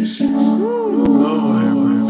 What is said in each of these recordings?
Lord have mercy.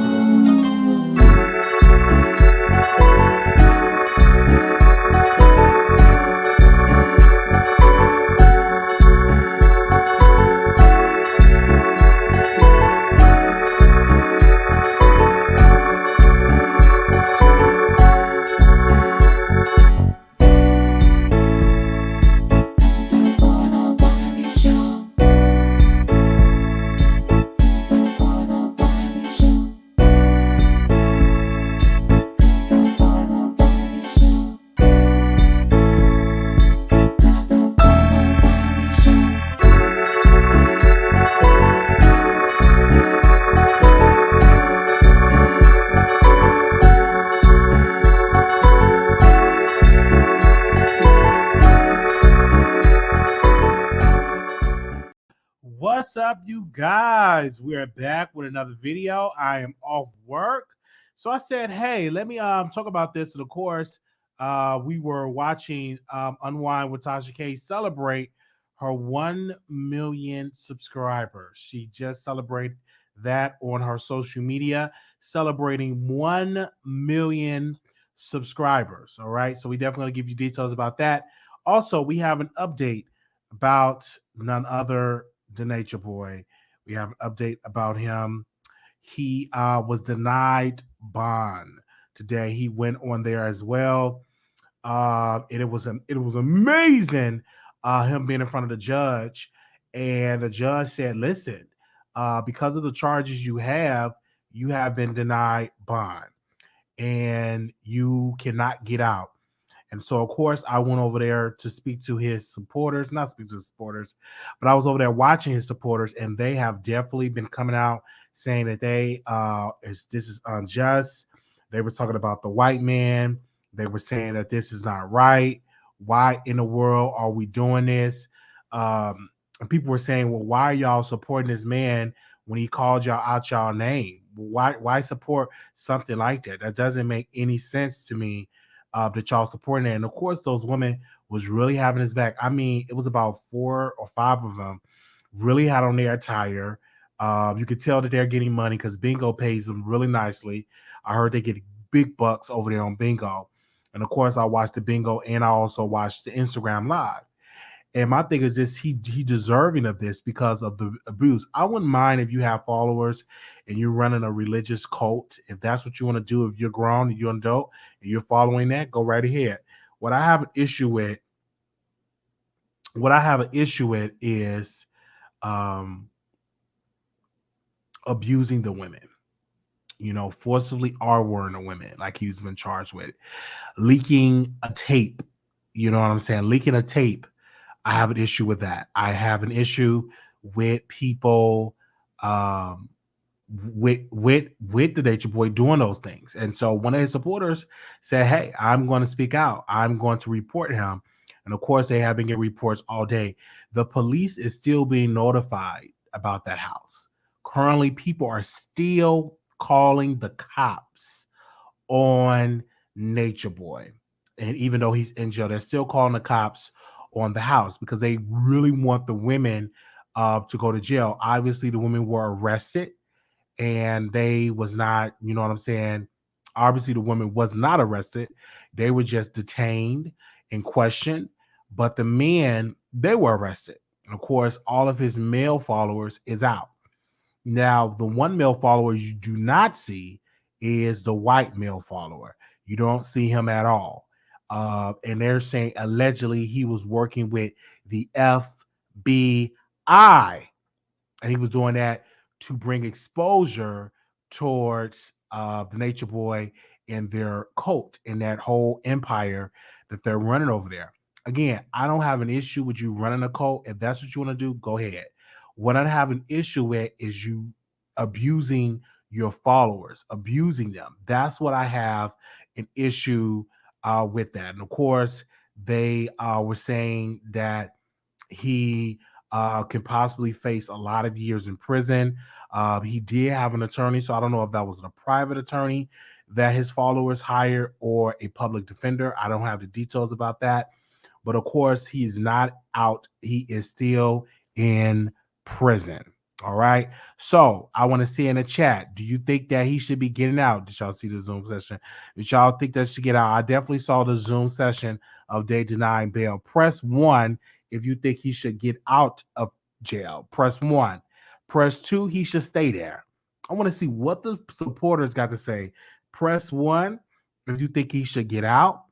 What's up, you guys? We are back with another video. I am off work, so I said, "Hey, let me talk about this." And of course, we were watching Unwind with TashaK celebrate her 1 million subscribers. She just celebrated that on her social media, celebrating 1 million subscribers. All right, so we definitely gonna give you details about that. Also, we have an update about none other the Nature Boy. We have an update about him. He was denied bond today. He went on there as well. And it was amazing him being in front of the judge. And the judge said, "Listen, because of the charges you have been denied bond, and you cannot get out." And so, of course, I went over there to speak to his supporters, not speak to his supporters, but I was over there watching his supporters, and they have definitely been coming out saying that this is unjust. They were talking about the white man. They were saying that this is not right. Why in the world are we doing this? And people were saying, "Well, why are y'all supporting this man when he called y'all out y'all name? Why support something like that? That doesn't make any sense to me." That y'all supporting it. And of course, those women was really having his back. I mean, it was about 4 or 5 of them really had on their attire. You could tell that they're getting money because Bingo pays them really nicely. I heard they get big bucks over there on Bingo. And of course, I watched the Bingo and I also watched the Instagram Live. And my thing is this: he deserving of this because of the abuse. I wouldn't mind if you have followers and you're running a religious cult. If that's what you want to do, if you're grown and you're an adult and you're following that, go right ahead. What I have an issue with, what I have an issue with is um abusing the women. You know, forcibly R-wording the women, like he's been charged with, leaking a tape. You know what I'm saying? Leaking a tape. I have an issue with that. I have an issue with people with the Nature Boy doing those things. And so one of his supporters said, "Hey, I'm going to speak out. I'm going to report him." And of course, they have been getting reports all day. The police is still being notified about that house. Currently, people are still calling the cops on Nature Boy. And even though he's in jail, they're still calling the cops on the house because they really want the women to go to jail. Obviously, the women were arrested and they was not, you know what I'm saying? Obviously, the women was not arrested. They were just detained and questioned. But the men, they were arrested. And of course, all of his male followers is out. Now, the one male follower you do not see is the white male follower. You don't see him at all. And they're saying allegedly he was working with the FBI, and he was doing that to bring exposure towards the Nature Boy and their cult and that whole empire that they're running over there. Again, I don't have an issue with you running a cult. If that's what you want to do, go ahead. What I have an issue with is you abusing your followers, abusing them. That's what I have an issue with that. And of course, they were saying that he can possibly face a lot of years in prison. He did have an attorney, so I don't know if that was a private attorney that his followers hired or a public defender. I don't have the details about that. But of course, he's not out. He is still in prison. All right. So I want to see in the chat. Do you think that he should be getting out? Did y'all see the Zoom session? Did y'all think that should get out? I definitely saw the Zoom session of day denying bail. Press one if you think he should get out of jail. Press one. Press two, he should stay there. I want to see what the supporters got to say. Press one if you think he should get out.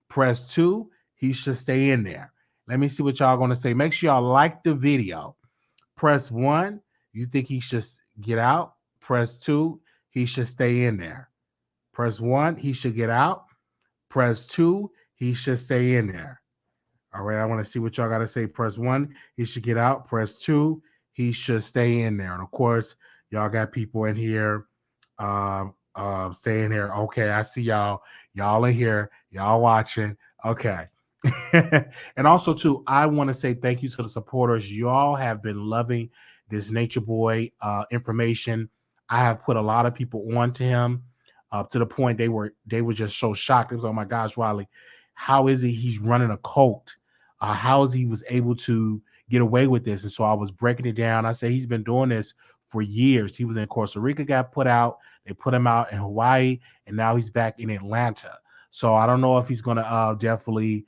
Press two, he should stay in there. Let me see what y'all going to say. Make sure y'all like the video. Press one, you think he should get out. Press two, he should stay in there. Press one, he should get out. Press two, he should stay in there. All right, I want to see what y'all got to say. Press one, he should get out. Press two, he should stay in there. And of course, y'all got people in here staying here. Okay, I see y'all. Y'all in here. Y'all watching. Okay. And also, too, I want to say thank you to the supporters. Y'all have been loving this Nature Boy information. I have put a lot of people on to him to the point they were just so shocked. It was, oh my gosh, Wiley, how is it he's running a cult? How is he was able to get away with this? And so I was breaking it down. I said he's been doing this for years. He was in Costa Rica, got put out. They put him out in Hawaii, and now he's back in Atlanta. So I don't know if he's going to definitely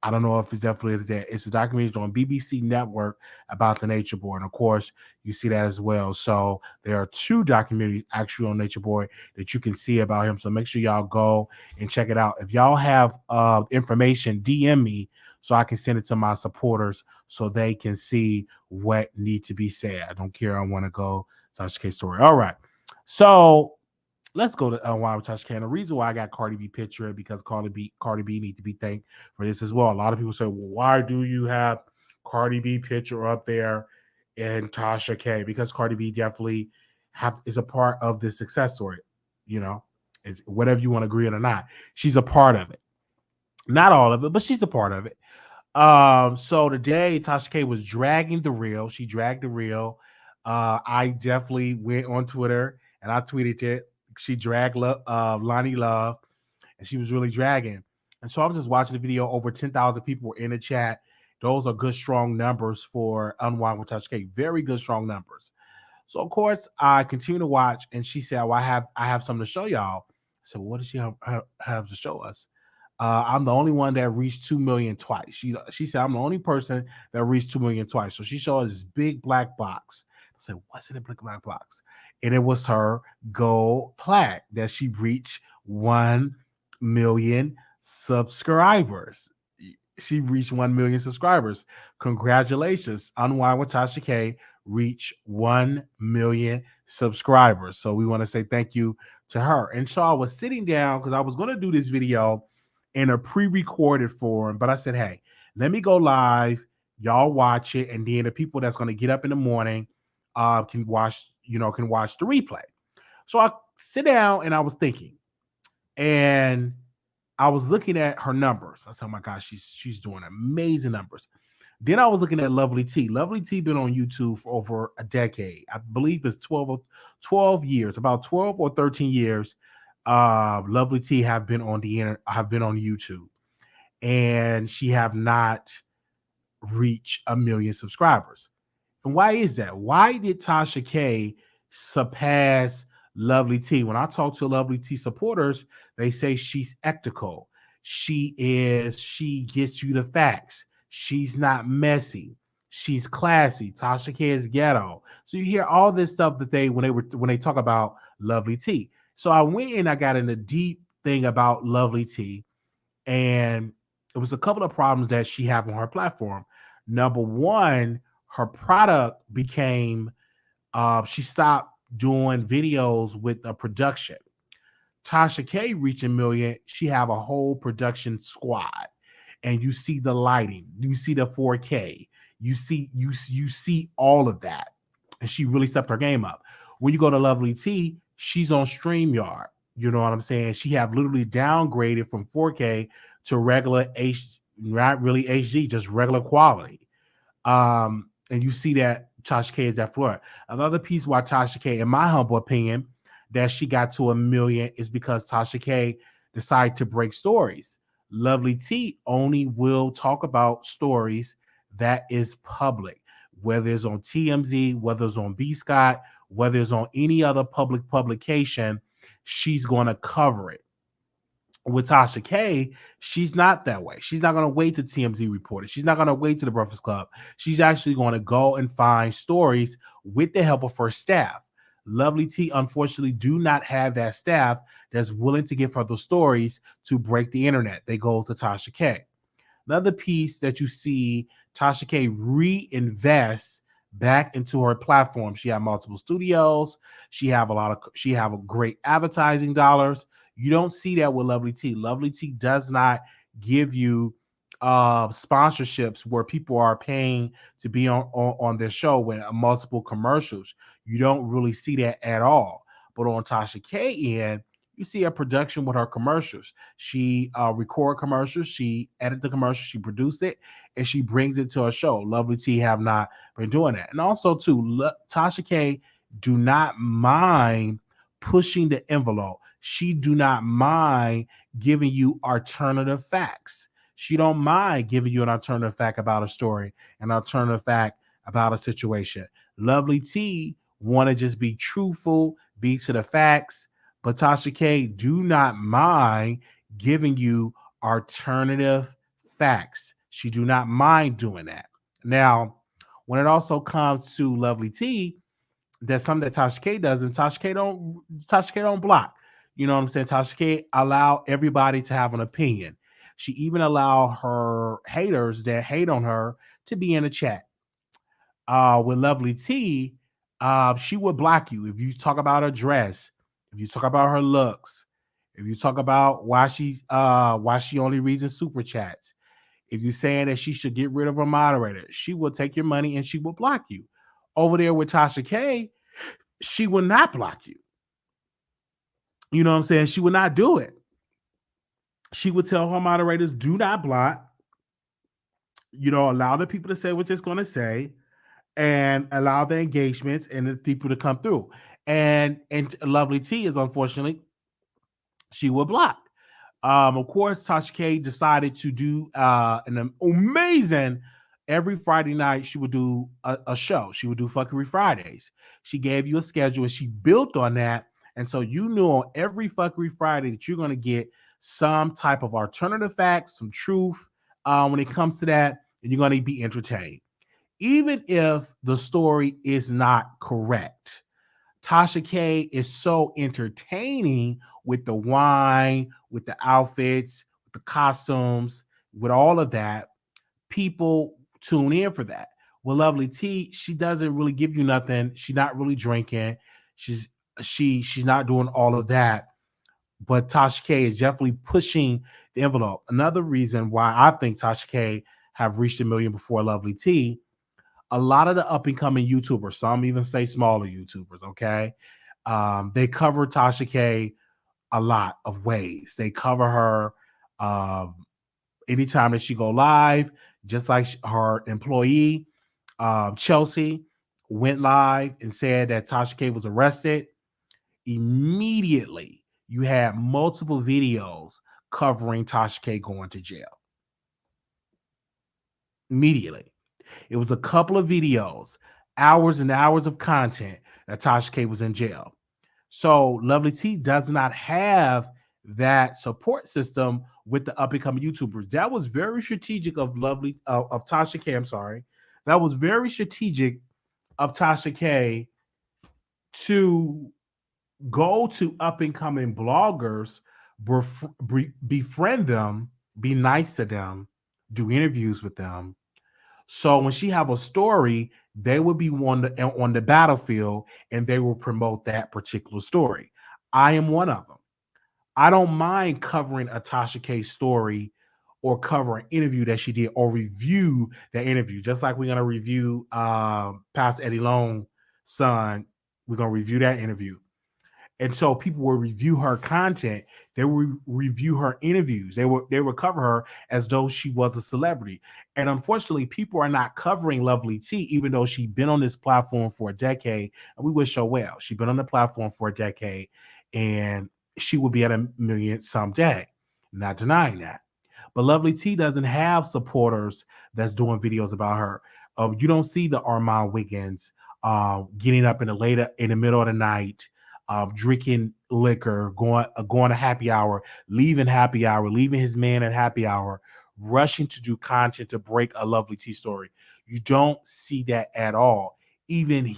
I don't know if it's definitely that. It's a documentary on BBC Network about the Nature Boy. And of course, you see that as well. So there are two documentaries actually on Nature Boy that you can see about him. So make sure y'all go and check it out. If y'all have information, DM me so I can send it to my supporters so they can see what needs to be said. I don't care. I want to go TashaK story. All right. So let's go to why with TashaK. And the reason why I got Cardi B picture because Cardi B need to be thanked for this as well. A lot of people say, well, why do you have Cardi B picture up there and TashaK? Because Cardi B definitely is a part of the success story. You know, it's whatever you want to agree on or not. She's a part of it. Not all of it, but she's a part of it. So today TashaK was dragging the reel. She dragged the reel. I definitely went on Twitter and I tweeted it. She dragged Lonnie Love, and she was really dragging. And so I'm just watching the video. Over 10,000 people were in the chat. Those are good, strong numbers for Unwind with TashaK. Very good, strong numbers. So of course I continue to watch, and she said, "Well, I have something to show y'all." I said, well, "What does she have to show us?" I'm the only one that reached 2 million twice. She said, "I'm the only person that reached 2 million twice." So she showed us this big black box. I said, "What's in the big black box?" And it was her gold plaque that she reached 1 million subscribers. She reached 1 million subscribers. Congratulations. Unwind with TashaK reached 1 million subscribers. So we want to say thank you to her. And so I was sitting down because I was going to do this video in a pre-recorded form, but I said, hey, let me go live. Y'all watch it. And then the people that's going to get up in the morning can watch the replay. So I sit down and I was thinking, and I was looking at her numbers. I said, oh my gosh, she's doing amazing numbers. Then I was looking at Lovelyti. Lovelyti been on YouTube for over a decade. I believe it's 12 years, about 12 or 13 years. Lovelyti have been on YouTube, and she have not reached 1 million subscribers. And why is that? Why did TashaK surpass Lovelyti? When I talk to Lovelyti supporters, they say she's ethical. She gets you the facts. She's not messy. She's classy. TashaK is ghetto. So you hear all this stuff that when they talk about Lovelyti. So I went and I got in a deep thing about Lovelyti, and it was a couple of problems that she had on her platform. Number one, her product became she stopped doing videos with a production. TashaK reaching 1 million, she have a whole production squad, and you see the lighting, you see the 4K, you see all of that, and she really stepped her game up. When you go to Lovelyti, she's on StreamYard. You know what I'm saying? She have literally downgraded from 4K to regular not really HD, just regular quality. And you see that TashaK is that floor. Another piece why TashaK, in my humble opinion, that she got to 1 million is because TashaK decided to break stories. Lovelyti only will talk about stories that is public. whether it's on TMZ, whether it's on B Scott, whether it's on any other public publication, she's going to cover it. With Tasha K, she's not that way. She's not going to wait to TMZ report it. She's not going to wait to the Breakfast Club. She's actually going to go and find stories with the help of her staff. Lovelyti, unfortunately, do not have that staff that's willing to give her the stories to break the internet. They go to Tasha K. Another piece that you see, Tasha K reinvests back into her platform. She had multiple studios. She have a great advertising dollars. You don't see that with Lovelyti. Lovelyti does not give you sponsorships where people are paying to be on their show with multiple commercials. You don't really see that at all. But on Tasha K end, you see a production with her commercials. She record commercials, she edit the commercials, she produced it, and she brings it to a show. Lovelyti have not been doing that. And also, too, Tasha K do not mind pushing the envelope. She do not mind giving you alternative facts. She don't mind giving you an alternative fact about a story, an alternative fact about a situation. Lovelyti want to just be truthful, be to the facts, but Tasha K do not mind giving you alternative facts. She do not mind doing that. Now, when it also comes to Lovelyti, that's something that Tasha K does, and Tasha K don't block. You know what I'm saying? Tasha K allow everybody to have an opinion. She even allow her haters that hate on her to be in the chat. With Lovelyti, she would block you if you talk about her dress, if you talk about her looks, if you talk about why she only reads in super chats, if you're saying that she should get rid of her moderator, she will take your money and she will block you. Over there with Tasha K, she will not block you. You know what I'm saying? She would not do it. She would tell her moderators, do not block. Allow the people to say what they're going to say and allow the engagements and the people to come through. And Lovelyti is, unfortunately, she will block. Of course, Tasha K decided to do an amazing. Every Friday night, she would do a show. She would do Fuckery Fridays. She gave you a schedule and she built on that. And so you knew on every Fuckery Friday that you're going to get some type of alternative facts, some truth when it comes to that, and you're going to be entertained. Even if the story is not correct, Tasha K is so entertaining with the wine, with the outfits, with the costumes, with all of that. People tune in for that. With Lovelyti, she doesn't really give you nothing. She's not really drinking. She's not doing all of that. But Tasha K is definitely pushing the envelope. Another reason why I think Tasha K have reached 1 million before Lovelyti, a lot of the up and coming YouTubers, some even say smaller YouTubers, okay, they cover Tasha K a lot of ways. They cover her anytime that she go live, just like her employee Chelsea went live and said that Tasha K was arrested. Immediately, you had multiple videos covering Tasha K going to jail. Immediately. It was a couple of videos, hours and hours of content that Tasha K was in jail. So Lovelyti does not have that support system with the up and coming YouTubers. That was very strategic of Tasha K. I'm sorry. That was very strategic of Tasha K to go to up and coming bloggers, befriend them, be nice to them, do interviews with them. So when she have a story, they will be on the battlefield and they will promote that particular story. I am one of them. I don't mind covering a Tasha K story or cover an interview that she did or review that interview. Just like we're going to review Pastor Eddie Lone's son. We're going to review that interview. And so people will review her content. They will review her interviews. They will cover her as though she was a celebrity. And unfortunately, people are not covering Lovelyti, even though she's been on this platform for a decade. And we wish her well. She's been on the platform for a decade, and she will be at 1 million someday. Not denying that. But Lovelyti doesn't have supporters that's doing videos about her. You don't see the Armand Wiggins getting up in the middle of the night, drinking liquor, going to happy hour, leaving his man at happy hour, rushing to do content to break a Lovelyti story. You don't see that at all. Even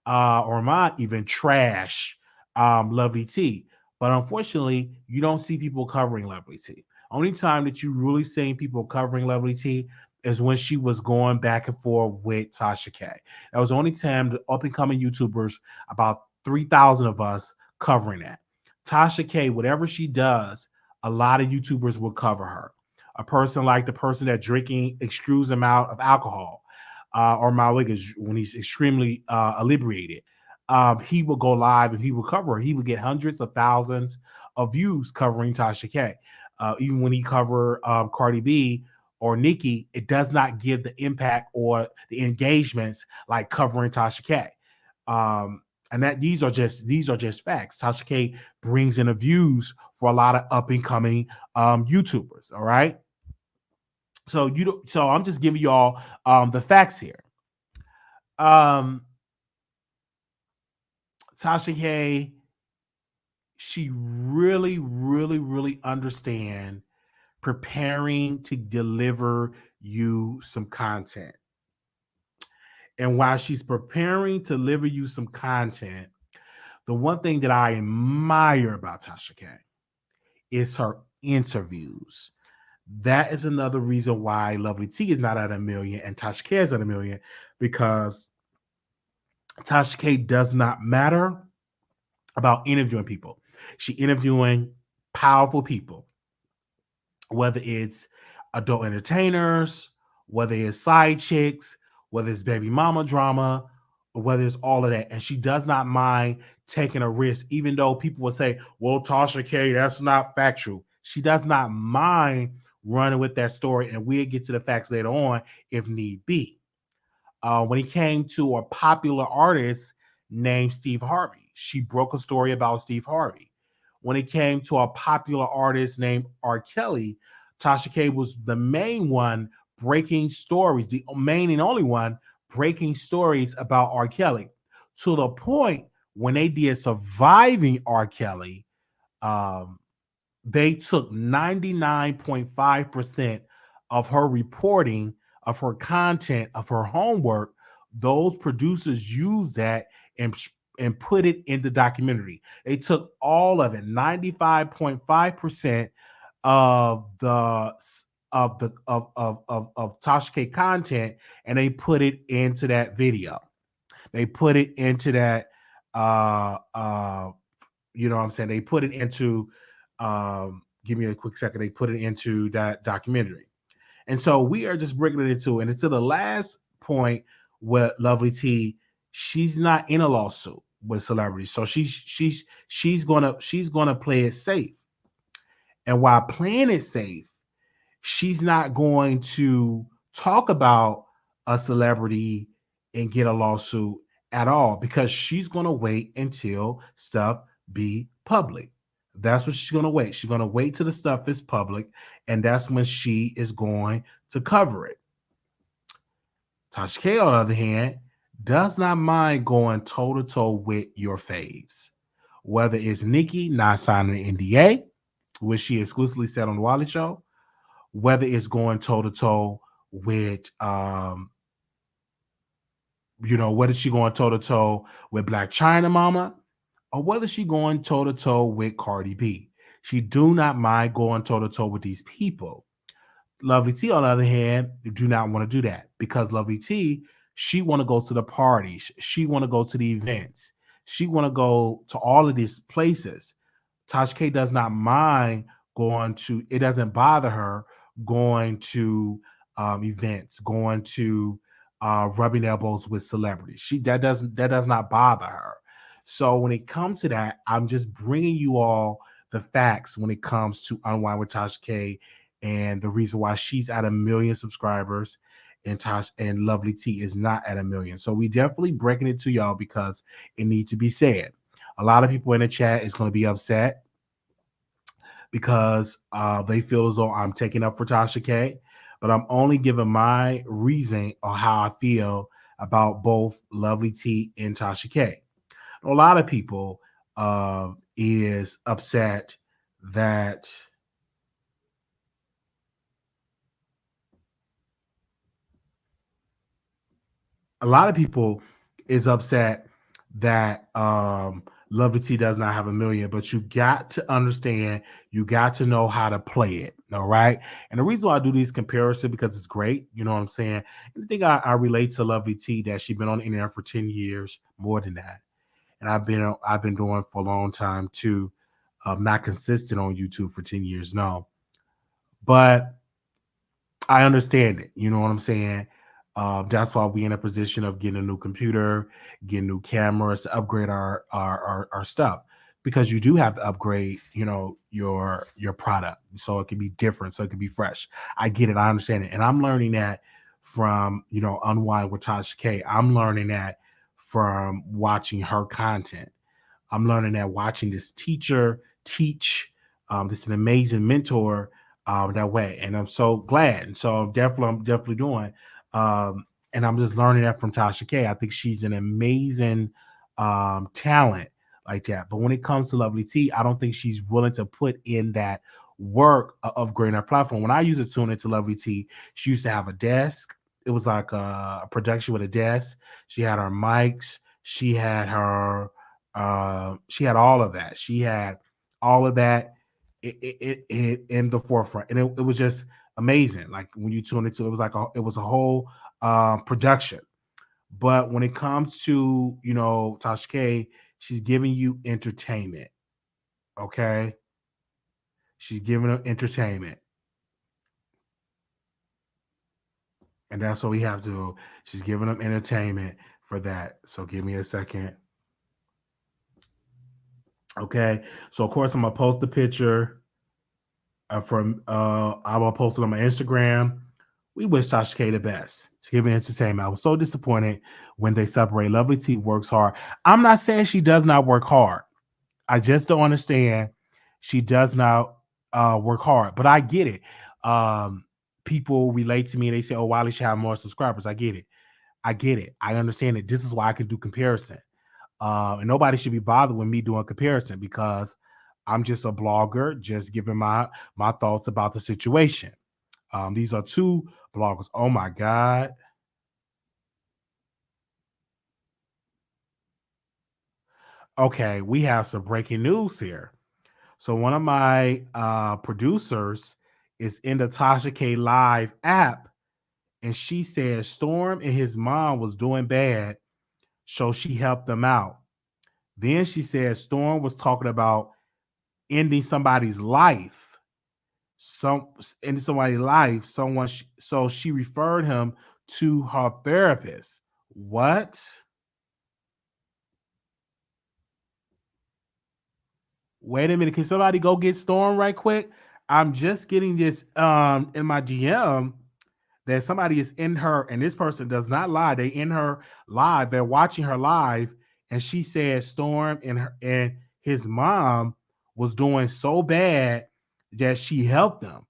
Armand, even trash Lovelyti. But unfortunately, you don't see people covering Lovelyti. Only time that you really seen people covering Lovelyti is when she was going back and forth with TashaK. That was the only time the up and coming YouTubers, about 3,000 of us, covering that. TashaK, whatever she does, a lot of YouTubers will cover her. A person like the person that drinking extrudes amount of alcohol, or Wiggins when he's extremely inebriated, he will go live and he will cover her. He would get hundreds of thousands of views covering TashaK. Even when he cover Cardi B or Nicki, it does not give the impact or the engagements like covering TashaK. And that these are just facts. TashaK brings in the views for a lot of up and coming YouTubers. All right. So I'm just giving y'all the facts here. TashaK, she really, really, really understand preparing to deliver you some content. And while she's preparing to deliver you some content, the one thing that I admire about TashaK is her interviews. That is another reason why Lovelyti is not at 1 million and TashaK is at 1 million, because TashaK does not matter about interviewing people. She interviewing powerful people, whether it's adult entertainers, whether it's side chicks, whether it's baby mama drama, or whether it's all of that. And she does not mind taking a risk, even though people will say, well, TashaK, that's not factual. She does not mind running with that story, and we'll get to the facts later on if need be. When it came to a popular artist named Steve Harvey, she broke a story about Steve Harvey. When it came to a popular artist named R. Kelly, TashaK was the main one breaking stories, the main and only one breaking stories about R. Kelly, to the point when they did Surviving R. Kelly, they took 99.5% of her reporting, of her content, of her homework. Those producers used that and put it in the documentary. They took all of it, 95.5% of the of TashaK content, and they put it into that video. They put it into that you know what I'm saying? They put it into give me a quick second. They put it into that documentary. And so we are just bringing it into, and it's to the last point with Lovelyti. She's not in a lawsuit with celebrities. So she's gonna play it safe. And while playing it safe, she's not going to talk about a celebrity and get a lawsuit at all, because she's going to wait until stuff be public. That's what she's going to wait. She's going to wait till the stuff is public, and that's when she is going to cover it. TashaK, on the other hand, does not mind going toe-to-toe with your faves. Whether it's Nicki not signing an NDA, which she exclusively said on the Wiley Show, whether it's going toe-to-toe with whether she going toe-to-toe with Black China Mama, or whether she going toe-to-toe with Cardi B. She do not mind going toe-to-toe with these people. Lovelyti, on the other hand, do not want to do that, because Lovelyti, she want to go to the parties. She want to go to the events. She want to go to all of these places. TashaK does not mind going to, it doesn't bother her going to events, going to rubbing elbows with celebrities. That does not bother her. So when it comes to that, I'm just bringing you all the facts when it comes to Unwind with TashaK, and the reason why she's at 1 million subscribers and Lovelyti is not at 1 million. So we definitely breaking it to y'all because it needs to be said. A lot of people in the chat is going to be upset because they feel as though I'm taking up for TashaK. but I'm only giving my reason on how I feel about both Lovelyti and Tasha K. A lot of people is upset that a lot of people is upset that Lovely T does not have a million, but you got to understand, you got to know how to play it. All right. And the reason why I do these comparisons because it's great. You know what I'm saying? And the thing I relate to Lovely T that she's been on the internet for 10 years, more than that. And I've been doing for a long time too. Not consistent on YouTube for 10 years, no. But I understand it. You know what I'm saying? That's why we in a position of getting a new computer, getting new cameras to upgrade our stuff because you do have to upgrade, your product so it can be different, so it can be fresh. I get it, I understand it, and I'm learning that from Unwind with Tasha K. I'm learning that from watching her content. I'm learning that watching this teacher teach. This is an amazing mentor that way, and I'm so glad. And so I'm definitely doing. And I'm just learning that from Tasha K. I think she's an amazing talent like that. But when it comes to Lovely T, I don't think she's willing to put in that work of upgrading her platform. When I used to tune into Lovely T, she used to have a desk. It was like a production with a desk. She had her mics. She had all of that. She had all of that it in the forefront, and it was just amazing. Like when you tune into it, it was a whole production. But when it comes to Tasha K, she's giving you entertainment. Okay, she's giving them entertainment, and that's what we have to do. She's giving them entertainment for that. So give me a second. Okay, so of course I'm gonna post the picture from I'm gonna post it on my Instagram. We wish Tasha K the best. She gave me entertainment. I was so disappointed when they separate. Lovely T works hard. I'm not saying she does not work hard. I just don't understand. She does not work hard, but I get it. People relate to me and they say, "Oh, Wiley should have more subscribers." I get it. I get it. I understand it. This is why I can do comparison. And nobody should be bothered with me doing comparison because I'm just a blogger, just giving my thoughts about the situation. These are two bloggers. Oh my God. Okay, we have some breaking news here. So one of my producers is in the Tasha K Live app, and she said Storm and his mom was doing bad, so she helped them out. Then she said Storm was talking about ending somebody's life. Some ending somebody's life. So she referred him to her therapist. What? Wait a minute. Can somebody go get Storm right quick? I'm just getting this in my DM that somebody is in her, and this person does not lie. They in her live. They're watching her live, and she said Storm and his mom was doing so bad that she helped them.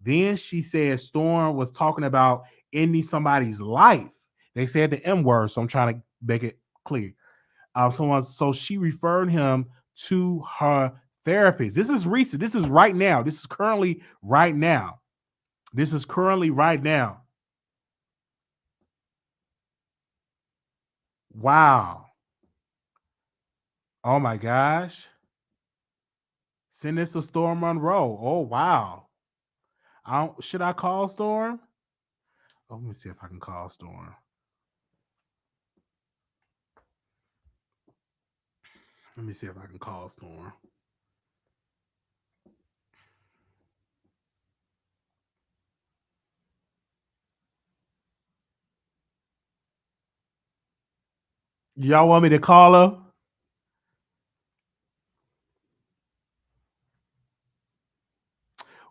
Then she said Storm was talking about ending somebody's life. They said the M word, so I'm trying to make it clear. So she referred him to her therapist. This is recent. This is right now. This is currently right now. This is currently right now. Wow. Oh my gosh. Send this to Storm Monroe. Oh wow. Should I call Storm? Oh, let me see if I can call Storm. Let me see if I can call Storm. Y'all want me to call her?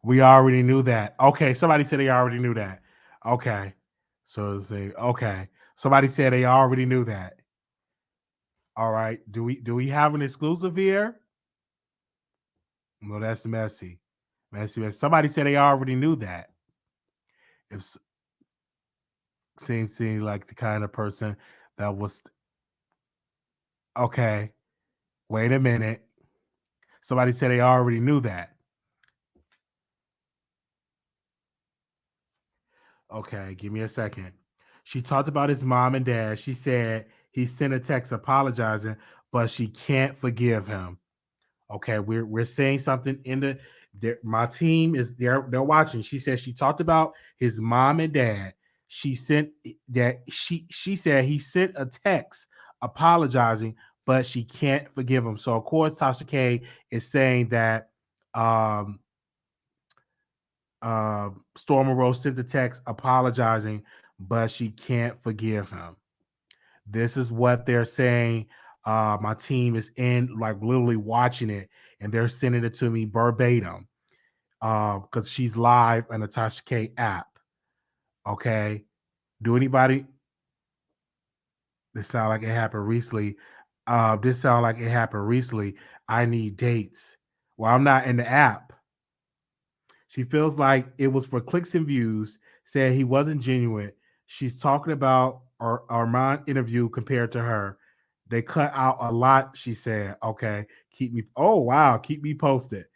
We already knew that. Okay, somebody said they already knew that. Okay. So say okay. Somebody said they already knew that. All right. Do we have an exclusive here? No, that's messy. Messy. Somebody said they already knew that. If seems like the kind of person that was okay. Wait a minute. Somebody said they already knew that. Okay, give me a second. She talked about his mom and dad. She said he sent a text apologizing, but she can't forgive him. Okay, we're saying something in my team is there, they're watching. She said she talked about his mom and dad. She sent that she said he sent a text apologizing, but she can't forgive him. So of course Tasha K is saying that um Storm Rose sent the text apologizing, but she can't forgive him. This is what they're saying. My team is in, like, literally watching it, and they're sending it to me verbatim because she's live on the TashaK app. Okay. Do anybody? This sound like it happened recently. This sound like it happened recently. I need dates. Well, I'm not in the app. She feels like it was for clicks and views, said he wasn't genuine. She's talking about our Armand interview compared to her. They cut out a lot, she said. Okay, keep me. Oh, wow. Keep me posted.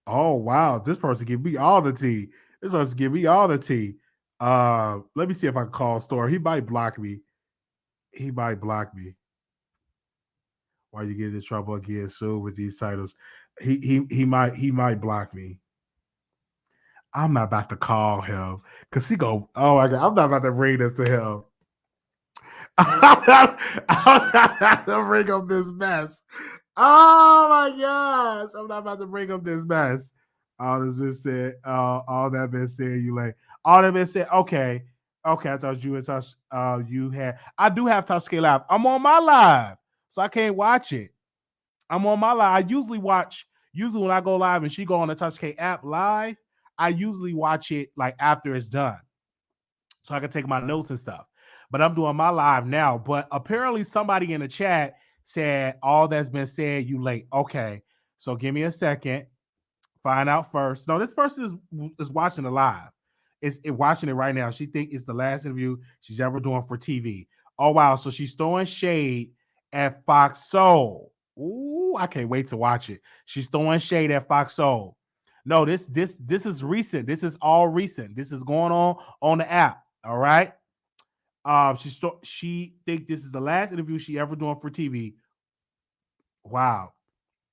Oh, wow. This person give me all the tea. This person give me all the tea. Let me see if I can call Store. He might block me. He might block me. Why you get in trouble again soon with these titles? He might block me. I'm not about to call him because he go, oh my God, I'm not about to bring this to him. I'm not about to bring up this mess. Oh my gosh, I'm not about to bring up this mess. All this been said, all that been said, you like, all that been said, okay. Okay, I thought you and Tosh, you had, I do have TashaK Live. I'm on my live, so I can't watch it. I'm on my live. I usually when I go live and she go on the TashaK app live, I usually watch it like after it's done. So I can take my notes and stuff. But I'm doing my live now. But apparently somebody in the chat said all that's been said, you late. Okay. So give me a second. Find out first. No, this person is watching the live. Is watching it right now. She think it's the last interview she's ever doing for TV. Oh wow. So she's throwing shade at Fox Soul. Ooh, I can't wait to watch it. She's throwing shade at Fox Soul. No, this is recent. This is all recent. This is going on the app. All right. She think this is the last interview she ever doing for TV. Wow,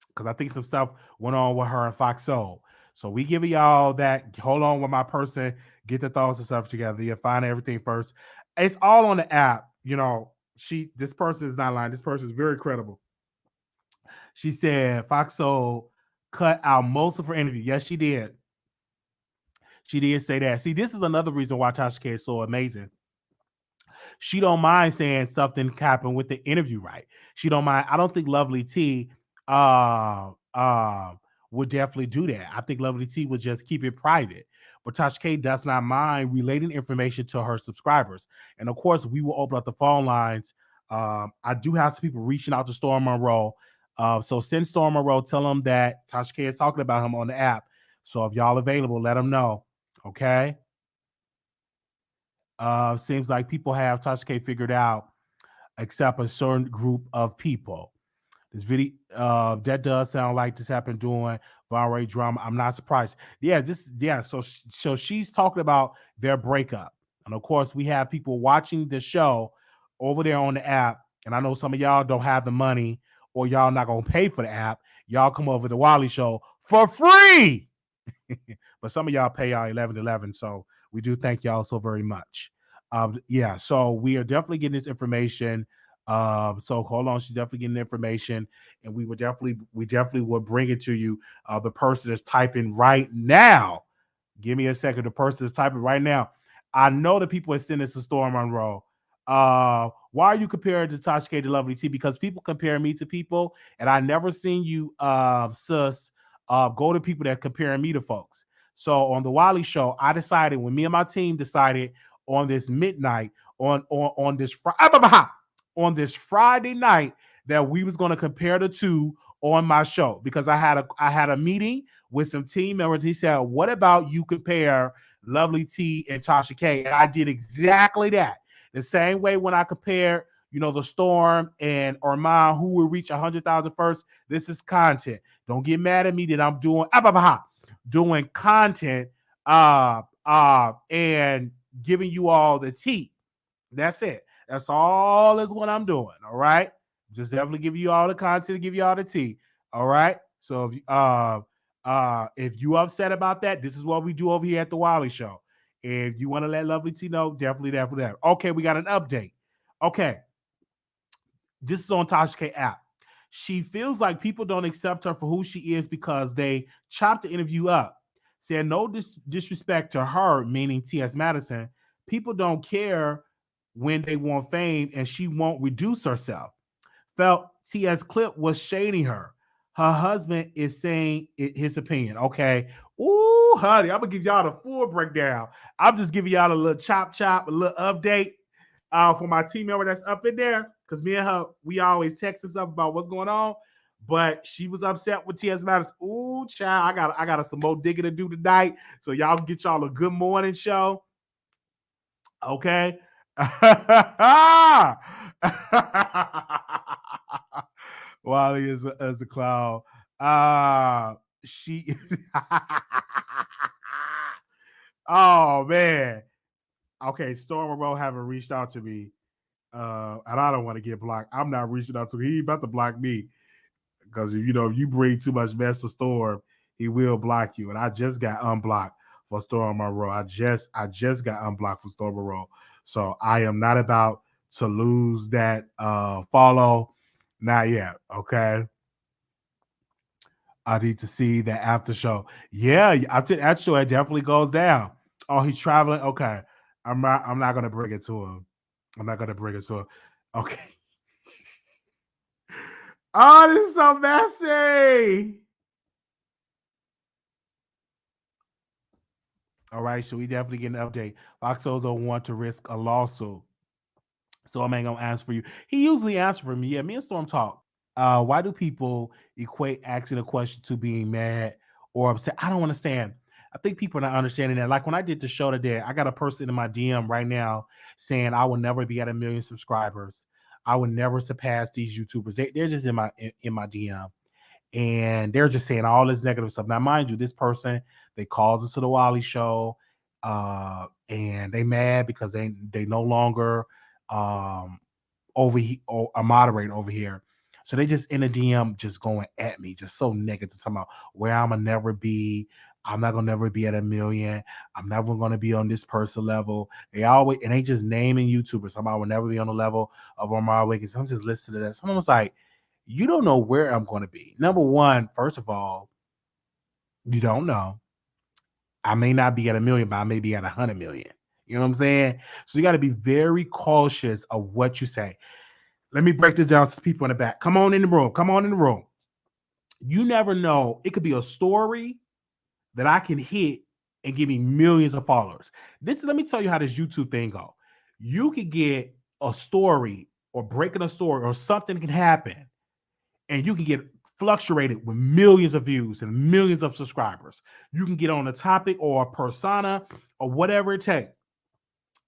because I think some stuff went on with her and Fox Soul. So we giving y'all that. Hold on with my person, get the thoughts and stuff together. You find everything first. It's all on the app. You know, this person is not lying. This person is very credible. She said Fox Soul cut out most of her interview. Yes, she did. She did say that. See, this is another reason why TashaK is so amazing. She don't mind saying something happened with the interview, right? She don't mind. I don't think Lovelyti uh uh would definitely do that. I think Lovelyti would just keep it private. But TashaK does not mind relating information to her subscribers. And of course, we will open up the phone lines. I do have some people reaching out to Storm Monroe. So send Storm Monroe, tell them that TashaK is talking about him on the app. So if y'all available, let them know. Okay. Seems like people have TashaK figured out, except a certain group of people. This video that does sound like this happened during viral drama. I'm not surprised. So she's talking about their breakup, and of course we have people watching the show over there on the app. And I know some of y'all don't have the money, or y'all not gonna pay for the app. Y'all come over to the Wiley Show for free. But some of y'all pay y'all 11.11, so we do thank y'all so very much. Yeah, so we are definitely getting this information. So hold on, she's definitely getting the information, and we definitely will bring it to you. The person is typing right now. Give me a second. The person is typing right now. I know the people are sending this to Storm Monroe. Why are you comparing to TashaK to Lovelyti? Because people compare me to people, and I never seen you, sis, go to people that comparing me to folks. So on the Wiley Show, I decided, when me and my team decided on this midnight on this Friday night, that we was going to compare the two on my show, because I had a meeting with some team members. He said, "What about you compare Lovelyti and TashaK. And I did exactly that. The same way when I compared, the Storm and Armand, who will reach 100,000 first. This is content. Don't get mad at me that I'm doing content and giving you all the tea. That's it. That's all is what I'm doing. All right. Just definitely give you all the content, give you all the tea. All right. So if you upset about that, this is what we do over here at the Wiley Show. If you want to let Lovelyti know, definitely. Okay, we got an update. Okay. This is on TashaK app. She feels like people don't accept her for who she is because they chopped the interview up. Said no disrespect to her, meaning T.S. Madison. People don't care when they want fame, and she won't reduce herself. Felt T.S. clip was shading her. Her husband is saying his opinion. Okay. Ooh, honey, I'm gonna give y'all the full breakdown. I'm just giving y'all a little chop, a little update for my team member that's up in there. Because me and her, we always text us up about what's going on. But she was upset with T.S. Madison. Ooh, child, I got some more digging to do tonight. So y'all get y'all a good morning show. Okay. Wiley is a clown. She oh man. Okay, Storm and Rowe haven't reached out to me. And I don't want to get blocked. I'm not reaching out to him. He about to block me. Because if you bring too much mess to Storm, he will block you. And I just got unblocked for Storm Monroe. I just got unblocked for Storm Monroe. So I am not about to lose that follow. Not yet. Okay. I need to see that after show. Yeah, after that show, it definitely goes down. Oh, he's traveling. Okay. I'm not gonna bring it to him. I'm not gonna bring it to him. Okay. Oh, this is so messy. All right, so we definitely get an update. Foxos don't want to risk a lawsuit. Storm ain't gonna answer for you. He usually answers for me. Yeah, me and Storm talk. Why do people equate asking a question to being mad or upset? I don't understand. I think people are not understanding that. Like when I did the show today, I got a person in my DM right now saying I will never be at 1 million subscribers. I would never surpass these YouTubers. They're just in my DM. And they're just saying all this negative stuff. Now, mind you, this person, they called us to the Wiley Show, and they mad because they no longer a moderator over here. So they just in a DM just going at me, just so negative, talking about where I'm gonna never be. I'm not gonna never be at 1 million. I'm never gonna be on this person level. They always and they just naming YouTubers. Somebody will never be on the level of Omar Wiggins. I'm just listening to that. Someone was like, you don't know where I'm going to be. Number one, first of all, you don't know. I may not be at 1 million, but I may be at 100 million. You know what I'm saying? So you got to be very cautious of what you say. Let me break this down to the people in the back. Come on in the room. Come on in the room. You never know. It could be a story that I can hit and give me millions of followers. Let me tell you how this YouTube thing go. You could get a story or breaking a story or something can happen and you can get fluctuated with millions of views and millions of subscribers. You can get on a topic or a persona or whatever it takes.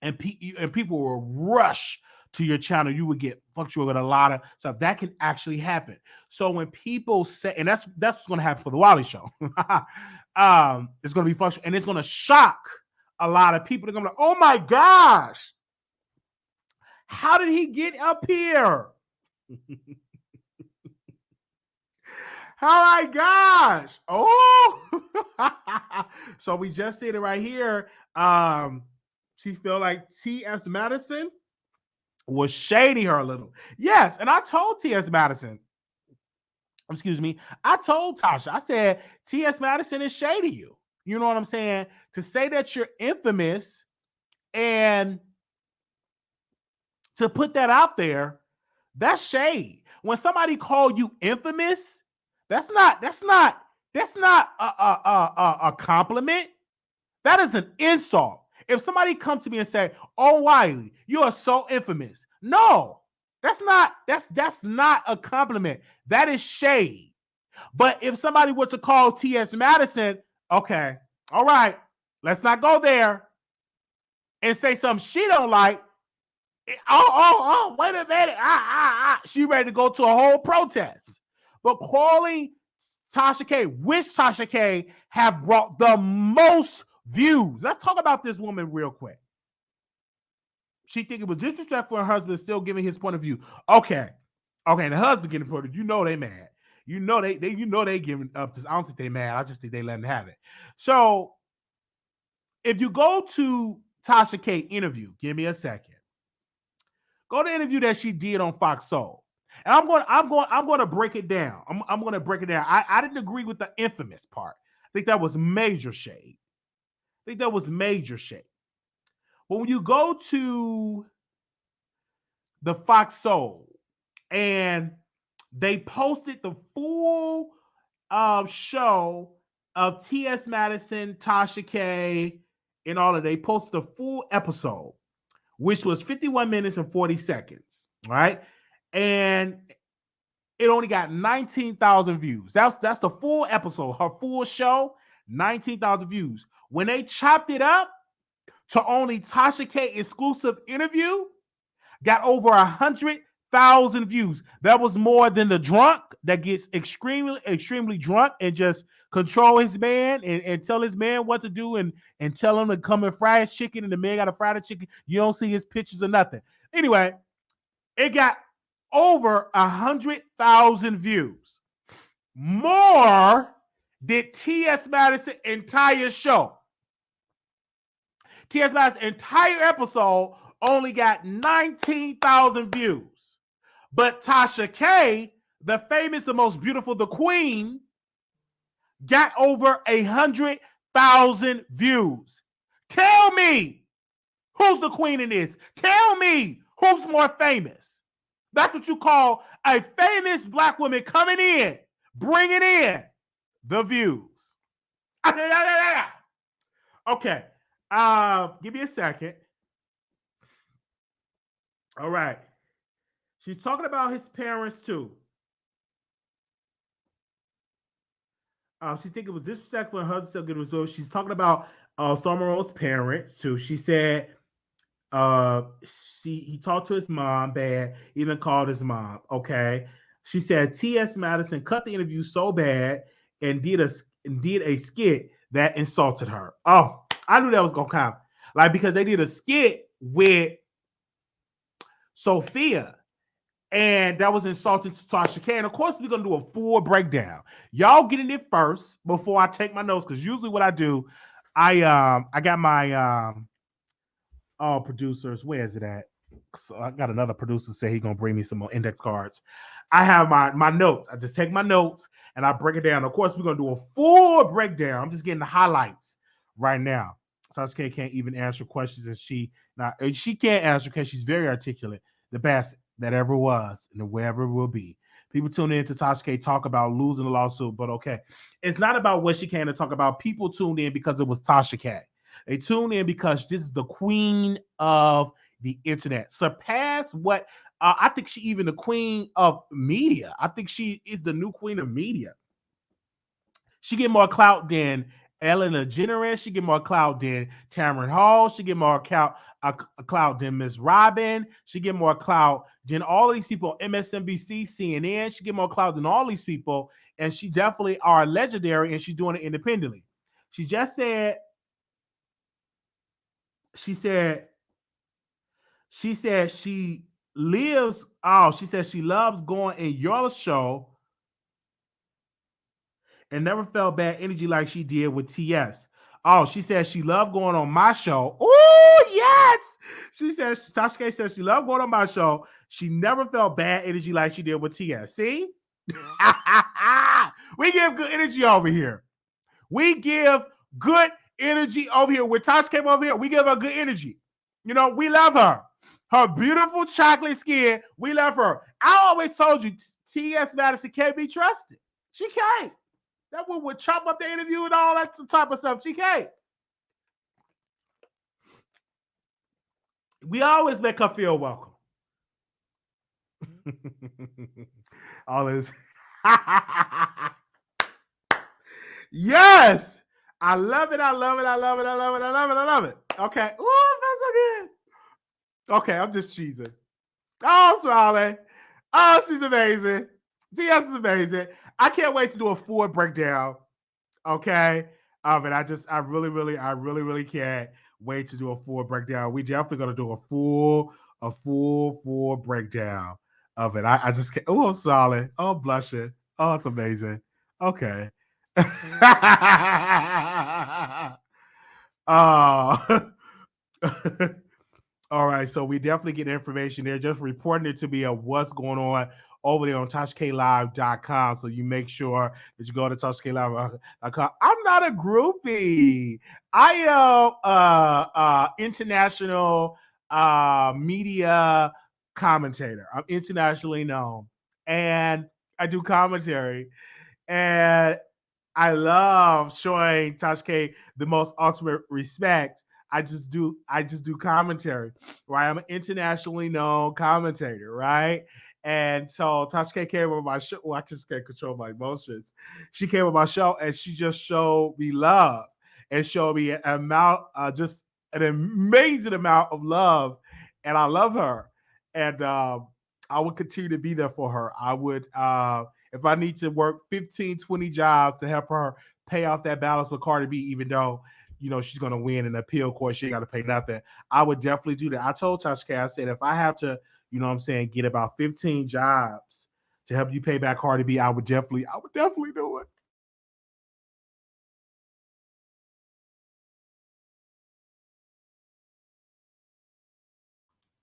And people will rush to your channel. You would get fluctuated with a lot of stuff. That can actually happen. So when people say, and that's what's going to happen for the Wiley Show. It's going to be fluctuated and it's going to shock a lot of people. They're going to be like, oh my gosh, how did he get up here? Oh my gosh. Oh. So we just did it right here. She felt like T.S. Madison was shading her a little. Yes, and I told T.S. Madison, excuse me, I told Tasha, I said, T.S. Madison is shading you. You know what I'm saying? To say that you're infamous and to put that out there, that's shade. When somebody called you infamous, that's not a compliment. That is an insult. If somebody comes to me and say, "Oh, Wiley, you are so infamous," no, that's not a compliment. That is shade. But if somebody were to call T.S. Madison, okay, all right, Let's not go there and say something she don't like. Oh, wait a minute. She ready to go to a whole protest. But calling TashaK, which TashaK have brought the most views. Let's talk about this woman real quick. She think it was disrespectful for her husband still giving his point of view. Okay. The husband getting point of view. You know they mad. You know they giving up this. I don't think they mad. I just think they letting have it. So if you go to TashaK interview, give me a second. Go to the interview that she did on Fox Soul. And I'm going to break it down. I'm going to break it down. I didn't agree with the infamous part. I think that was major shade. But when you go to the Fox Soul and they posted the full show of T.S. Madison, TashaK, and all of they posted the full episode, which was 51 minutes and 40 seconds, right? And it only got 19,000 views. That's the full episode, her full show, 19,000 views. When they chopped it up to only TashaK exclusive interview, got over 100,000 views. That was more than the drunk that gets extremely drunk and just control his man and tell his man what to do and tell him to come and fry his chicken, and the man got to fry the chicken. You don't see his pictures or nothing. Anyway, it got over 100,000 views. More than T.S. Madison's entire show. T.S. Madison's entire episode only got 19,000 views. But TashaK, the famous, the most beautiful, the queen, got over 100,000 views. Tell me who's the queen in this. Tell me who's more famous. That's what you call a famous black woman coming in, bringing in the views. Okay. Give me a second. All right. She's talking about his parents too. She think it was disrespectful and her still good results. She's talking about Storm Monroe's parents too. She said he talked to his mom bad, even called his mom. Okay. She said T.S. Madison cut the interview so bad and did a skit that insulted her. Oh, I knew that was gonna come. Like, because they did a skit with Sophia, and that was insulting to TashaK. And of course, we're gonna do a full breakdown. Y'all getting it first before I take my notes, because usually what I do, I got my producers. Where is it at? So I got another producer say he's gonna bring me some more index cards. I have my notes. I just take my notes and I break it down. Of course, we're gonna do a full breakdown. I'm just getting the highlights right now. TashaK can't even answer questions, and she can't answer because she's very articulate. The best that ever was and wherever will be. People tune in to TashaK talk about losing the lawsuit, but okay, it's not about what she came to talk about. People tuned in because it was TashaK. They tuned in because this is the queen of the internet. Surpass what I think she even the queen of media. I think she is the new queen of media. She get more clout than Ellen DeGeneres. She get more clout than Tamron Hall. She get more clout than Miss Robin. She get more clout than all these people, MSNBC, CNN. She get more clout than all these people, and she definitely are legendary, and she's doing it independently. She just said, she said she lives, she said she loves going in your show and never felt bad energy like she did with TS. Oh, she said she loved going on my show. Oh, yes. She said, TashaK said she loved going on my show. She never felt bad energy like she did with TS. See? We give good energy over here. We give good energy over here. When Tasha came over here, we give her good energy. You know, we love her. Her beautiful chocolate skin, we love her. I always told you, T.S. Madison can't be trusted. She can't. That one would chop up the interview and all that type of stuff. She can't. We always make her feel welcome. All this. Yes. I love it. I love it. I love it. I love it. I love it. I love it. Okay. Ooh, that's so good. Okay, I'm just cheesing. Oh, Smiley. Oh, she's amazing. TS is amazing. I can't wait to do a full breakdown. Okay. And I really can't wait to do a full breakdown. We definitely gonna do a full breakdown of it. I just can't. Oh, I'm solid. Oh, I'm blushing. Oh, it's amazing. Okay. uh, All right, so we definitely get information there. Just reporting it to me of what's going on over there on TashaKLive.com. So you make sure that you go to TashaKLive.com. I'm not a groupie. I am international media commentator. I'm internationally known, and I do commentary. And I love showing TashaK the most ultimate respect. I just do commentary, right? I'm an internationally known commentator, right? And so TashaK came on my show. Well, I just can't control my emotions. She came on my show and she just showed me love and showed me an amount, just an amazing amount of love. And I love her. And I would continue to be there for her. I would if I need to work 15, 20 jobs to help her pay off that balance with Cardi B, even though she's gonna win in the appeal court, she ain't gotta pay nothing. I would definitely do that. I told TashaK, I said if I have to, what I'm saying, get about 15 jobs to help you pay back Cardi B, I would definitely do it.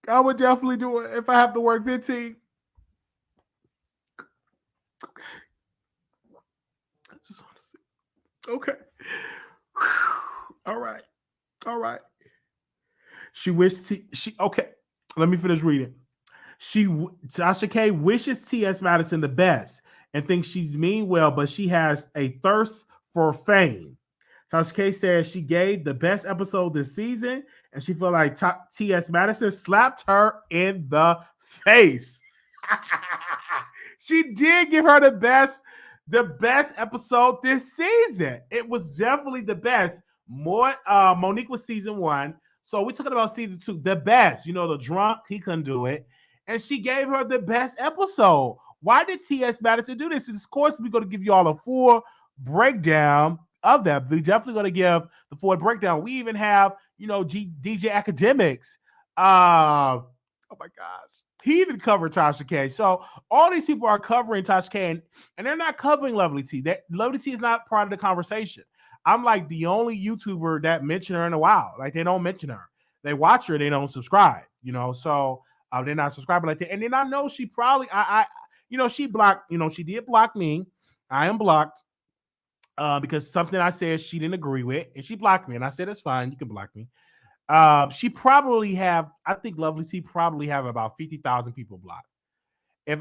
I would definitely do it if I have to work 15. I just want to see. Okay. All right. All right. She wished she okay. Let me finish reading. TashaK wishes T.S. Madison the best and thinks she's mean well, but she has a thirst for fame. TashaK says she gave the best episode this season, and she felt like T.S. Madison slapped her in the face. She did give her the best episode this season. It was definitely the best. Monique was season one. So we're talking about season two, the best. The drunk, he couldn't do it. And she gave her the best episode. Why did T.S. Madison do this? Of course, we're going to give you all a full breakdown of that. We're definitely going to give the full breakdown. We even have, DJ Academics. Oh my gosh. He even covered TashaK. So all these people are covering TashaK, and they're not covering Lovelyti. Lovelyti is not part of the conversation. I'm like the only YouTuber that mentioned her in a while. Like they don't mention her. They watch her, they don't subscribe. So they're not subscribing like that. And then I know she probably, she blocked. She did block me. I am blocked because something I said she didn't agree with, and she blocked me. And I said it's fine, you can block me. She probably have. I think Lovelyti probably have about 50,000 people blocked. If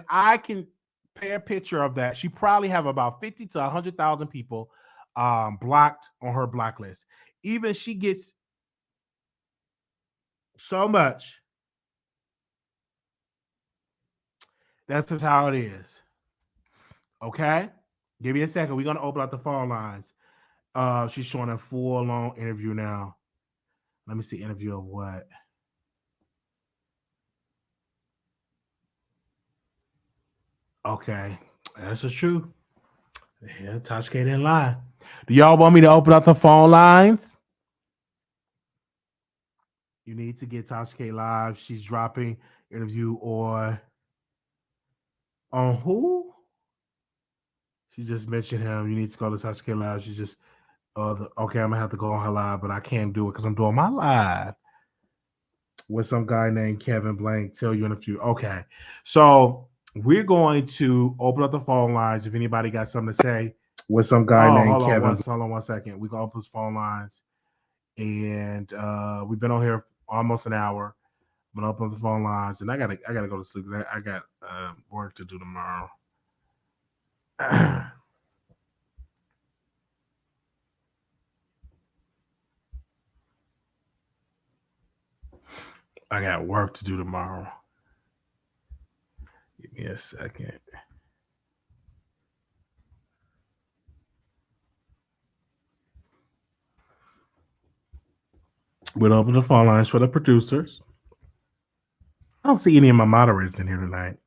I can pay a picture of that, she probably have about 50 to 100,000 people blocked on her block list. Even she gets so much. That's just how it is. Okay, give me a second. We're gonna open up the phone lines. She's showing a full long interview now. Let me see interview of what. Okay, that's the truth. Yeah, TashaK didn't lie. Do y'all want me to open up the phone lines? You need to get TashaK live. She's dropping interview on who? She just mentioned him. You need to go to TashaK live. She just okay. I'm gonna have to go on her live, but I can't do it because I'm doing my live with some guy named Kevin Blank. Tell you in a few. Okay, so we're going to open up the phone lines. If anybody got something to say, with some guy named Kevin. Hold on one second. We can open the phone lines, and we've been on here almost an hour. I'm gonna open up the phone lines, and I gotta go to sleep because I got work to do tomorrow. I got work to do tomorrow. Give me a second. We'll open the phone lines for the producers. I don't see any of my moderators in here tonight.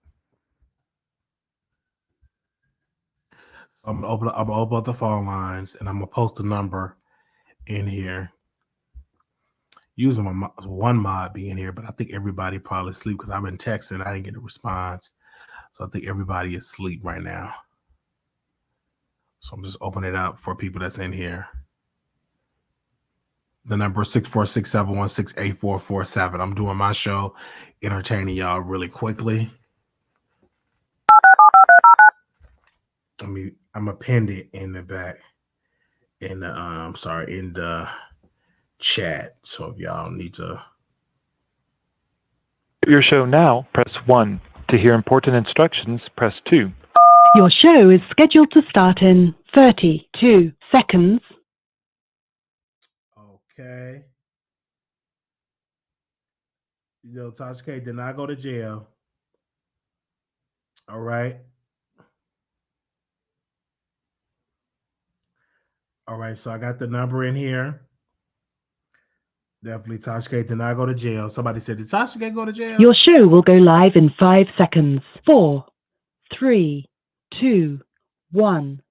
I'm gonna open up the phone lines and I'm gonna post the number in here. Using my one mod being here, but I think everybody probably asleep because I've been texting. I didn't get a response, so I think everybody is asleep right now. So I'm just opening it up for people that's in here. The number is 646-716-8447. I'm doing my show, entertaining y'all really quickly. I'm gonna pin it in the back, in the in the chat. So if y'all need to your show now, press 1. To hear important instructions, press 2. Your show is scheduled to start in 32 seconds. Okay. TashaK did not go to jail. All right. All right, so I got the number in here. Definitely TashaK did not go to jail. Somebody said, did TashaK go to jail? Your show will go live in 5 seconds. 4, 3, 2, 1.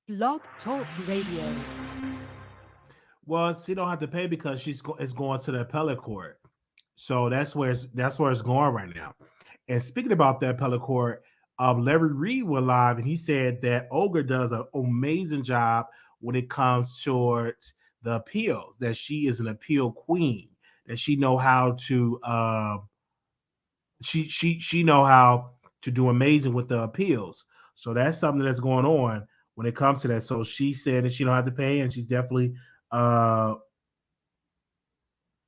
Blog Talk Radio. Well, she don't have to pay because it's going to the appellate court. So that's where it's going right now. And speaking about the appellate court, Larry Reed went live and he said that Olga does an amazing job when it comes towards the appeals, that she is an appeal queen, that she know how to she know how to do amazing with the appeals. So that's something that's going on when it comes to that. So she said that she don't have to pay, and she's definitely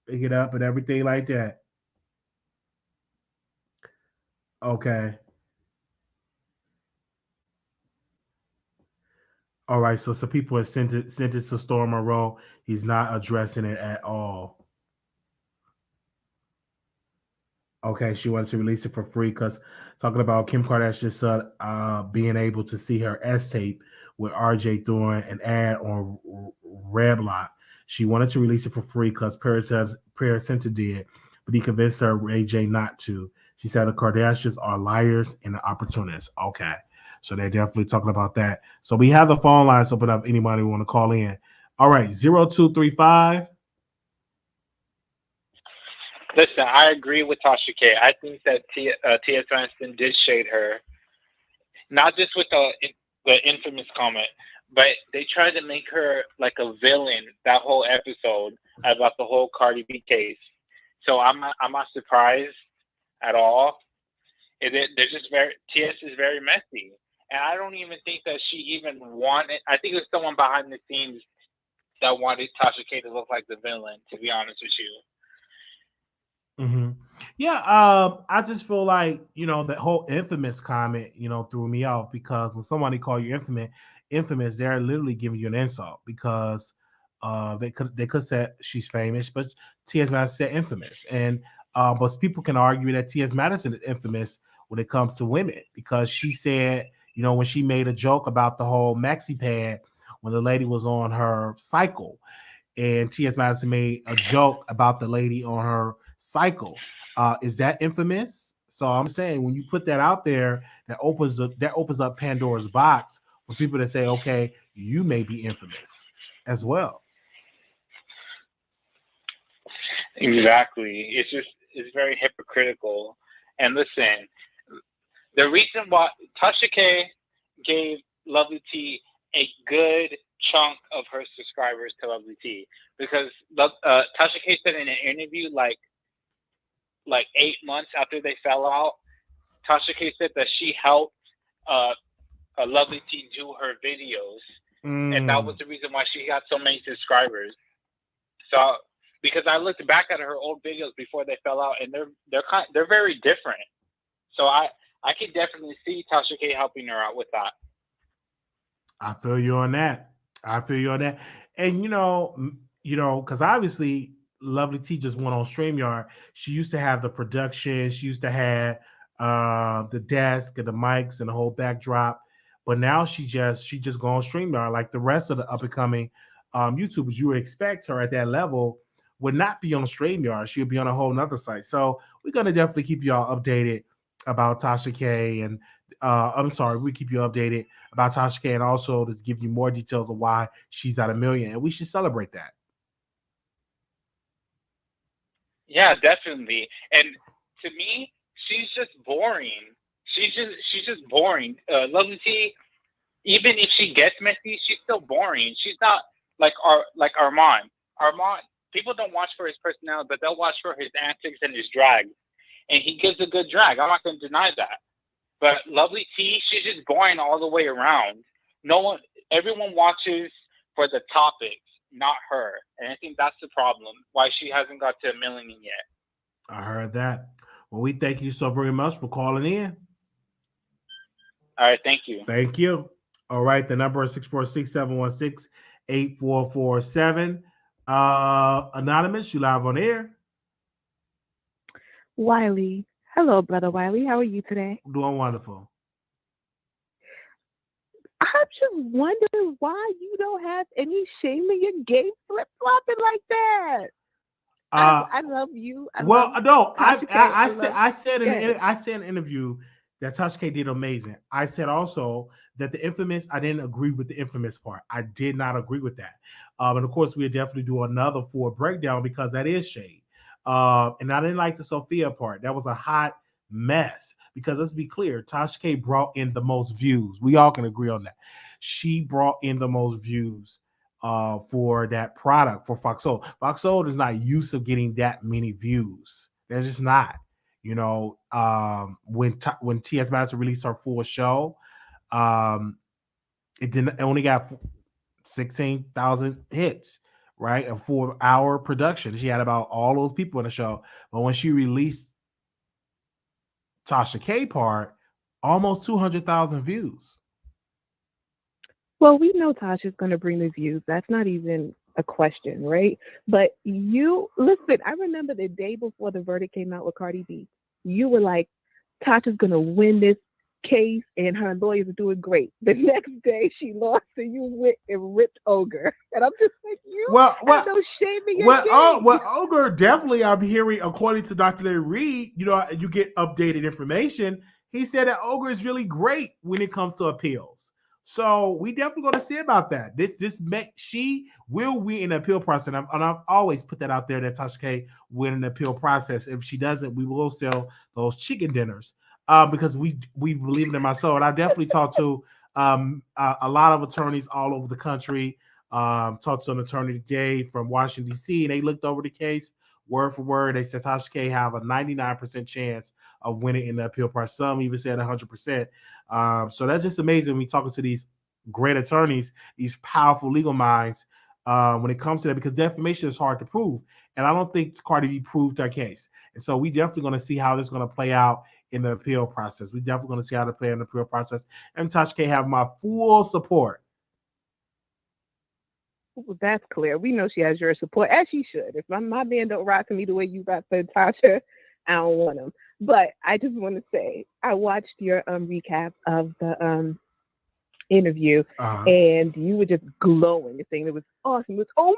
pick it up and everything like that. Okay. All right. So some people have sent it to Storm Monroe. He's not addressing it at all. Okay, she wanted to release it for free because talking about Kim Kardashian's son being able to see her S tape with RJ doing an ad on Redlock. She wanted to release it for free because Paris Center did, but he convinced her Ray J not to. She said the Kardashians are liars and opportunists. Okay, so they're definitely talking about that. So we have the phone lines open up. Anybody want to call in? All right, 0235. Listen, I agree with TashaK. I think that T.S. Ranson did shade her, not just with the infamous comment, but they tried to make her like a villain that whole episode about the whole Cardi B case. So I'm not surprised at all. They're just T.S. is very messy, and I don't even think that she even wanted. I think it was someone behind the scenes that wanted TashaK to look like the villain. To be honest with you. Mm-hmm. Yeah, I just feel like that whole infamous comment, threw me off because when somebody call you infamous, they're literally giving you an insult because they could say she's famous, but T.S. Madison said infamous, and but people can argue that T.S. Madison is infamous when it comes to women because she said when she made a joke about the whole maxi pad when the lady was on her cycle. And T.S. Madison made a joke about the lady on her cycle. Is that infamous? So I'm saying when you put that out there, that opens up Pandora's box for people to say, okay, you may be infamous as well. Exactly. It's very hypocritical. And listen, the reason why TashaK gave Lovelyti a good chunk of her subscribers to Lovelyti because TashaK said in an interview like 8 months after they fell out, TashaK said that she helped Lovelyti do her videos, and that was the reason why she got so many subscribers. So because I looked back at her old videos before they fell out, and they're very different. So I could definitely see TashaK helping her out with that. I feel you on that. And because obviously Lovelyti just went on StreamYard. She used to have the production. She used to have the desk and the mics and the whole backdrop. But now she just go on StreamYard like the rest of the up and coming YouTubers, you would expect her at that level would not be on StreamYard. She'll be on a whole nother site. So we're gonna definitely keep y'all updated about TashaK, and I'm sorry, we keep you updated about TashaK, and also to give you more details of why she's at 1 million, and we should celebrate that. Yeah, definitely. And to me, she's just boring. She's just boring. Lovelyti, even if she gets messy, she's still boring. She's not like Armand. Armand, people don't watch for his personality, but they'll watch for his antics and his drag. And he gives a good drag. I'm not going to deny that. But Lovelyti, she's just boring all the way around. Everyone watches for the topics, not her. And I think that's the problem, why she hasn't got to 1 million yet. I heard that. Well, we thank you so very much for calling in. All right, thank you. Thank you. All right, the number is 646-716-8447. Anonymous, you live on air. Wiley. Hello, Brother Wiley. How are you today? Doing wonderful. I'm just wondering why you don't have any shame in your game flip-flopping like that. I love you. I said in an interview that TashaK did amazing. I said also that the infamous, I didn't agree with the infamous part. I did not agree with that. And of course, we'll definitely do another full breakdown because that is shade. And I didn't like the Sophia part. That was a hot mess. Because let's be clear, TashaK brought in the most views. We all can agree on that. She brought in the most views for that product for Foxhole. Foxhole is not used to getting that many views. They're just not. You know, when T.S. Madison released her full show, it only got 16,000 hits, right? A 4-hour production. She had about all those people in the show. But when she released TashaK part, almost 200,000 views. Well, we know Tasha's going to bring the views. That's not even a question, right? But you, listen, I remember the day before the verdict came out with Cardi B, you were like, Tasha's going to win this case and her lawyers are doing great. The next day she lost and you went and ripped Ogre. And I'm just like, have no shame in your game. Ogre, definitely, I'm hearing, according to Dr. Larry Reed, you know, you get updated information. He said that Ogre is really great when it comes to appeals. So we definitely going to see about that. She will win an appeal process, and I've always put that out there that TashaK win an appeal process. If she doesn't, we will sell those chicken dinners because we believe in my soul. And I definitely talked to a lot of attorneys all over the country. Talked to an attorney today from Washington D.C. and they looked over the case word for word. They said TashaK have a 99% chance of winning in the appeal process. Some even said 100%. So that's just amazing when we talking to these great attorneys, these powerful legal minds when it comes to that, because defamation is hard to prove. And I don't think Cardi B proved her case. And so we definitely going to see how this is going to play out in the appeal process. We definitely going to see how to play in the appeal process. And TashaK have my full support. Well, that's clear. We know she has your support, as she should. If my man don't rock for me the way you rock for Tasha, I don't want him. But I just want to say, I watched your recap of the interview, and you were just glowing and saying it was awesome. It was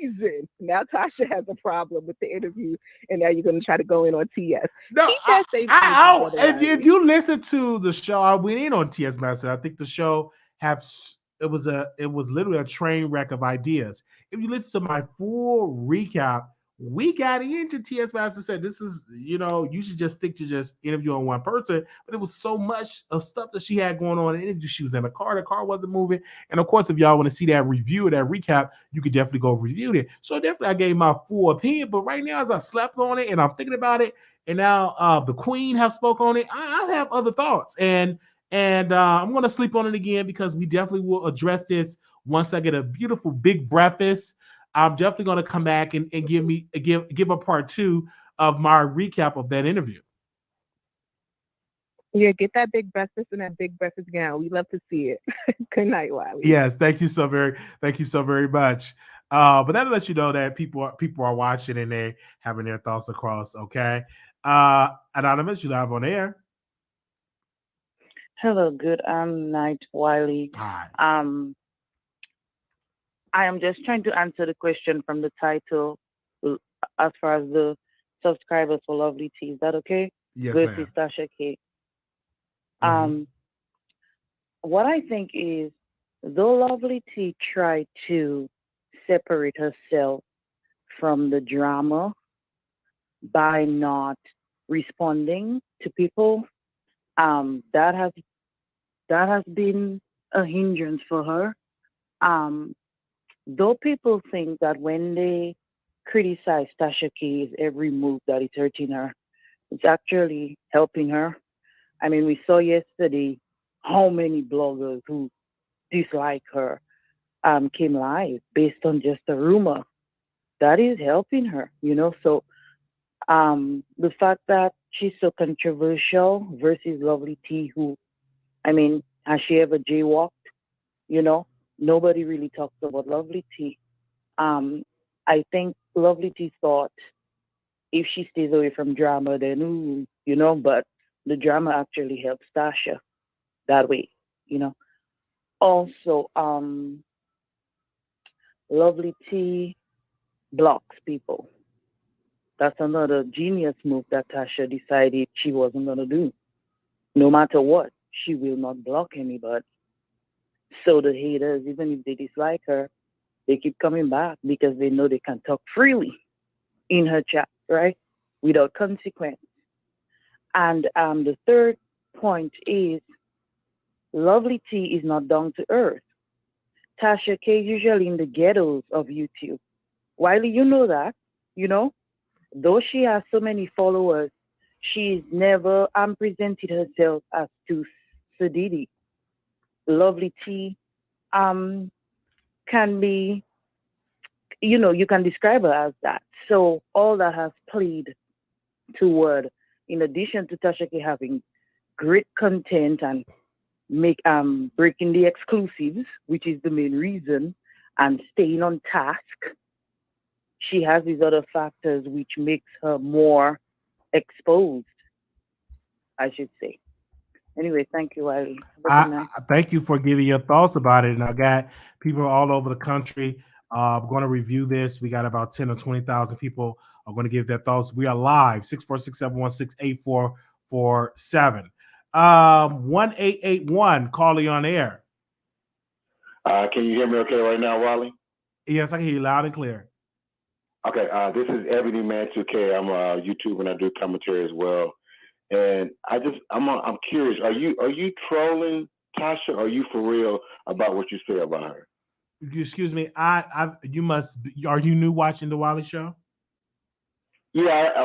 amazing. Now Tasha has a problem with the interview, and now you're going to try to go in on TS. No, if you listen to the show, I went in on TS Madison. I think the show it was literally a train wreck of ideas. If you listen to my full recap, we got into T.S. Madison said, this is, you should just stick to just interviewing one person. But it was so much of stuff that she had going on in the interview. She was in the car wasn't moving. And of course, if y'all want to see that review or that recap, you could definitely go review it. So definitely I gave my full opinion. But right now, as I slept on it and I'm thinking about it, and now the Queen have spoke on it, I have other thoughts. And I'm going to sleep on it again because we definitely will address this once I get a beautiful big breakfast. I'm definitely going to come back and give a part 2 of my recap of that interview. Yeah, get that big breakfast and that big breakfast gown. We love to see it. Good night, Wiley. Yes, thank you so very much. But that'll let you know that people are watching and they're having their thoughts across. Okay, Anonymous, you live on air. Hello, good night, Wiley. Hi. I am just trying to answer the question from the title as far as the subscribers for Lovelyti. Is that okay? Yes, Versus ma'am. TashaK. Mhm. Um, what I think is, though Lovelyti tried to separate herself from the drama by not responding to people, that has been a hindrance for her. Um, though people think that when they criticize TashaK's every move that is hurting her, it's actually helping her. I mean, we saw yesterday how many bloggers who dislike her came live based on just a rumor. That is helping her, you know. So the fact that she's so controversial versus Lovelyti, who, I mean, has she ever jaywalked? You know, nobody really talks about Lovelyti. Um, I think Lovelyti thought if she stays away from drama, then ooh, you know, but the drama actually helps Tasha that way, you know. Also, Lovelyti blocks people. That's another genius move that Tasha decided she wasn't gonna do. No matter what, she will not block anybody. So the haters, even if they dislike her, they keep coming back because they know they can talk freely in her chat, right? Without consequence. And the third point is Lovelyti is not down to earth. TashaK is usually in the ghettos of YouTube. Wiley, you know that, you know? Though she has so many followers, she's never presented herself as too sedity. Lovelyti um, can be, you know, you can describe her as that. So all that has played toward, in addition to TashaK having great content and make breaking the exclusives, which is the main reason, and staying on task, she has these other factors which makes her more exposed, I should say. Anyway, thank you, Wiley. Have a good night. I thank you for giving your thoughts about it. And I got people all over the country going to review this. We got about 10 or 20,000 people are going to give their thoughts. We are live, 646-716-8447. 1881, call you on air. Can you hear me okay right now, Wiley? Yes, I can hear you loud and clear. Okay, this is Everyday Man 2K. I'm a YouTuber and I do commentary as well. And I'm curious. Are you trolling Tasha? Or are you for real about what you say about her? Excuse me. You must be, are you new watching the Wiley Show? Yeah, I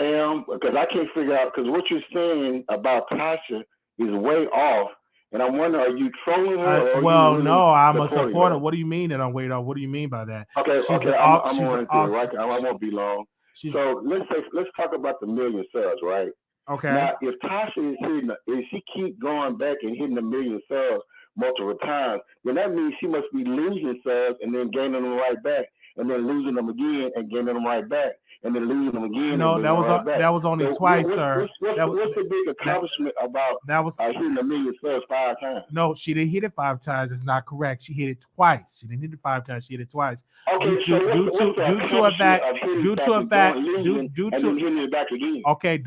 am, because I can't figure out, because what you're saying about Tasha is way off, and I'm wondering, are you trolling her or are you really no, I'm a supporting supporter. her? What do you mean that I'm way off? What do you mean by that? Okay, I'm She's on an into it, awesome. right? I won't be long. So let's talk about the million subs, right? Okay. Now, if Tasha is if she keep going back and hitting the million subs multiple times, then that means she must be losing subs and then gaining them right back, and then losing them again and gaining them right back, and then losing them again No, and bringing them right back. that was only So twice, sir. What's the big accomplishment about hitting the million subs 5 times? No, she didn't hit it 5 times. It's not correct. She hit it twice. She didn't hit it 5 times. She hit it twice. Okay, due to a fact, okay, due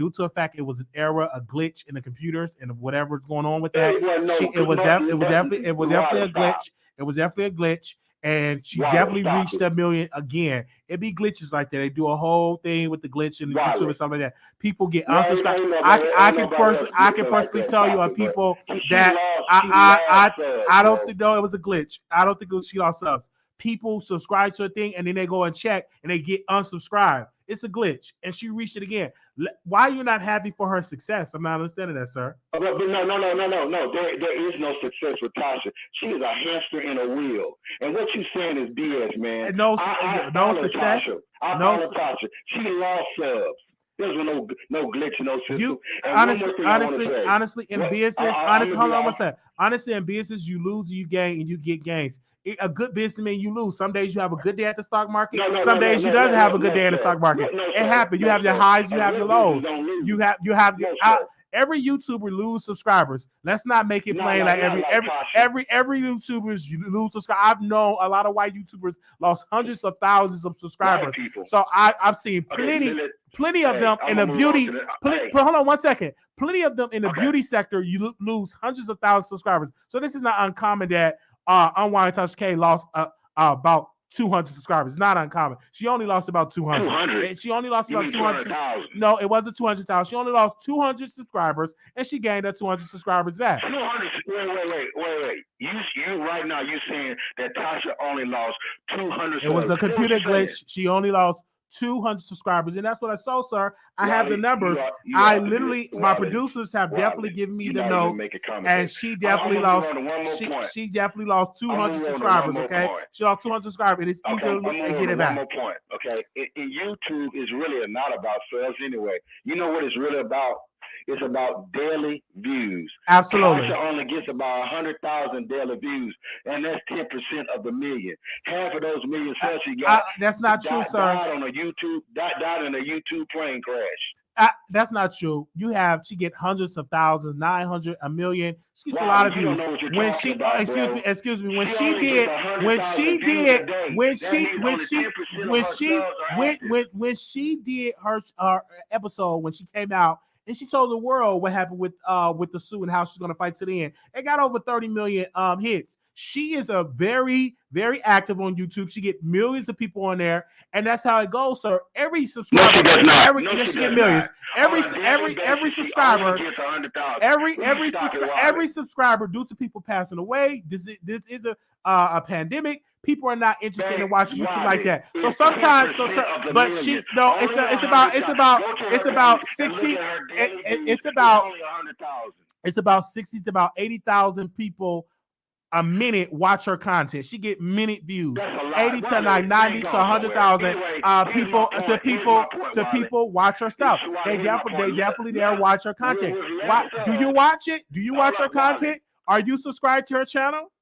to a fact, it was an error, a glitch in the computers and whatever's going on with that. It was definitely a glitch. It was definitely a glitch. And she definitely reached a million again. It be glitches like that. They do a whole thing with the glitch and the YouTube and stuff like that. People get unsubscribed. I can personally tell you of people that I don't think it was a glitch. I don't think she lost subs. People subscribe to a thing and then they go and check and they get unsubscribed. It's a glitch, and she reached it again. Why are you not happy for her success? I'm not understanding that, sir. But no. There is no success with Tasha. She is a hamster in a wheel. And what you're saying is BS, man. No success. I follow Tasha. She lost subs. There's no glitch, no system. Honestly, in business, hold on one second. Honestly, in business, you lose, you gain, and you get gains. A good businessman, you lose. Some days you have a good day at the stock market. Some days you doesn't have a good day in the stock market. It happens. You have your highs, you have your lows. You have your. every YouTuber lose subscribers. Let's not make it plain like every YouTubers you lose subscribers. I've known a lot of white YouTubers lost hundreds of thousands of subscribers. So I've seen plenty of them in the beauty. Hold on 1 second. Plenty of them in the beauty sector. You lose hundreds of thousands of subscribers. So this is not uncommon that Unwinding TashaK lost about 200 subscribers. It's not uncommon. She only lost about 200. 200? She only lost about 200. No, it wasn't 200,000. She only lost 200 subscribers, and she gained her 200 subscribers back. 200. Wait. You right now, you're saying that Tasha only lost 200. It was a computer glitch. She only lost 200 subscribers, and that's what I saw, sir. I have the numbers. My producers have definitely given me the notes, and she definitely lost. She definitely lost 200 subscribers. Okay, she lost 200 subscribers, and it's easy to look and get it back. One more point. Okay, in YouTube is really not about sales anyway. You know what it's really about? It's about daily views. Absolutely. Tasha only gets about 100,000 daily views, and that's 10% of the million. Half of those million sales she got. That's not true, sir. Died in a YouTube plane crash. That's not true. She get hundreds of thousands, 900, a million. She gets a lot of views. When she, excuse me, when she did her episode, when she came out, and she told the world what happened with the Sue and how she's gonna fight to the end. It got over 30 million hits. She is a very, very active on YouTube. She get millions of people on there, and that's how it goes, sir. Every subscriber, she get millions. Every subscriber, every subscriber, due to people passing away. This is a pandemic. People are not interested in watching YouTube like that. So sometimes, but she no, it's about 60. It's about 60 to about 80,000 people a minute watch her content. She get minute views, 80 to 90 to 100,000 people watch her stuff. They definitely there watch her content. Do you watch it? Do you watch her content? Are you subscribed to her channel?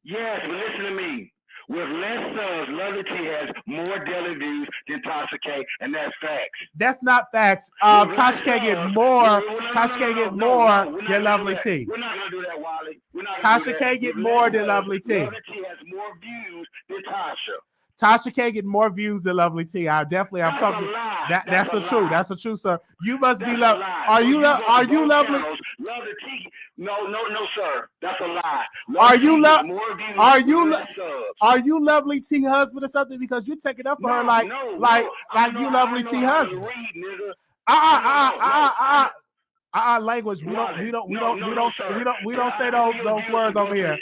Yes, but listen to me. With less subs, Lovelyti has more daily views than TashaK, and that's facts. That's not facts. TashaK get more. TashaK get more than Lovelyti. We're not gonna do that, Wiley. TashaK get more than Lovelyti. Lovelyti has more views than Tasha. TashaK get more views than Lovelyti. I'm talking. That's the truth. That's the truth, sir. You must be love. Are you lovely? Lovelyti? No, sir. That's a lie. Are you Lovelyti husband or something? Because you take it up for her like you Lovelyti husband. Language. We don't say those words over here.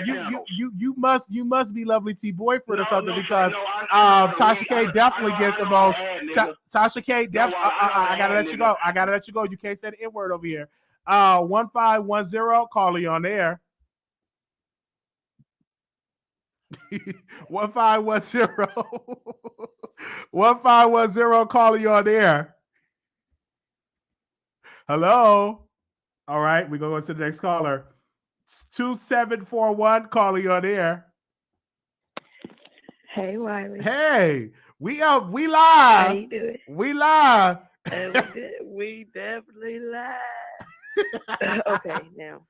You must be Lovelyti boyfriend or something, because TashaK definitely gets the most. TashaK definitely. I gotta let you go. You can't say the N word over here. 1510, call you on the air. 1510. 1510, call you on the air. Hello. All right, we're gonna go to the next caller. 2741, call you on the air. Hey, Wiley. Hey, we live. How you doing? We live. We definitely live. Okay, now,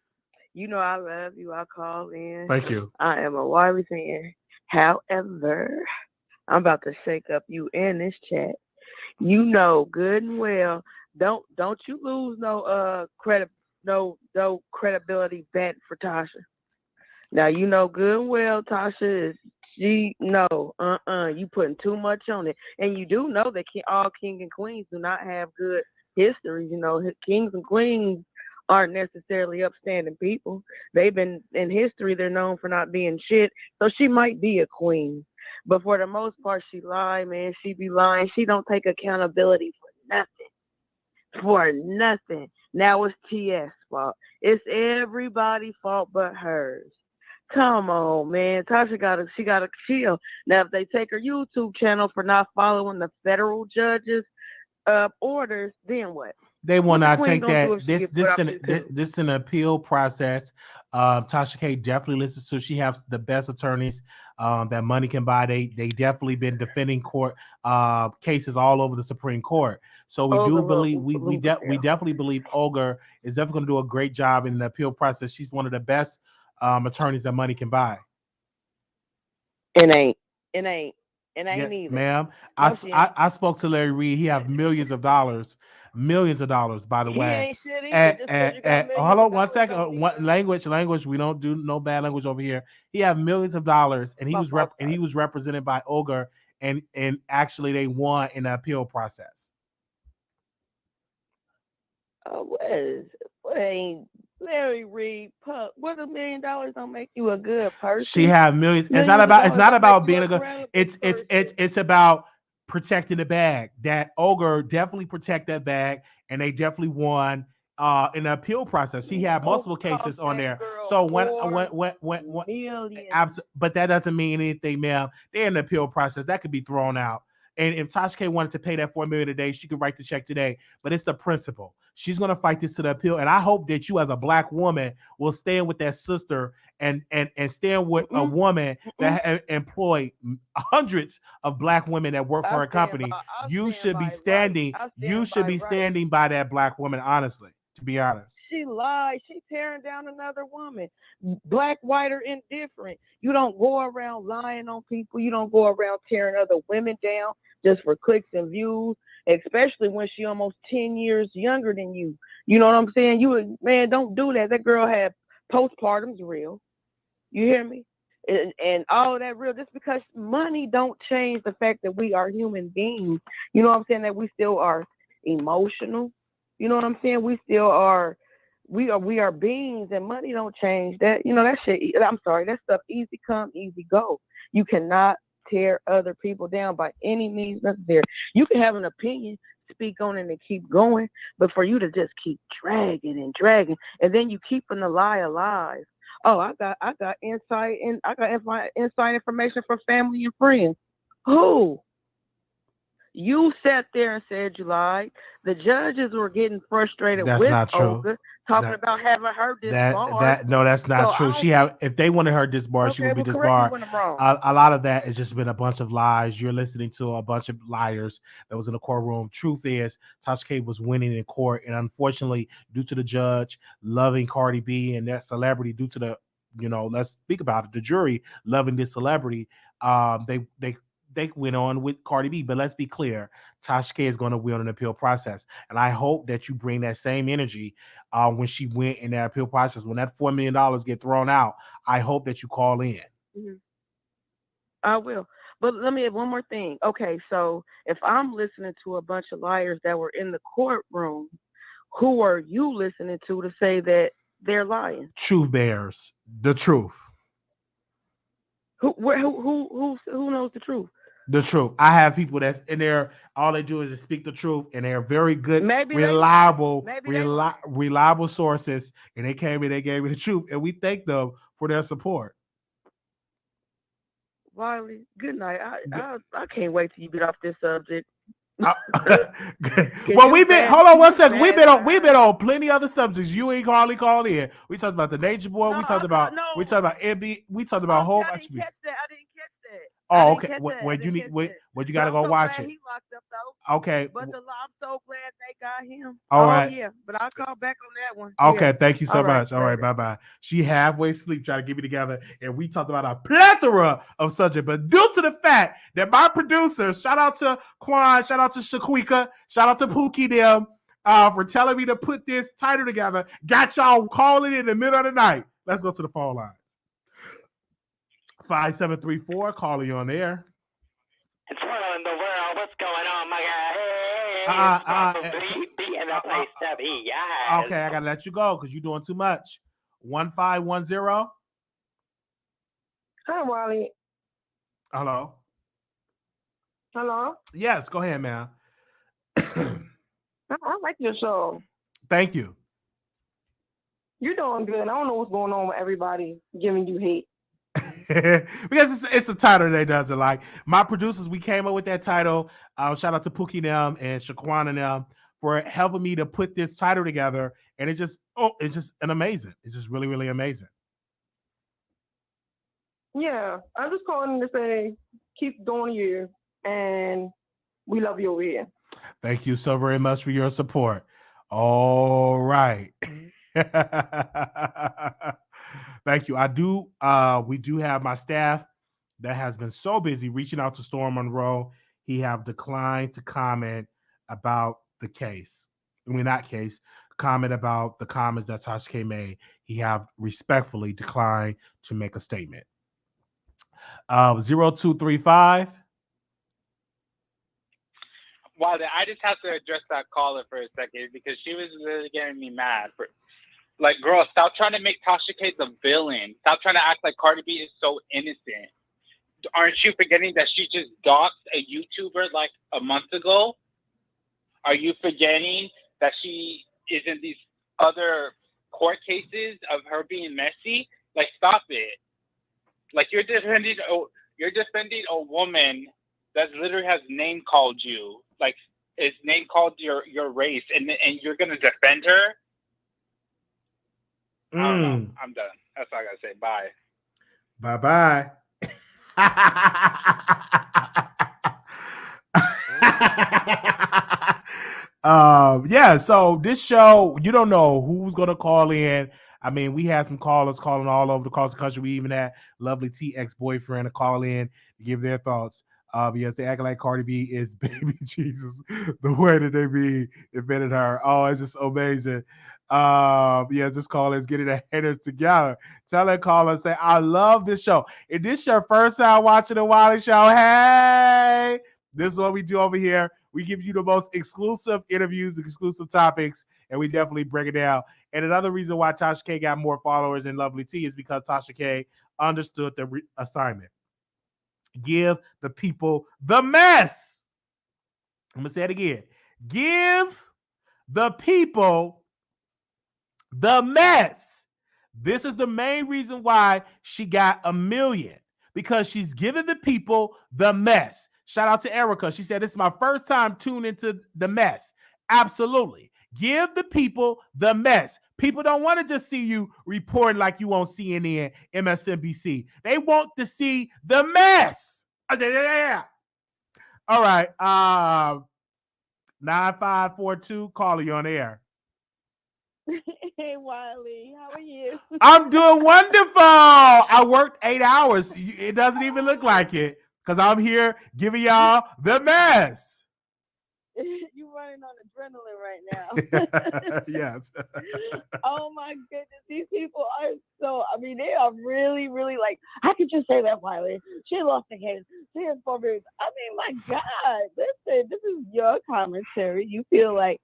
you know I love you. I call in. Thank you. I am a Wiley fan. However, I'm about to shake up you in this chat. You know good and well. Don't you lose no credibility bet for Tasha. Now you know good and well Tasha is you putting too much on it, and you do know that all king and queens do not have good history. You know, kings and queens aren't necessarily upstanding people. They've been in history, they're known for not being shit. So she might be a queen, but for the most part, she lie, man. She be lying. She don't take accountability for nothing. Now it's TS fault. It's everybody's fault but hers. Come on, man. Tasha gotta chill. Now, if they take her YouTube channel for not following the federal judges' orders, then what? They will What the not queen take gonna do that. if she get put out there too? This is an appeal process. TashaK definitely listens to. She has the best attorneys that money can buy. They definitely been defending court cases all over the Supreme Court. So we do believe we definitely believe Olga is definitely going to do a great job in the appeal process. She's one of the best attorneys that money can buy. It ain't Yeah, either. ma'am. No, she ain't. I spoke to Larry Reed. He have millions of dollars, by the He way. ain't shit either. Just because you got millions Hold on of one dollars second. don't mean Language. We don't do no bad language over here. He have millions of dollars, and he was represented by Olga, and actually they won in the appeal process. what ain't Larry Reed? What $1 million don't make you a good person? She have millions. It's not about being a good. It's about protecting the bag. That Olga definitely protect that bag, and they definitely won in the appeal process. She had multiple cases on there. So when but that doesn't mean anything, ma'am. They're in the appeal process. That could be thrown out. And if TashaK wanted to pay that $4 million today, she could write the check today. But it's the principle. She's gonna fight this to the appeal. And I hope that you, as a black woman, will stand with that sister and stand with a woman that employed hundreds of black women that work for her company. You should be standing. You should be standing by that black woman, honestly. To be honest, she lied. She tearing down another woman, black, white, or indifferent. You don't go around lying on people. You don't go around tearing other women down just for clicks and views, especially when she almost 10 years younger than you. You know what I'm saying? Man, don't do that. That girl had postpartum's real. You hear me? And all of that real, just because money don't change the fact that we are human beings. You know what I'm saying? That we still are emotional. You know what I'm saying? We still are, we are beings, and money don't change that. You know, that shit, I'm sorry, that stuff easy come, easy go. You cannot tear other people down by any means necessary. You can have an opinion, speak on it, and keep going, but for you to just keep dragging, and then you keeping the lie alive. Oh, I got inside information from family and friends. Who? You sat there and said you lied. The judges were getting frustrated with Olga, talking about having her disbarred. No, that's not true. If they wanted her disbarred, she would be disbarred. A lot of that has just been a bunch of lies. You're listening to a bunch of liars that was in the courtroom. Truth is, TashaK was winning in court, and unfortunately, due to the judge loving Cardi B and that celebrity, due to the, let's speak about it, the jury loving this celebrity, they went on with Cardi B. But let's be clear, TashaK is going to win an appeal process. And I hope that you bring that same energy when she went in that appeal process. When that $4 million get thrown out, I hope that you call in. Mm-hmm. I will. But let me add one more thing. Okay, so if I'm listening to a bunch of liars that were in the courtroom, who are you listening to say that they're lying? Truth bears the truth. Who knows the truth? The truth. I have people that's in there. All they do is speak the truth, and they're very good, reliable sources. And they came and they gave me the truth, and we thank them for their support. Wiley, good night. I can't wait till you get off this subject. Well, hold on one second. We've been on plenty other subjects. You ain't hardly called in. We talked about the Nature Boy. We talked about MB. We talked about a whole bunch of people. I didn't catch that. Oh, okay. You gotta go watch it. He locked up though. Okay. But I'm so glad they got him. All right. Yeah, but I'll call back on that one. Okay, thank you so much. All right, bye. She halfway asleep trying to get me together, and we talked about a plethora of subjects. But due to the fact that my producers, shout out to Quan, shout out to Shaquika, shout out to Pookie them for telling me to put this title together, got y'all calling in the middle of the night. Let's go to the phone line. 5734, calling you on air. It's what in the world? What's going on, my guy? Being the place to be, yes. Okay, I gotta let you go because you're doing too much. 1510. Hi, Wiley. Hello. Hello. Yes, go ahead, ma'am. I like your show. Thank you. You're doing good. I don't know what's going on with everybody giving you hate. Because it's a title they doesn't like. My producers, we came up with that title. Shout out to Pookie them and Shaquan and them for helping me to put this title together. And it's just an amazing. It's just really, really amazing. Yeah, I'm just calling to say keep doing you, and we love you over here. Thank you so very much for your support. All right. Thank you. We do have my staff that has been so busy reaching out to Storm Monroe. He have declined to comment about the case. I mean, not case, comment about the comments that TashaK made. He have respectfully declined to make a statement. 0235. Well, I just have to address that caller for a second because she was really getting me mad. Like, girl, stop trying to make TashaK the villain. Stop trying to act like Cardi B is so innocent. Aren't you forgetting that she just doxed a YouTuber like a month ago? Are you forgetting that she is in these other court cases of her being messy? Like, stop it. Like, you're defending a woman that literally has name called you. Like, it's name called your race, and you're gonna defend her? I don't know. I'm done. That's all I gotta say. Bye. Bye-bye. Yeah, so this show, you don't know who's gonna call in. I mean, we had some callers calling all over the country. We even had Lovelyti ex-boyfriend to call in to give their thoughts. Because they act like Cardi B is baby Jesus, the way that they be invented her. Oh, it's just amazing. Yeah, just call us, get it headers together. Tell that caller, say, I love this show. If this your first time watching the Wiley Show, hey, this is what we do over here. We give you the most exclusive interviews, exclusive topics, and we definitely break it down. And another reason why TashaK got more followers than Lovelyti is because TashaK understood the assignment. Give the people the mess. I'm going to say it again. Give the people the mess. This is the main reason why she got 1 million, because she's giving the people the mess. Shout out to Erica. She said, "This is my first time tuning into the mess." Absolutely. Give the people the mess. People don't want to just see you reporting like you on CNN, MSNBC. They want to see the mess. Yeah. All right. 9542, caller, you on air. Hey, Wiley, how are you? I'm doing wonderful. I worked 8 hours. It doesn't even look like it because I'm here giving y'all the mess. You're running on adrenaline right now. Yes. Oh my goodness, these people are they are really, really like, how could you say that, Wiley? She lost the case. She has 4 years. I mean, my God, listen, this is your commentary. You feel like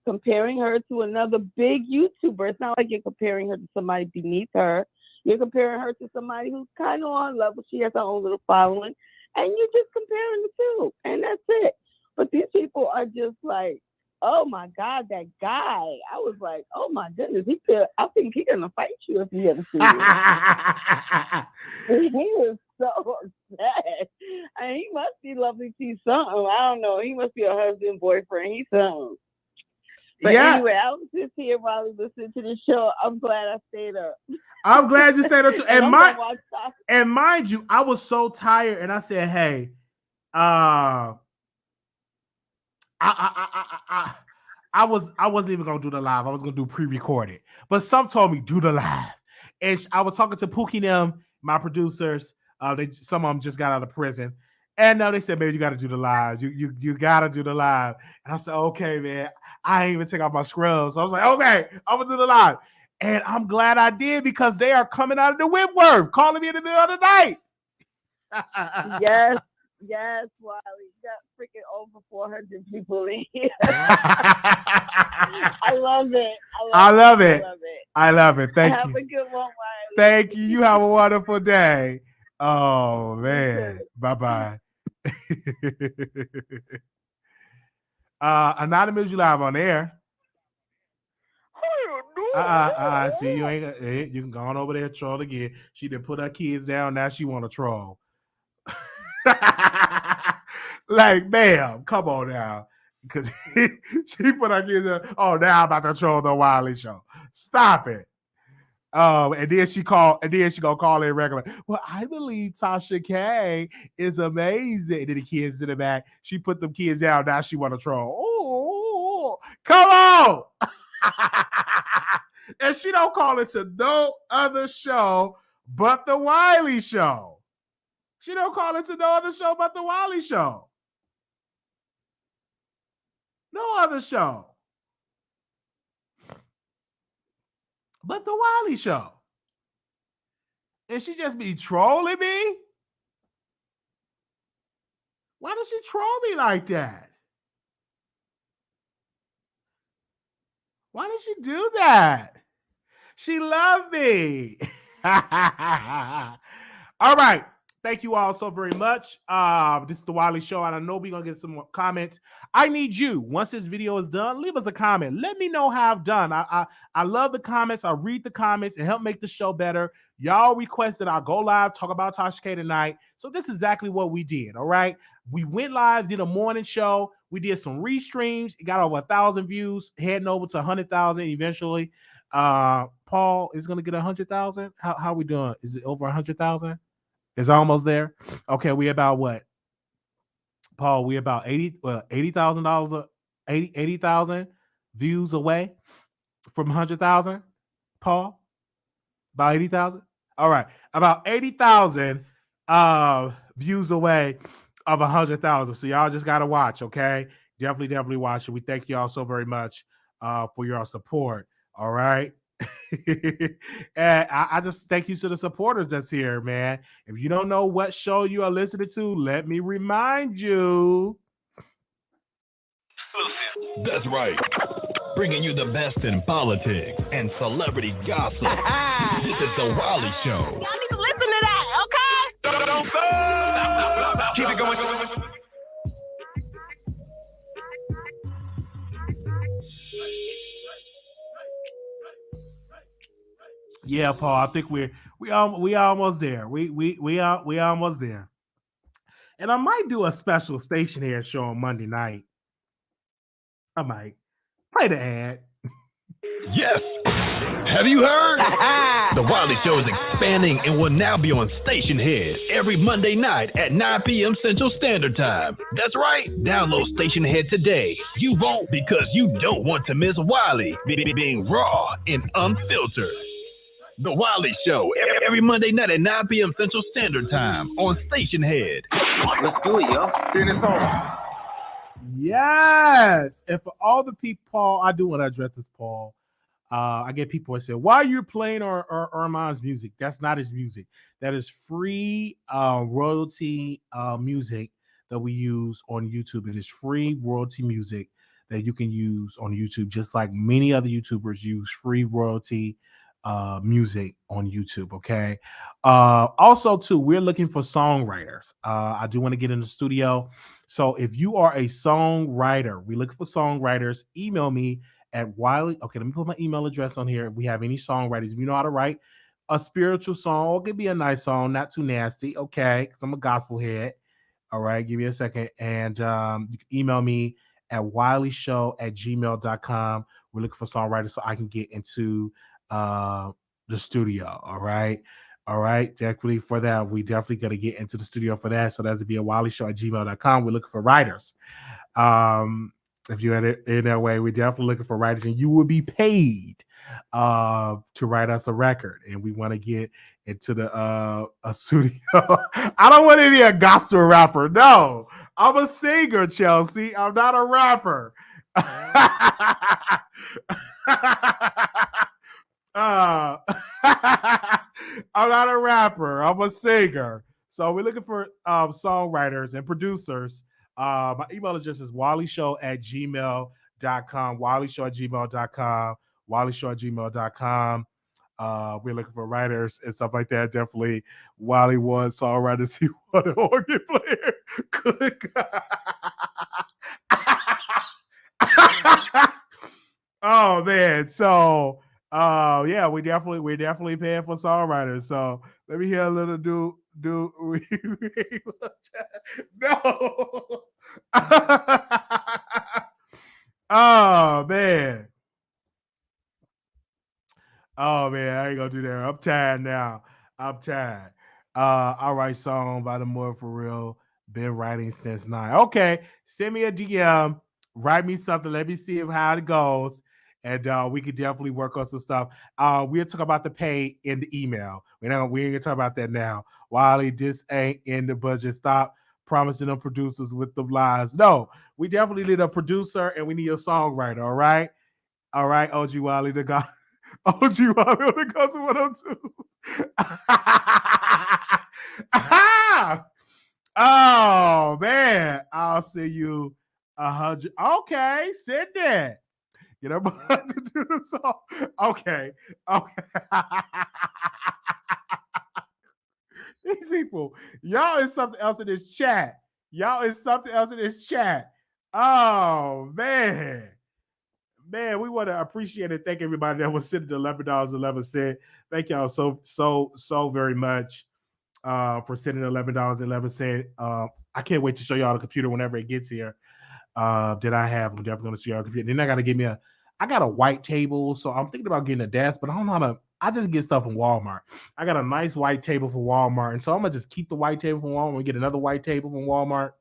comparing her to another big YouTuber. It's not like you're comparing her to somebody beneath her. You're comparing her to somebody who's kind of on level. She has her own little following, and you're just comparing the two, and that's it. But these people are just like, oh my God, that guy. I was like, oh my goodness, I think he's gonna fight you if he ever sees you. He was so upset. And he must be Lovelyti something. I don't know. He must be a husband, boyfriend. He's something. But anyway, I was just here while I was listening to the show. I'm glad I stayed up. I'm glad you stayed up too. And mind you, I was so tired, and I said, hey, I wasn't even gonna do the live. I was gonna do pre-recorded, but some told me do the live. And I was talking to Pookie and them, my producers. Some of them just got out of prison, and they said, "Man, you got to do the live. You got to do the live." And I said, "Okay, man. I ain't even take off my scrubs." So I was like, "Okay, I'm gonna do the live," and I'm glad I did because they are coming out of the Whitworth, calling me in the middle of the night. Yes, Wiley, you got freaking over 400 people in here. I love it. I love it. Thank you. Have a good one, Wiley. Thank you. You have a wonderful day. Oh, man. Bye-bye. Anonymous, you live on air. See, you ain't. You can go on over there and troll again. She done put her kids down. Now she want to troll. Like, ma'am, come on now. because she put her kids in. Oh, now I'm about to troll the Wiley Show. Stop it. And then she gonna call in regular. Well, I believe TashaK is amazing. And then the kids in the back, she put them kids out. Now she want to troll. Oh, come on! And she don't call it to no other show but the Wiley Show. She don't call it to no other show but the Wiley Show. No other show but the Wiley Show. And she just be trolling me? Why does she troll me like that? Why did she do that? She loved me. All right. Thank you all so very much. This is the Wiley Show, and I know we're going to get some more comments. I need you. Once this video is done, leave us a comment. Let me know how I've done. I love the comments. I read the comments and help make the show better. Y'all requested I go live, talk about TashaK tonight. So this is exactly what we did, all right? We went live, did a morning show. We did some restreams. It got over 1,000 views, heading over to 100,000 eventually. Paul is going to get 100,000. How are we doing? Is it over 100,000? It's almost there. Okay, we about what? Paul, we about $80,000, 80,000 views away from 100,000. Paul, about 80,000. All right, about 80,000 views away of 100,000. So y'all just gotta watch, okay? Definitely watch it. We thank y'all so very much for your support. All right. And I just thank you to the supporters that's here, man. If you don't know what show you are listening to, let me remind you. That's right. Bringing you the best in politics and celebrity gossip. This is the Wiley Show. Y'all need to listen to that, okay? Don't stop. Keep it going. Yeah, Paul. I think we almost there. We almost there. And I might do a special station here show on Monday night. I might play the ad. Yes. Have you heard? The Wiley Show is expanding and will now be on Station Head every Monday night at 9 p.m. Central Standard Time. That's right. Download Station Head today. You won't, because you don't want to miss Wiley being raw and unfiltered. The Wiley Show every Monday night at 9 p.m. Central Standard Time on Station Head. Let's do it, y'all. Finish on. Yes. And for all the people, Paul, I do want to address this, Paul. I get people that say, why are you playing Armand's music? That's not his music. That is free royalty music that we use on YouTube. It is free royalty music that you can use on YouTube, just like many other YouTubers use free royalty music on YouTube. Okay. Also, too, we're looking for songwriters. I do want to get in the studio. So if you are a songwriter, we're looking for songwriters. Email me at Wiley. Okay, let me put my email address on here. If we have any songwriters, if you know how to write a spiritual song, it could be a nice song, not too nasty. Okay, because I'm a gospel head. All right, give me a second. And you can email me at wileyshow@gmail.com. We're looking for songwriters so I can get into the studio. All right. Definitely for that. We definitely got to get into the studio for that. So that's to be at wileyshow@gmail.com. We're looking for writers. If you're in that way, we're definitely looking for writers, and you will be paid to write us a record. And we want to get into the a studio. I don't want to be a gospel rapper. No, I'm a singer, Chelsea. I'm not a rapper. I'm not a rapper. I'm a singer. So we're looking for songwriters and producers. My email address is wileyshow@gmail.com. wileyshow@gmail.com. wileyshow@gmail.com. We're looking for writers and stuff like that. Definitely Wiley wants songwriters. He want an organ player. Good God. Oh man. So yeah, we're definitely paying for songwriters. So let me hear a little do no. Oh man. Oh man, I ain't gonna do that. I'm tired now. I'm tired. I write song by the more for real. Been writing since 9. Okay, send me a DM. Write me something. Let me see how it goes, and we could definitely work on some stuff. We'll talk about the pay in the email. We ain't gonna talk about that now. Wiley, this ain't in the budget. Stop promising them producers with the lies. No, we definitely need a producer and we need a songwriter. All right, OG Wiley, the guy. OG Wiley on the cousin 102. Oh man, I'll see you 100. Okay, send that. You know, about to do the song. Okay. These people, y'all is something else in this chat. Oh man. Man, we want to appreciate and thank everybody that was sending $11.11. Thank y'all so very much for sending $11.11. I can't wait to show y'all the computer whenever it gets here. That I have. I'm definitely going to show y'all the computer. Then I got to give me I got a white table, so I'm thinking about getting a desk, but I don't know how to. I just get stuff from Walmart. I got a nice white table from Walmart, and so I'm gonna just keep the white table from Walmart and get another white table from Walmart.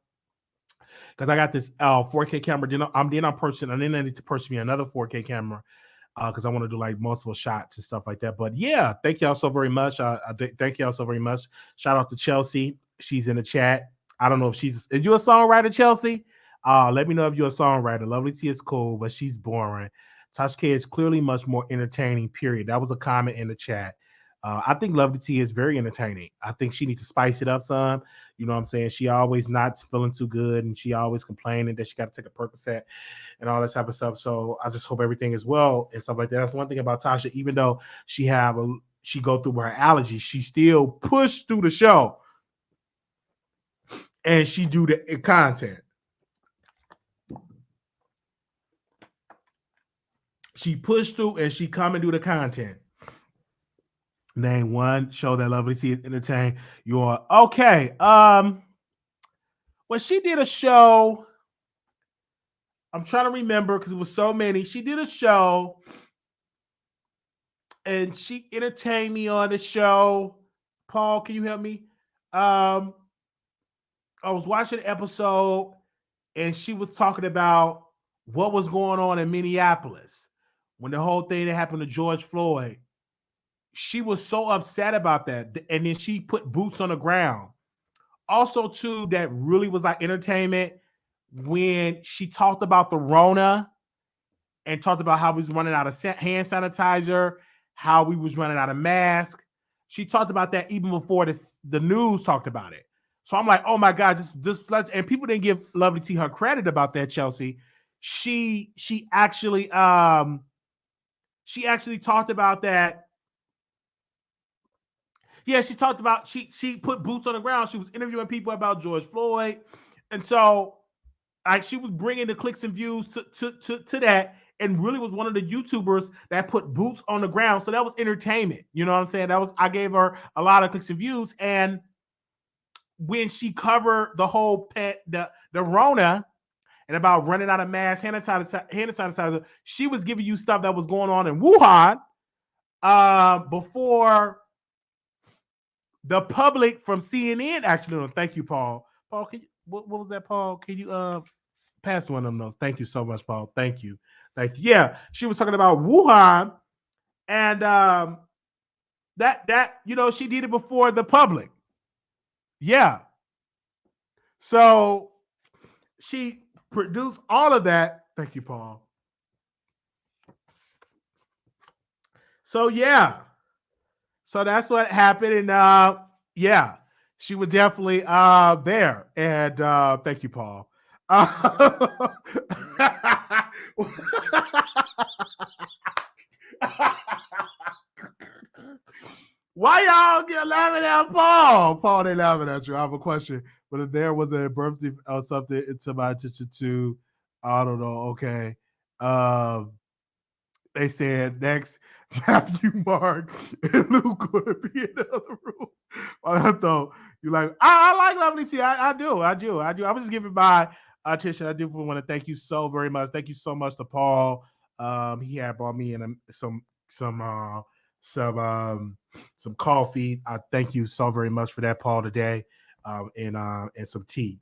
Because I got this 4K camera. Then I need to purchase me another 4K camera because I want to do like multiple shots and stuff like that. But yeah, thank y'all so very much. Thank y'all so very much. Shout out to Chelsea. She's in the chat. I don't know if is you a songwriter, Chelsea? Let me know if you're a songwriter. Lovelyti is cool, but she's boring. TashaK is clearly much more entertaining, period. That was a comment in the chat. I think Lovelyti is very entertaining. I think she needs to spice it up some. You know what I'm saying? She always not feeling too good, and she always complaining that she got to take a Percocet and all that type of stuff. So I just hope everything is well and stuff like that. That's one thing about Tasha. Even though she go through her allergies, she still pushed through the show, and she do the content. She pushed through and she come and do the content. Name one show that Lovelyti is entertained. You're okay. Well, she did a show. I'm trying to remember because it was so many. She did a show and she entertained me on the show. Paul, can you help me? I was watching an episode and she was talking about what was going on in Minneapolis when the whole thing that happened to George Floyd. She was so upset about that. And then she put boots on the ground. Also, too, that really was like entertainment when she talked about the Rona and talked about how we was running out of hand sanitizer, how we was running out of masks. She talked about that even before the news talked about it. So I'm like, oh my God, this and people didn't give Lovelyti her credit about that, Chelsea. She actually talked about that. Yeah, she talked about she put boots on the ground. She was interviewing people about George Floyd, and so she was bringing the clicks and views to that, and really was one of the YouTubers that put boots on the ground. So that was entertainment. You know what I'm saying? I gave her a lot of clicks and views, and when she covered the whole the Rona and about running out of mass hand sanitizer, she was giving you stuff that was going on in Wuhan before the public from CNN actually. Thank you, Paul. Paul, what was that, Paul? Can you pass one of them notes? Thank you so much, Paul. Thank you. Yeah, she was talking about Wuhan, and that she did it before the public. Yeah. So she produced all of that. Thank you, Paul. So yeah. So that's what happened. And yeah, she was definitely there. And thank you, Paul. Why y'all get laughing at Paul? Paul, they laughing at you. I have a question. But if there was a birthday or something to my attention to, I don't know. Okay. They said next Matthew, Mark, and Luke gonna be in the other room. I thought you like I like Lovelyti. I do. I was just giving my Tasha, I do want to thank you so very much. Thank you so much to Paul. He had brought me in some some coffee. I thank you so very much for that, Paul, today, and some tea.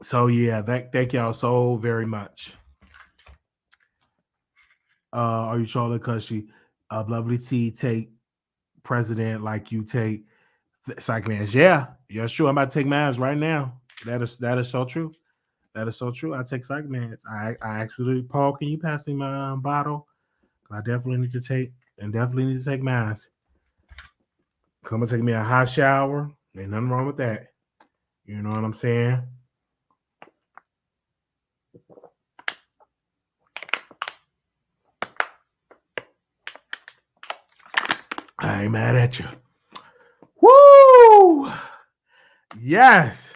So yeah, thank y'all so very much. Are you trolling because she Lovelyti take president like you take psych mans? Yeah, sure. I'm about to take mans right now. That is so true. That is so true. I take psych mans. I actually, Paul, can you pass me my bottle? I definitely need to take mans. Come and take me a hot shower. Ain't nothing wrong with that. You know what I'm saying? I ain't mad at you. Woo! Yes.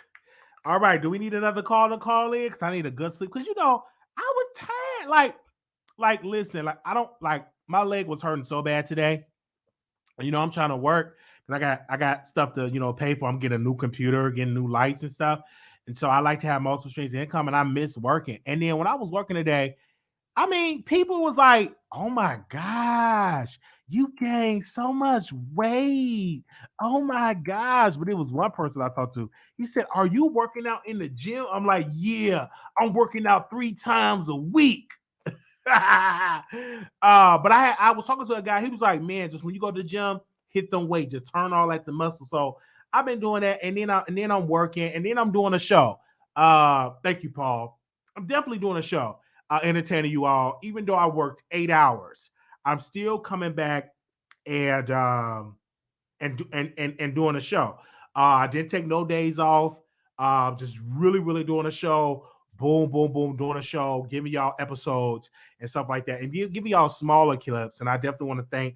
All right. Do we need another call to call in? Because I need a good sleep. Because I was tired. Listen, I don't my leg was hurting so bad today. I'm trying to work because I got stuff to pay for. I'm getting a new computer, getting new lights and stuff. And so I like to have multiple streams of income, and I miss working. And then when I was working today, I mean, people was like, "Oh my gosh, you gained so much weight. Oh my gosh." But it was one person I talked to. He said, "Are you working out in the gym?" I'm like, "Yeah, I'm working out 3 times a week." But I was talking to a guy. He was like, "Man, just when you go to the gym, hit them weight, just turn all that to muscle." So I've been doing that, and then I'm working, and then I'm doing a show. Thank you, Paul. I'm definitely doing a show, entertaining you all. Even though I worked 8 hours, I'm still coming back and doing a show. I didn't take no days off. Just really doing a show. Boom, boom, boom, doing a show, giving y'all episodes and stuff like that, and giving y'all smaller clips. And I definitely want to thank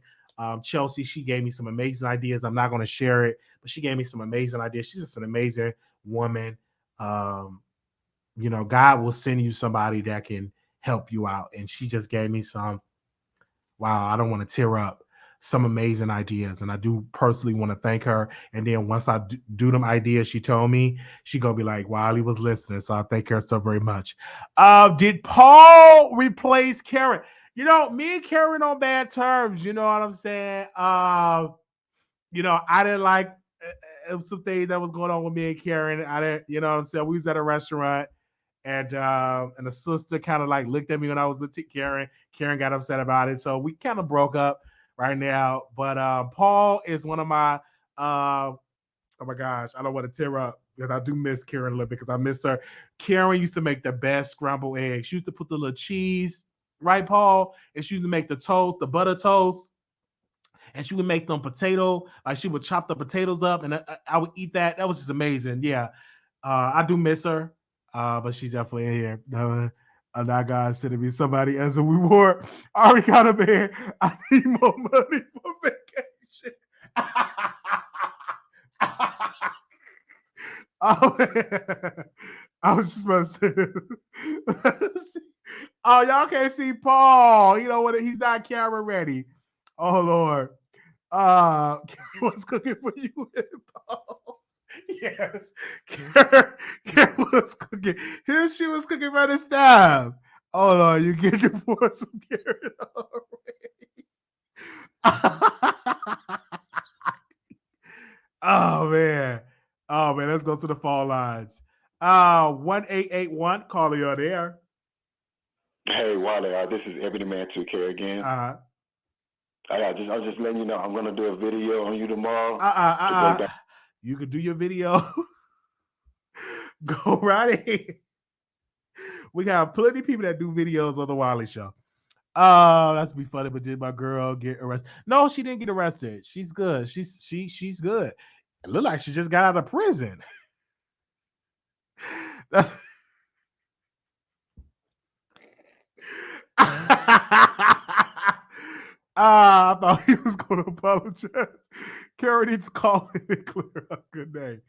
Chelsea. She gave me some amazing ideas. I'm not going to share it, but she gave me some amazing ideas. She's just an amazing woman. God will send you somebody that can help you out. And she just gave me some, wow, I don't want to tear up, some amazing ideas. And I do personally want to thank her. And then once I do them ideas she told me, she gonna be like, Wiley was listening. So I thank her so very much. Did Paul replace Karen? Me and Karen on bad terms. You know what I'm saying? I didn't like some things that was going on with me and Karen. I didn't, you know what I'm saying? We was at a restaurant, and the sister kind of looked at me when I was with Karen. Karen got upset about it, so we kind of broke up right now. But Paul is one of my oh my gosh, I don't want to tear up because I do miss Karen a little bit because I miss her. Karen used to make the best scrambled eggs. She used to put the little cheese, right, Paul? And she used to make the toast, the butter toast. And she would make them potato, she would chop the potatoes up, and I would eat that. That was just amazing. Yeah, I do miss her, but she's definitely in here. That guy said to me, somebody as a reward, I already got a man. I need more money for vacation. Oh, man. I was just about to say, oh, y'all can't see Paul. You know what? He's not camera ready. Oh, Lord. What's cooking for you, Paul? Yes. Karen was cooking. She was cooking right this time. Oh, Lord, you get divorced from Karen already. Oh, man. Oh, man, let's go to the phone lines. 1881, caller, you're there. Hey, Wiley, this is Ebony Man 2K again. I was just letting you know I'm gonna do a video on you tomorrow. You could do your video. Go right ahead. We got plenty of people that do videos on the Wiley Show. That's be funny, but did my girl get arrested? No, she didn't get arrested. She's good. She's good. It looked like she just got out of prison. I thought he was going to apologize. Karen needs to call in and clear up. Good name.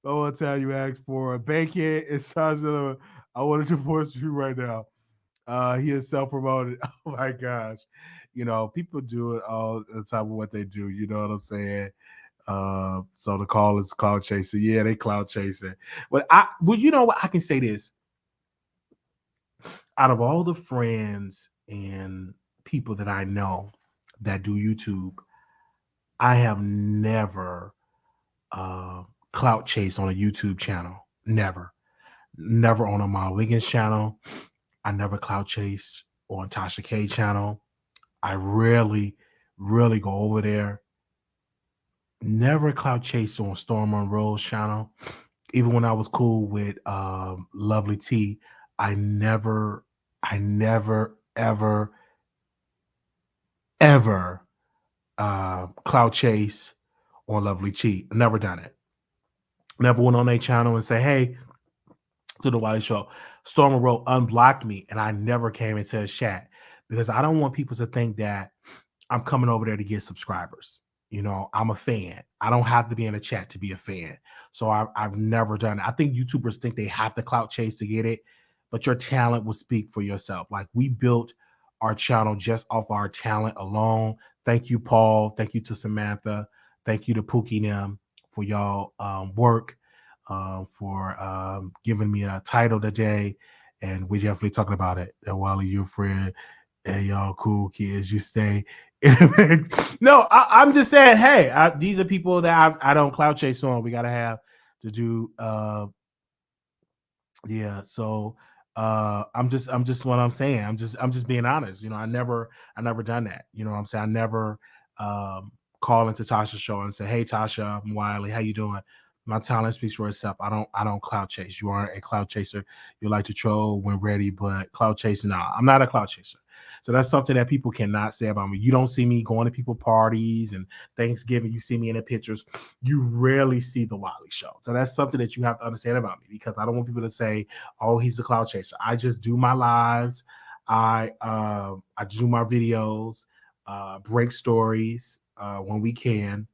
I want to tell you, asked for a bacon. It's Tasha. I want to divorce you right now. He is self-promoted. Oh my gosh. People do it all the time of what they do. You know what I'm saying? So the call is cloud chaser. Yeah, they cloud chasing. But you know what? I can say this. Out of all the friends and people that I know that do YouTube, I have never clout chase on a YouTube channel. Never. Never on a Ma Wiggins channel. I never clout chase on TashaK channel. I rarely go over there. Never clout chase on Storm Monroe's channel. Even when I was cool with Lovelyti, I never, ever clout chase on Lovelyti. Never done it. Never went on their channel and say, hey, to the Wiley Show, Storm Monroe unblocked me, and I never came into a chat because I don't want people to think that I'm coming over there to get subscribers. You know, I'm a fan. I don't have to be in a chat to be a fan. So I've never done it. I think YouTubers think they have to clout chase to get it, but your talent will speak for yourself. Like, we built our channel just off our talent alone. Thank you, Paul. Thank you to Samantha. Thank you to Pookie and them for y'all work, for giving me a title today. And we definitely talking about it. And Wally, your friend, and y'all cool kids, you stay. No, I'm just saying, hey, these are people that I don't clout chase on. We gotta have to do yeah. So I'm just what I'm saying. I'm just being honest. You know, I never done that. You know what I'm saying? I never call into Tasha's show and say, hey Tasha, I'm Wiley, how you doing? My talent speaks for itself. I don't clout chase. You aren't a clout chaser. You like to troll when ready, but clout chasing, no, I'm not a clout chaser. So that's something that people cannot say about me. You don't see me going to people parties and Thanksgiving. You see me in the pictures. You rarely see the Wiley Show. So that's something that you have to understand about me, because I don't want people to say, oh, he's a clout chaser. I just do my lives. I do my videos, break stories when we can.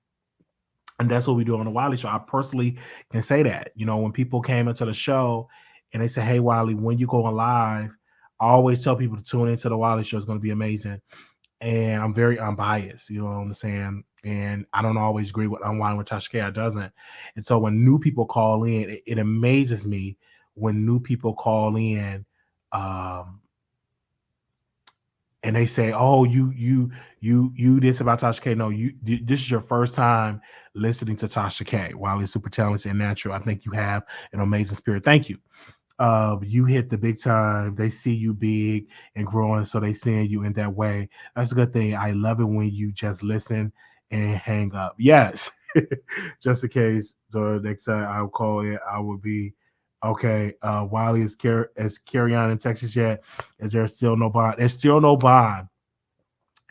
And that's what we do on the Wiley Show. I personally can say that. You know, when people came into the show and they say, hey, Wiley, when you go on live, I always tell people to tune into the Wiley Show. It's going to be amazing. And I'm very unbiased, you know what I'm saying? And I don't always agree with Unwind with TashaK. It doesn't. And so when new people call in, it amazes me when new people call in and they say, oh, you this about TashaK. No, this is your first time listening to TashaK. Wiley's super talented and natural. I think you have an amazing spirit. Thank you. You hit the big time. They see you big and growing, so they seeing you in that way. That's a good thing. I love it when you just listen and hang up. Yes. Just in case the next time I'll call it, I will be okay. Wiley is carry on in Texas yet? Is there still no bond? There's still no bond.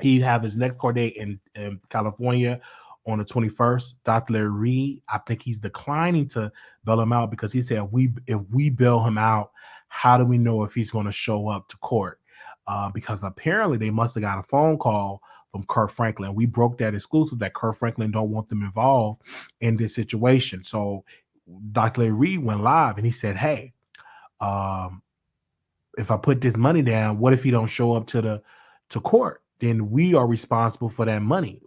He have his next court date in California on the 21st. Dr. Larry Reed, I think he's declining to bail him out because he said, if we bail him out, how do we know if he's going to show up to court? Because apparently they must have got a phone call from Kirk Franklin. We broke that exclusive that Kirk Franklin don't want them involved in this situation. So Dr. Larry Reed went live and he said, hey, if I put this money down, what if he don't show up to court? Then we are responsible for that money.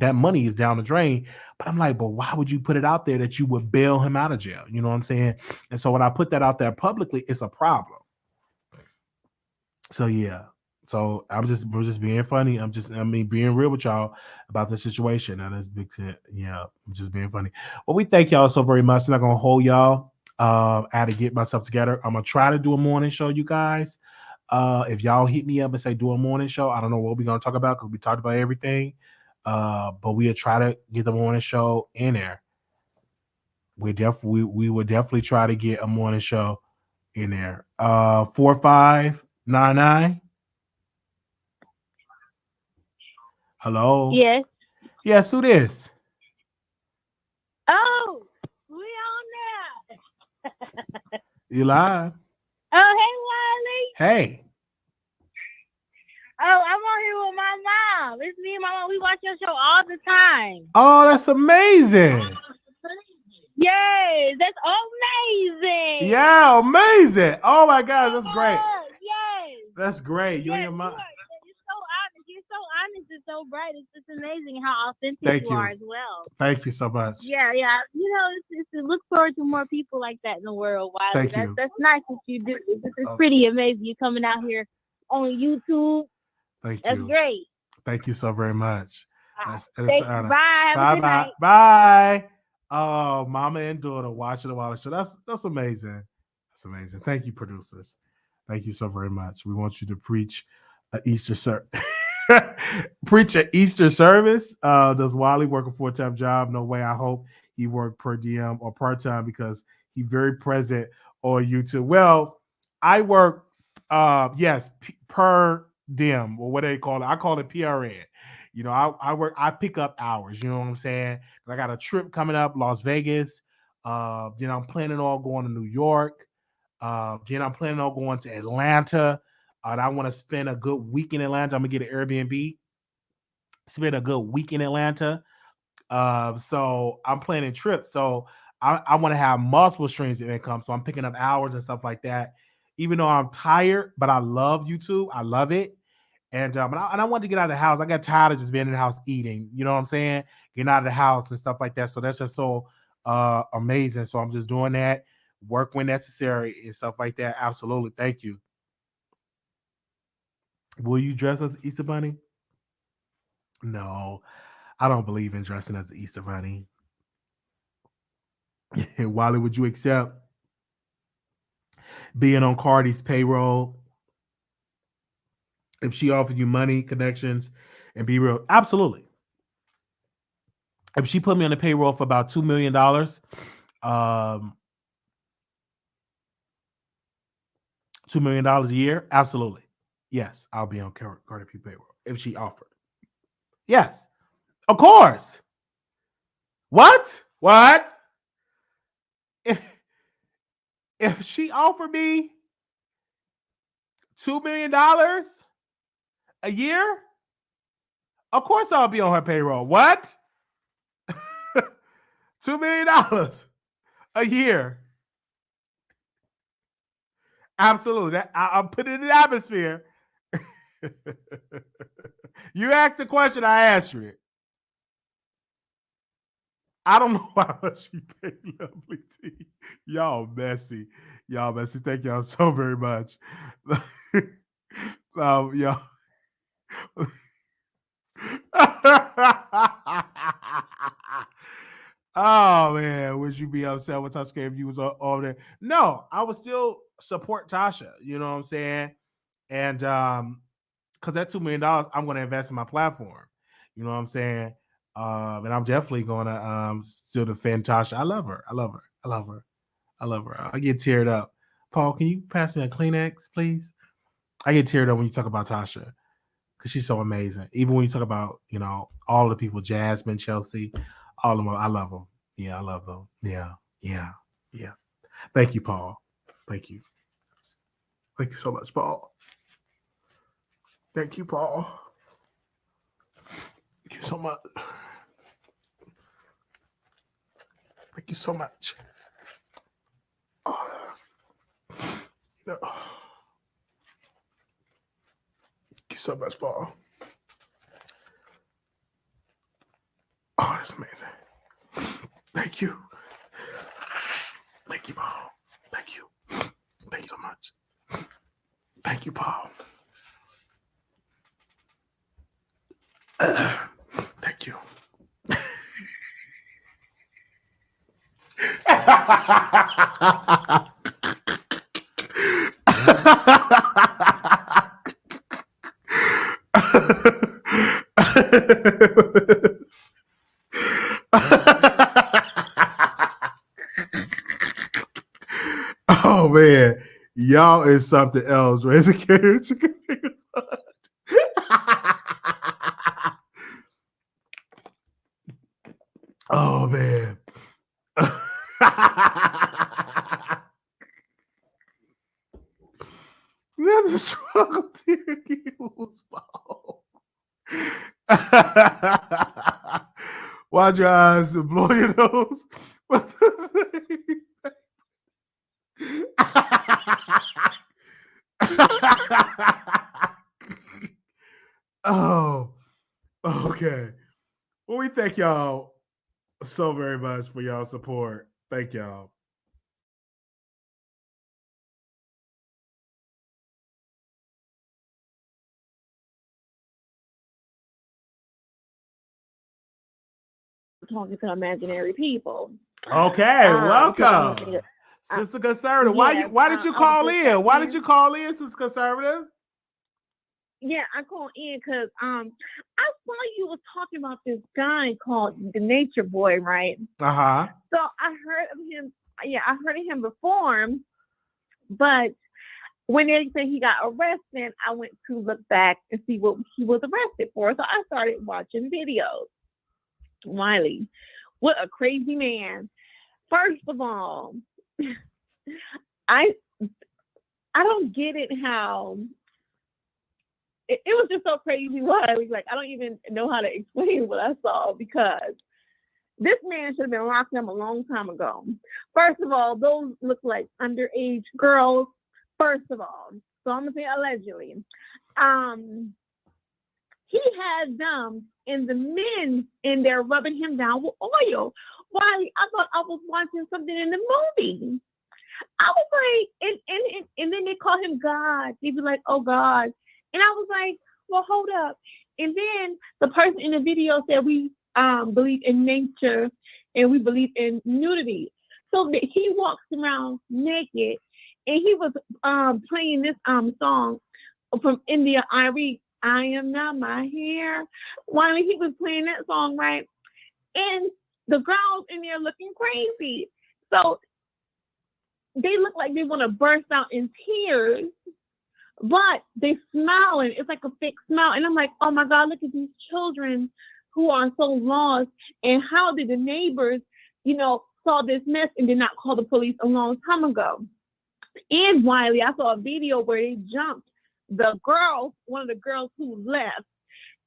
That money is down the drain. But I'm like, but why would you put it out there that you would bail him out of jail? You know what I'm saying? And so when I put that out there publicly, it's a problem. So yeah. So we're just being funny. Being real with y'all about the situation. And that's big shit. Yeah, I'm just being funny. Well, we thank y'all so very much. I'm not gonna hold y'all. I had to get myself together. I'm gonna try to do a morning show, you guys. If y'all hit me up and say do a morning show, I don't know what we're gonna talk about because we talked about everything. But we'll try to get the morning show in there. We will definitely try to get a morning show in there. 4599. Hello. Yes. Yes, who this? Oh, we on there. You live? Oh, hey, Wiley. Hey. Oh, I'm on here with my mom. It's me and my mom. We watch your show all the time. Oh, that's amazing. Yes, that's amazing. Yeah, amazing. Oh my God, that's great. Yes. That's great. You and your mom. You're so honest. You're so honest. so bright. It's just amazing how authentic Thank you you. are as well. Thank you so much. Yeah. You know, it's to look forward to more people like that in the world, Wiley. Thank you. That's nice what you do. It's Oh, pretty amazing. You coming out here on YouTube. thank That's you. great. Thank you so very much. That's an Thank you. honor. Bye. Have a Bye good bye. night. Bye. Oh, mama and daughter watching the Wiley Show. That's amazing. That's amazing. Thank you, producers. Thank you so very much. We want you to preach an Easter service. Preach an Easter service. Does Wiley work a full-time job? No way. I hope he worked per diem or part-time because he's very present on YouTube. Well, I work yes, per diem, or what they call it. I call it PRN. You know, I pick up hours, you know what I'm saying? I got a trip coming up, Las Vegas. You know, I'm planning on going to New York. Then I'm planning on going to Atlanta. And I want to spend a good week in Atlanta. I'm gonna get an Airbnb, spend a good week in Atlanta. So I'm planning trips. So I want to have multiple streams of income. So I'm picking up hours and stuff like that. Even though I'm tired, but I love YouTube. I love it. And I wanted to get out of the house. I got tired of just being in the house eating. You know what I'm saying? Getting out of the house and stuff like that. So that's just so amazing. So I'm just doing that, work when necessary and stuff like that. Absolutely. Thank you. Will you dress as the Easter Bunny? No, I don't believe in dressing as the Easter Bunny. Wiley, would you accept being on Cardi's payroll if she offered you money, connections, and be real? Absolutely. If she put me on the payroll for about $2 million, $2 million a year, absolutely. Yes, I'll be on Cardi P payroll if she offered. Yes, of course. What? If she offered me $2 million a year, of course I'll be on her payroll. What? $2 million a year. Absolutely. I'll put it in the atmosphere. You asked the question, I answered it. I don't know how much she paid Lovelyti. Y'all messy. Thank y'all so very much. Y'all. Oh man, would you be upset with TashaK if you was over there? No, I would still support Tasha. You know what I'm saying? And because that $2 million, I'm going to invest in my platform. You know what I'm saying? And I'm definitely going to still defend Tasha. I love her. I get teared up. Paul, can you pass me a Kleenex, please? I get teared up when you talk about Tasha because she's so amazing. Even when you talk about, you know, all the people, Jasmine, Chelsea, all of them, I love them. Yeah, I love them. Yeah. Thank you, Paul. Thank you. Thank you so much, Paul. Thank you, Paul. Thank you so much. Thank you so much. Thank you so much, Paul. Oh, that's amazing. Thank you. Thank you, Paul. Thank you. Thank you so much. Thank you, Paul. Thank you. Oh man, y'all is something else. Raise a carriage. Oh man. Never struggle to use ball. Why'd your eyes blow your nose? Oh, Okay. Well, we thank y'all so very much for y'all support. Thank y'all. Talking to imaginary people. Okay, welcome, Because Sister Conservative. Why did you I was call just in? Why did in. you call in, Sister Conservative? Yeah, I called in because I saw you was talking about this guy called the Nature Boy, right? Uh-huh. So I heard of him. Yeah, I heard of him before, but when they said he got arrested, I went to look back and see what he was arrested for. So I started watching videos. Wiley, what a crazy man. First of all, I don't get it how it was just so crazy, Wiley. Like, I don't even know how to explain what I saw, because this man should have been locked up a long time ago. First of all, those look like underage girls. First of all, so I'm gonna say allegedly. He had them and the men in there rubbing him down with oil. Wiley, I thought I was watching something in the movie. I was like, and then they call him God. They be like, oh God. And I was like, well, hold up. And then the person in the video said, we believe in nature and we believe in nudity. So he walks around naked, and he was playing this song from India, Irie, I Am Not My Hair. While he was playing that song, right? And the girls in there looking crazy. So they look like they want to burst out in tears, but they smiling. It's like a fake smile. And I'm like, oh my God, look at these children who are so lost. And how did the neighbors, saw this mess and did not call the police a long time ago? And Wiley, I saw a video where they jumped the girl, one of the girls who left.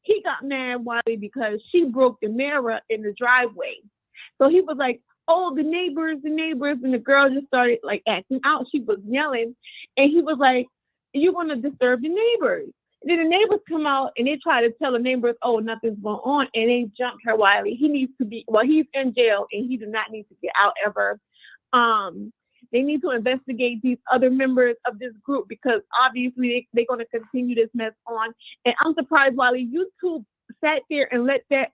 He got mad, Wiley, because she broke the mirror in the driveway. So he was like, oh, the neighbors. And the girl just started like acting out. She was yelling. And he was like, you're going to disturb the neighbors. And then the neighbors come out and they try to tell the neighbors, oh, nothing's going on. And they jumped her, Wiley. He needs to be, he's in jail and he do not need to get out ever. They need to investigate these other members of this group, because obviously they're going to continue this mess on. And I'm surprised, Wiley, YouTube sat there and let that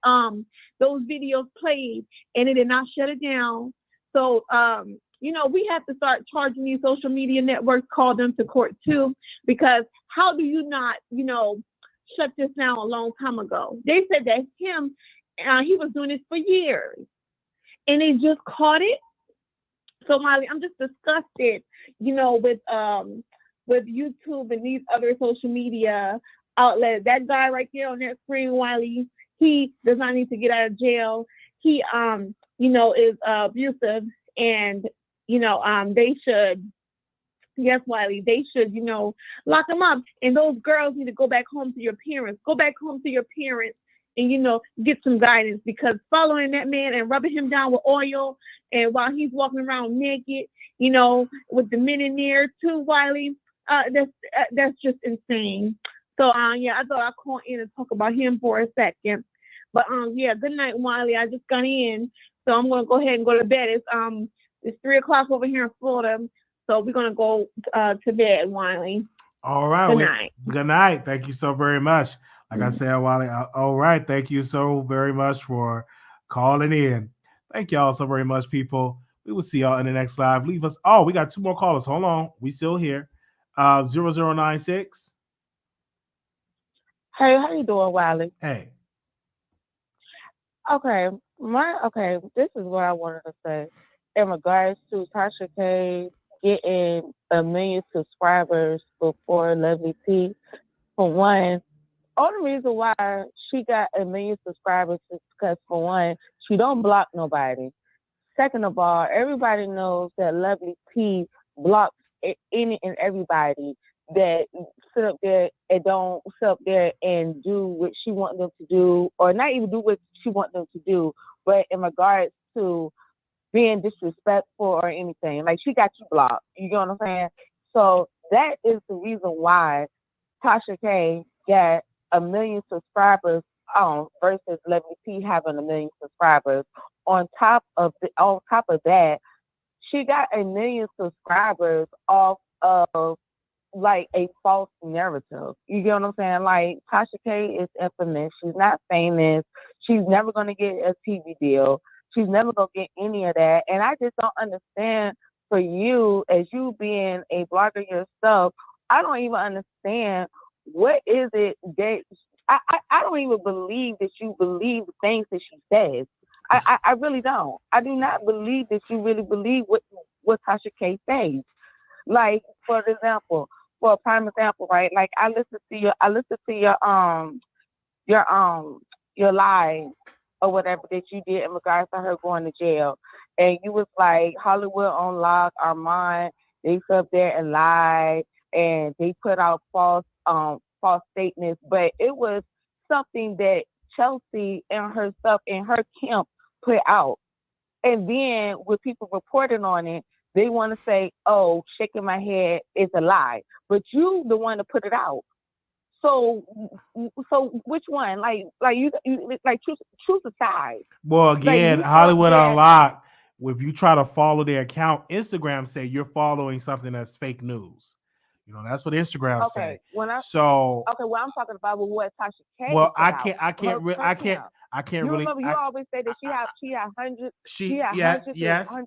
those videos played and it did not shut it down. So we have to start charging these social media networks, call them to court too, because how do you not shut this down a long time ago? They said that he was doing this for years and they just caught it. So Molly, I'm just disgusted, with YouTube and these other social media outlets. That guy right there on that screen, Wiley, he does not need to get out of jail. He, is abusive, and they should, yes, Wiley, they should, lock him up. And those girls need to go back home to your parents. Go back home to your parents and get some guidance, because following that man and rubbing him down with oil, and while he's walking around naked, with the men in there too, Wiley, that's just insane. So I thought I'd call in and talk about him for a second. But good night, Wiley. I just got in, so I'm gonna go ahead and go to bed. It's 3:00 over here in Florida, so we're gonna go to bed, Wiley. All right. Good night. Good night. Thank you so very much. Like I said, Wiley, all right. Thank you so very much for calling in. Thank y'all so very much, people. We will see y'all in the next live. Leave us. Oh, we got 2 more callers. Hold on. We still here. 0096. Hey, how you doing, Wiley? Hey. Okay, this is what I wanted to say in regards to TashaK getting 1 million subscribers before Lovelyti. For one, only reason why she got 1 million subscribers is because, for one, she don't block nobody. Second of all, everybody knows that Lovelyti blocks any and everybody that sit up there and don't sit up there and do what she wants them to do, or not even do what she wants them to do, but in regards to being disrespectful or anything. Like, she got you blocked. You know what I'm saying? So that is the reason why TashaK got 1 million subscribers versus Lovelyti having 1 million subscribers. On top of that, she got 1 million subscribers off of like a false narrative. You get what I'm saying? Like TashaK is infamous. She's not famous. She's never gonna get a TV deal. She's never gonna get any of that. And I just don't understand, for you, as you being a blogger yourself, I don't even understand what is it that I don't even believe that you believe the things that she says. I really don't. I do not believe that you really believe what TashaK says. Like, for a prime example, right? Like I listened to your live or whatever that you did in regards to her going to jail, and you was like, Hollywood on lock, Armand, they sit up there and lied, and they put out false statements, but it was something that Chelsea and herself and her camp put out. And then with people reporting on it, they want to say, oh, shaking my head is a lie. But you the one to put it out. So which one? Like you choose a side. Well, again, like Hollywood Unlocked, if you try to follow their account, Instagram say you're following something that's fake news. You know, that's what Instagram say. Well, I'm talking about what TashaK. Well, I can't really. Remember, you always say that she had hundreds.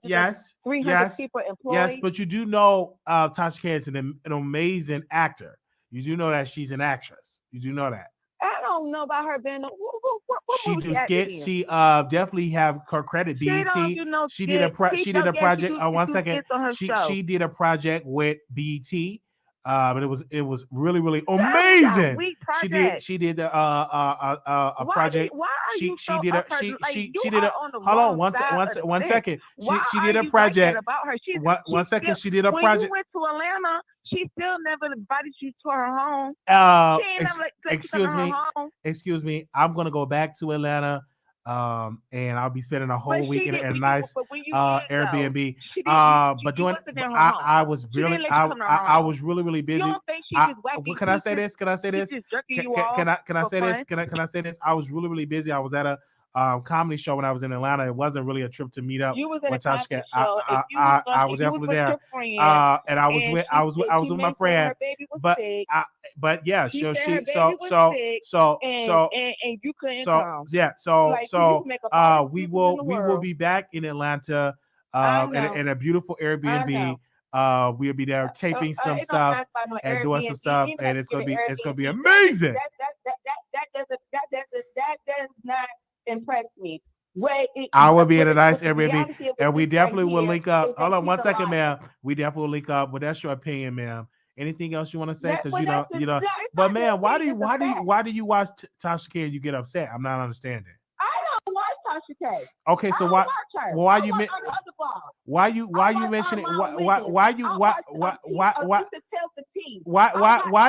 Yes, 300 people employed. Yes, but you do know TashaK is an amazing actor. You do know that she's an actress. You do know that. I don't know about her being. She do skits. She definitely have her credit. BET. She did a project. One second. She did a project with BET. But it was really, really amazing. She did a project. She did a hold on one second. She did a project. One second. She did a project. When you went to Atlanta, she still never invited you to her home. Excuse me. I'm gonna go back to Atlanta. And I'll be spending a whole week in a nice Airbnb. But doing, I was really, really busy. Can I say this? Can I say this? I was really, really busy. I was at a comedy show when I was in Atlanta. It wasn't really a trip to meet up with TashaK. I was definitely there, and I was with my friend. But yeah, and you couldn't come. Yeah, so we will be back in Atlanta in a beautiful Airbnb. We'll be there taping some stuff and doing some stuff, and it's gonna be amazing. That does not impress me. I will be in a nice Airbnb, and we definitely will link up. Hold on one second, ma'am. We definitely will link up. But that's your opinion, ma'am. Anything else you want to say? Because you know. But man, why do you watch TashaK and you get upset? I'm not understanding. I don't watch TashaK. Okay, so why you mentioning why do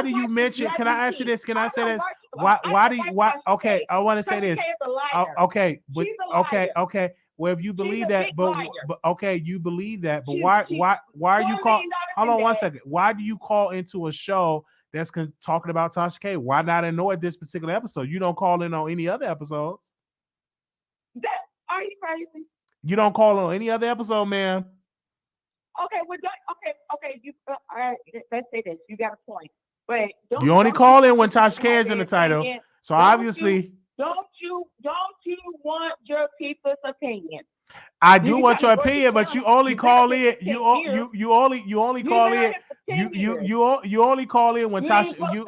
you mention? Can I ask you this? Can I say this? Why do you okay, I want to say this. Okay. Well, if you believe that, but okay, you believe that, but why are you calling? Hold on one second. Why do you call into a show that's talking about TashaK? Why not annoy this particular episode? You don't call in on any other episodes. Are you crazy? You don't call on any other episode, ma'am. Okay, well, okay. You let's say this. You got a point, but you only call in when TashaK is in the title. So obviously. Don't you want your people's opinion? I do want your opinion, but you only call in. You only call in. You only call in when Tasha. You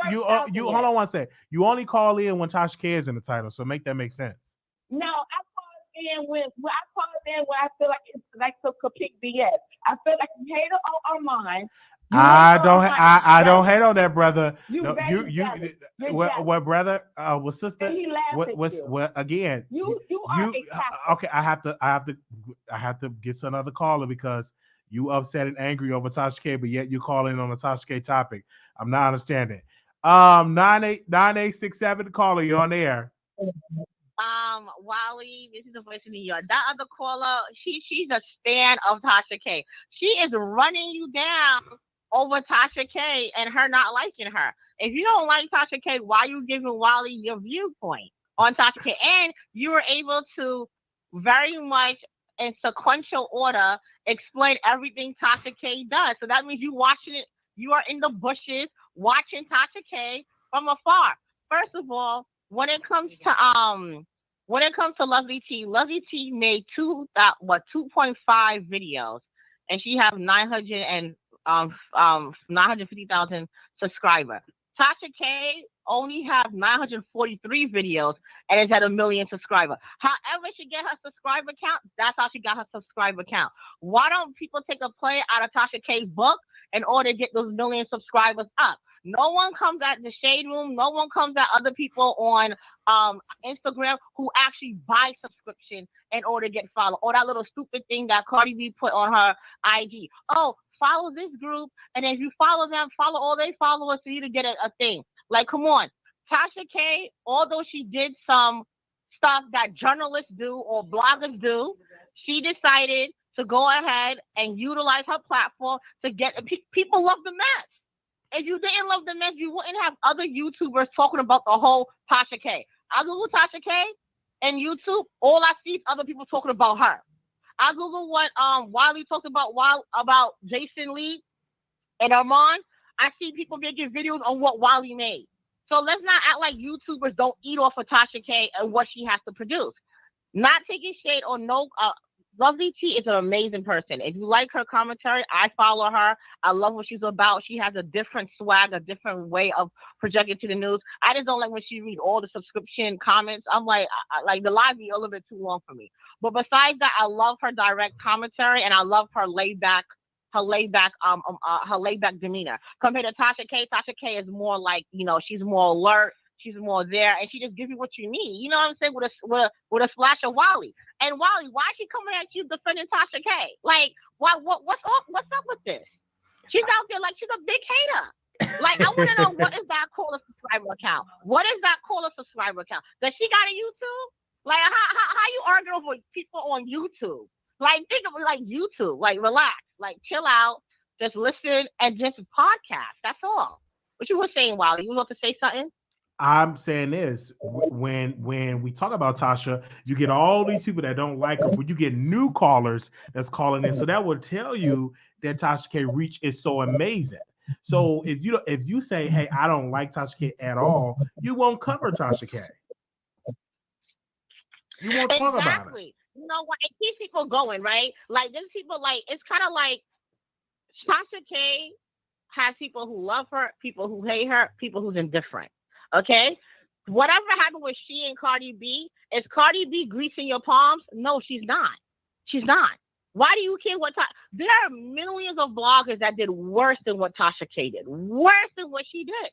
hold on one second. You only call in when TashaK is in the title. So make that make sense. No, I call in when I feel like it's like some complete BS. I feel like you hate on Armand. I don't hate on that, brother. What brother? What sister? What again? You are okay. I have to get to another caller because you upset and angry over TashaK, but yet you call in on a TashaK topic. I'm not understanding. 9867 caller, you're on the air. Wiley, this is the voice of New York. That other caller, she's a stan of TashaK. She is running you down over TashaK and her not liking her. If you don't like TashaK, why are you giving Wiley your viewpoint? on TashaK, and you were able to very much in sequential order explain everything TashaK does. So that means you watching it. You are in the bushes watching TashaK from afar. First of all, when it comes to Lovelyti made 2.5 videos, and she have 950,000 subscribers. TashaK only have 943 videos and is at 1 million subscribers. However she get her subscriber count, that's how she got her subscriber count. Why don't people take a play out of TashaK's book in order to get those 1 million subscribers up? No one comes at the Shade Room. No one comes at other people on Instagram who actually buy subscription in order to get followed. Or that little stupid thing that Cardi B put on her IG. Oh, follow this group, and if you follow them, follow all their followers for you to get a thing. Like, come on. TashaK, although she did some stuff that journalists do or bloggers do, she decided to go ahead and utilize her platform to get people love the mess. If you didn't love the mess, you wouldn't have other YouTubers talking about the whole TashaK. I Google TashaK and YouTube, all I see is other people talking about her. I Google what Wiley talked about Jason Lee and Armand. I see people making videos on what Wiley made. So let's not act like YouTubers don't eat off of TashaK and what she has to produce. Not taking shade or no. Lovelyti is an amazing person. If you like her commentary, I follow her. I love what she's about. She has a different swag, a different way of projecting to the news. I just don't like when she reads all the subscription comments. I'm like the live be a little bit too long for me. But besides that, I love her direct commentary, and I love her laid back demeanor. Compared to TashaK, TashaK is more like, she's more alert. She's more there, and she just gives you what you need. You know what I'm saying? With a splash of Wiley. And Wiley, why is she coming at you defending TashaK? Like, what's up with this? She's out there like she's a big hater. Like, I want to know, what is that caller subscriber account? What is that caller subscriber account? Does she got a YouTube? Like, how you arguing with people on YouTube? Like, think of it like YouTube. Like, relax. Like, chill out. Just listen and just podcast. That's all. What you were saying, Wiley? You want to say something? I'm saying this, when we talk about Tasha, you get all these people that don't like her, but you get new callers that's calling in. So that will tell you that TashaK reach is so amazing. So if you say, hey, I don't like TashaK at all, you won't cover TashaK. You won't talk about it. You know what? It keeps people going, right? Like, there's people it's kind of like TashaK has people who love her, people who hate her, people who's indifferent. Okay, whatever happened with she and Cardi B, is Cardi B greasing your palms? No, she's not. She's not. Why do you care what? There are millions of bloggers that did worse than what TashaK did, worse than what she did.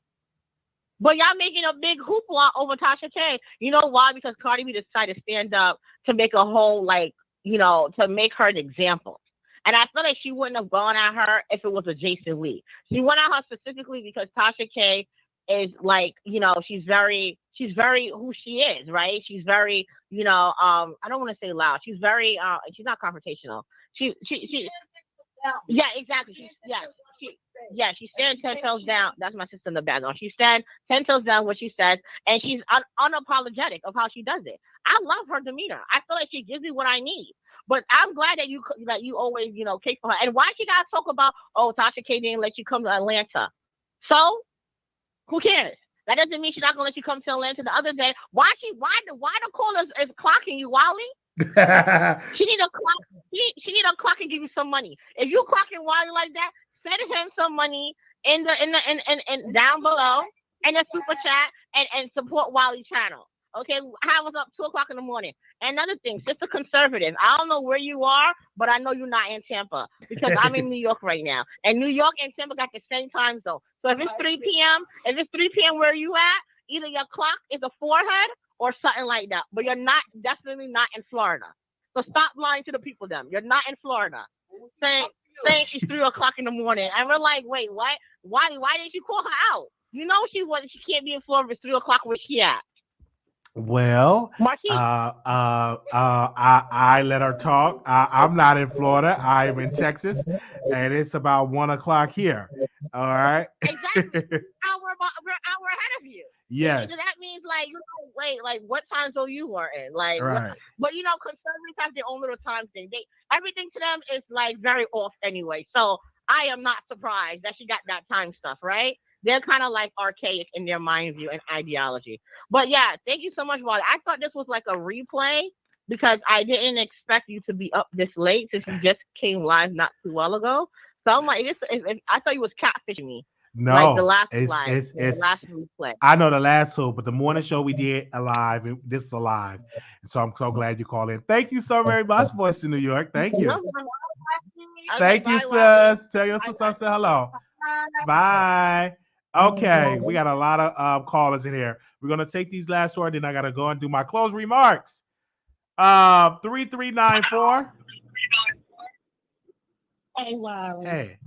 But y'all making a big hoopla over TashaK. You know why? Because Cardi B decided to stand up to make a whole to make her an example. And I feel like she wouldn't have gone at her if it was a Jason Lee. She went at her specifically because TashaK is she's very who she is, right? She's very, I don't want to say loud. She's very, she's not confrontational. She yeah, exactly. She stands 10 toes down. That's my sister in the background. She stands 10 toes down what she says, and she's unapologetic of how she does it. I love her demeanor. I feel like she gives me what I need. But I'm glad that you always, case for her. And why she gotta talk about, TashaK didn't let you come to Atlanta? So who cares? That doesn't mean she's not gonna let you come to Atlanta. The other day, why the caller is clocking you, Wiley? She need a clock. She need a clock and give you some money. If you clocking Wiley like that, send him some money in down below in the super chat and support Wiley channel. Okay, have us up 2:00 in the morning. And another thing, sister conservative. I don't know where you are, but I know you're not in Tampa because I'm in New York right now. And New York and Tampa got the same time zone. So if it's 3 p.m. where you at, either your clock is a forehead or something like that. But you're definitely not in Florida. So stop lying to the people. You're not in Florida. Saying it's 3:00 in the morning. And we're like, wait, what? Why didn't you call her out? You know she can't be in Florida. It's 3:00 where she at. Well, I let her talk. I'm not in Florida. I am in Texas, and it's about 1:00 here. All right. Exactly. We're an hour ahead of you. Yes. So that means like, wait, like what time zone you were in? Like, Right. but conservatives have their own little time thing. Everything to them is like very off anyway. So I am not surprised that she got that time stuff, right? They're kind of like archaic in their mind view and ideology. But yeah, thank you so much, Wally. I thought this was like a replay because I didn't expect you to be up this late since you just came live not too well ago. So I'm like, I thought you was catfishing me. No, like the last it's last replay. I know the last two, but the morning show we did alive, and this is alive. And so I'm so glad you called in. Thank you so very much, Voice in New York. Thank you. Thank you, sis. Tell your sister I said hello. Bye. Okay, we got a lot of callers in here. We're gonna take these last four, then I gotta go and do my closing remarks. 3394. Hey, Wiley.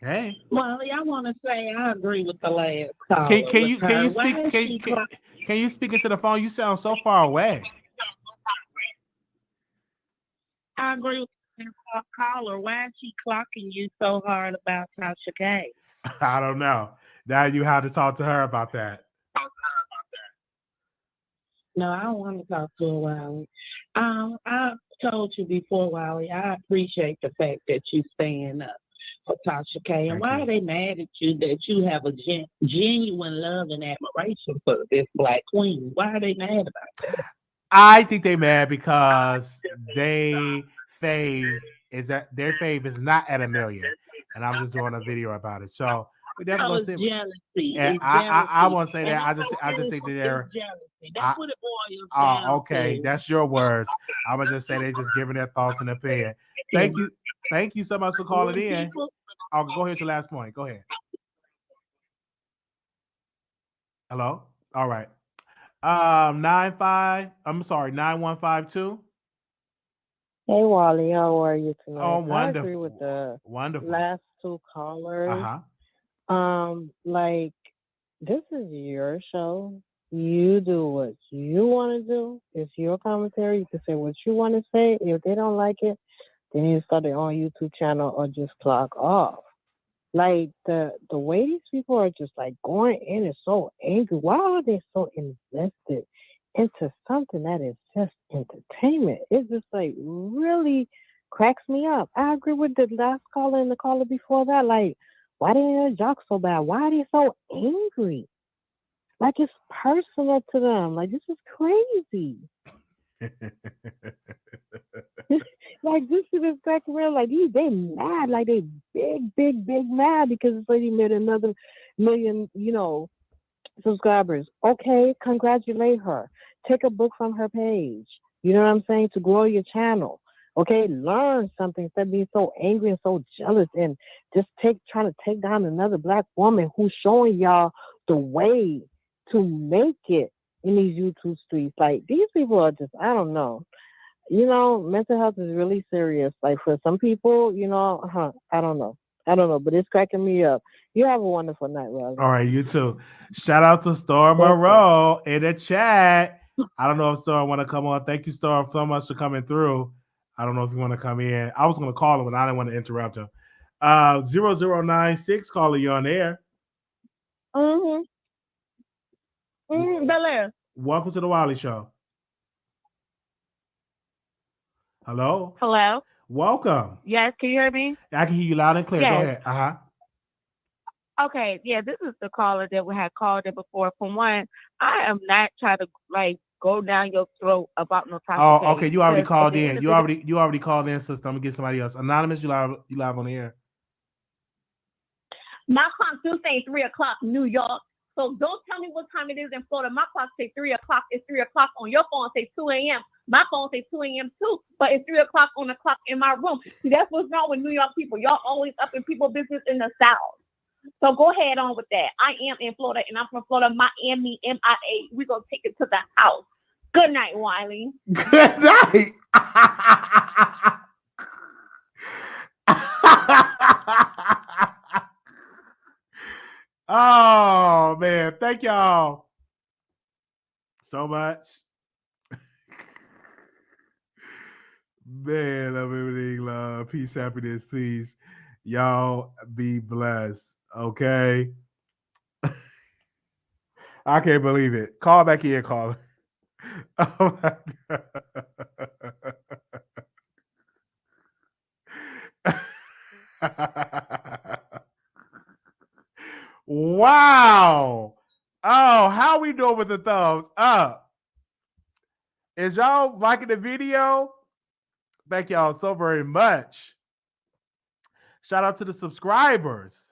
Hey. Wiley, I want to say I agree with the last caller. Can you speak into the phone? You sound so far away. I agree with the caller. Why is she clocking you so hard about TashaK? I don't know. Now you have to talk to her about that. No, I don't want to talk to her, Wiley. I told you before, Wiley, I appreciate the fact that you stand up for TashaK. And why are they mad at you that you have a genuine love and admiration for this black queen? Why are they mad about that? I think they mad because their fave is not at 1 million, and I'm just doing a video about it. So we definitely gonna see. Jealousy. And I won't say that. I just think that they're jealousy. That's what it boils down to. Okay, that's your words. I'm gonna just say they're just giving their thoughts and opinion. Thank you so much for calling in. I'll go ahead to your last point. Go ahead. Hello. All right. 9152. Hey Wally, how are you tonight? Oh, wonderful. I agree with the last two callers. Like this is your show. You do what you want to do. It's your commentary. You can say what you want to say. If they don't like it, then you start their own YouTube channel or just clock off. Like the way these people are just like going in is so angry. Why are they so invested into something that is just entertainment? It just like really cracks me up. I agree with the last caller and the caller before that. Like, why do they jock so bad? Why are they so angry? Like it's personal to them. Like this is crazy. Like this is exactly real. Like they mad. Like they big mad because this lady made another million, subscribers. Okay, congratulate her. Take a book from her page. You know what I'm saying? To grow your channel. Okay, learn something instead of being so angry and so jealous and just trying to take down another black woman who's showing y'all the way to make it in these YouTube streets. Like these people are just, I don't know. Mental health is really serious. Like for some people, I don't know, but it's cracking me up. You have a wonderful night, Rob. All right, you too. Shout out to Storm Moreau in the chat. I don't know if Storm want to come on. Thank you, Storm, so much for coming through. I don't know if you want to come in. I was going to call him, but I didn't want to interrupt him. 0096, caller, you on air. Bel-Air. Welcome to the Wiley Show. Hello? Hello? Welcome. Yes, can you hear me? I can hear you loud and clear. Yes. Go ahead. Okay, yeah, this is the caller that we had called it before. For one, I am not trying to go down your throat about no topic. Oh, okay. You already called in. You already called in, sister. I'm gonna get somebody else. Anonymous, you live on the air. My clock do say 3:00 New York. So don't tell me what time it is in Florida. My clock say 3:00. It's 3:00 on your phone. Say 2 a.m. My phone say 2 a.m. too. But it's 3:00 on the clock in my room. See, that's what's wrong with New York people. Y'all always up in people's business in the South. So go ahead on with that. I am in Florida, and I'm from Florida, Miami, MIA. We're going to take it to the house. Good night, Wiley. Good night. Oh, man. Thank y'all so much. Man, love everything, love. Peace, happiness, please. Y'all be blessed. Okay. I can't believe it. Call back in, caller. Oh my God. Wow. Oh, how we doing with the thumbs up? Is y'all liking the video? Thank y'all so very much. Shout out to the subscribers.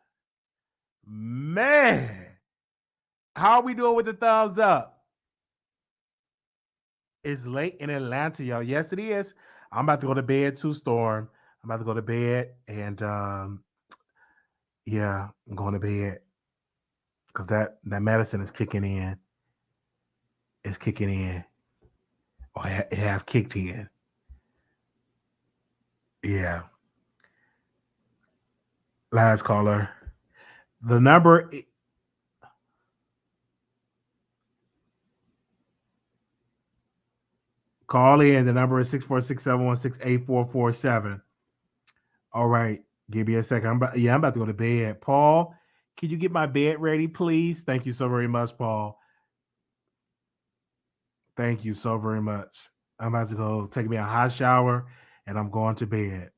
Man, how are we doing with the thumbs up? It's late in Atlanta, y'all. Yes, it is. I'm about to go to bed too, Storm. I'm about to go to bed, and yeah, I'm going to bed because that medicine is kicking in. It's kicking in, or it have kicked in. Yeah. Last caller. The number. Call in. The number is 646-716-8447. All right. Give me a second. I'm about to go to bed. Paul, can you get my bed ready, please? Thank you so very much, Paul. Thank you so very much. I'm about to go take me a hot shower, and I'm going to bed.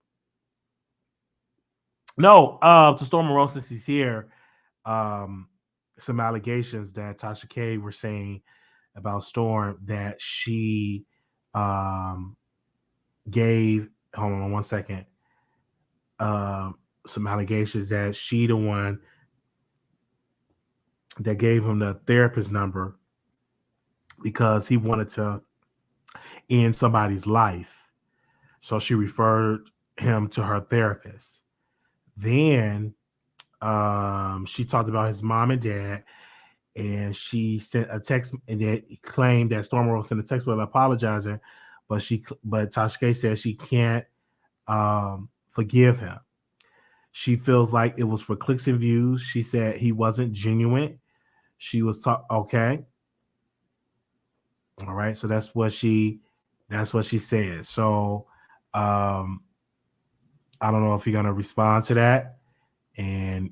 No, to Storm Monroe, since he's here, some allegations that TashaK were saying about Storm that she gave. Hold on 1 second. Some allegations that she the one that gave him the therapist number because he wanted to end somebody's life. So she referred him to her therapist. Then she talked about his mom and dad, and she sent a text and then claimed that Storm Monroe sent a text with apologizing, but TashaK says she can't forgive him. She feels like it was for clicks and views. She said he wasn't genuine. She was okay. All right, so that's what she said. So I don't know if you're gonna respond to that and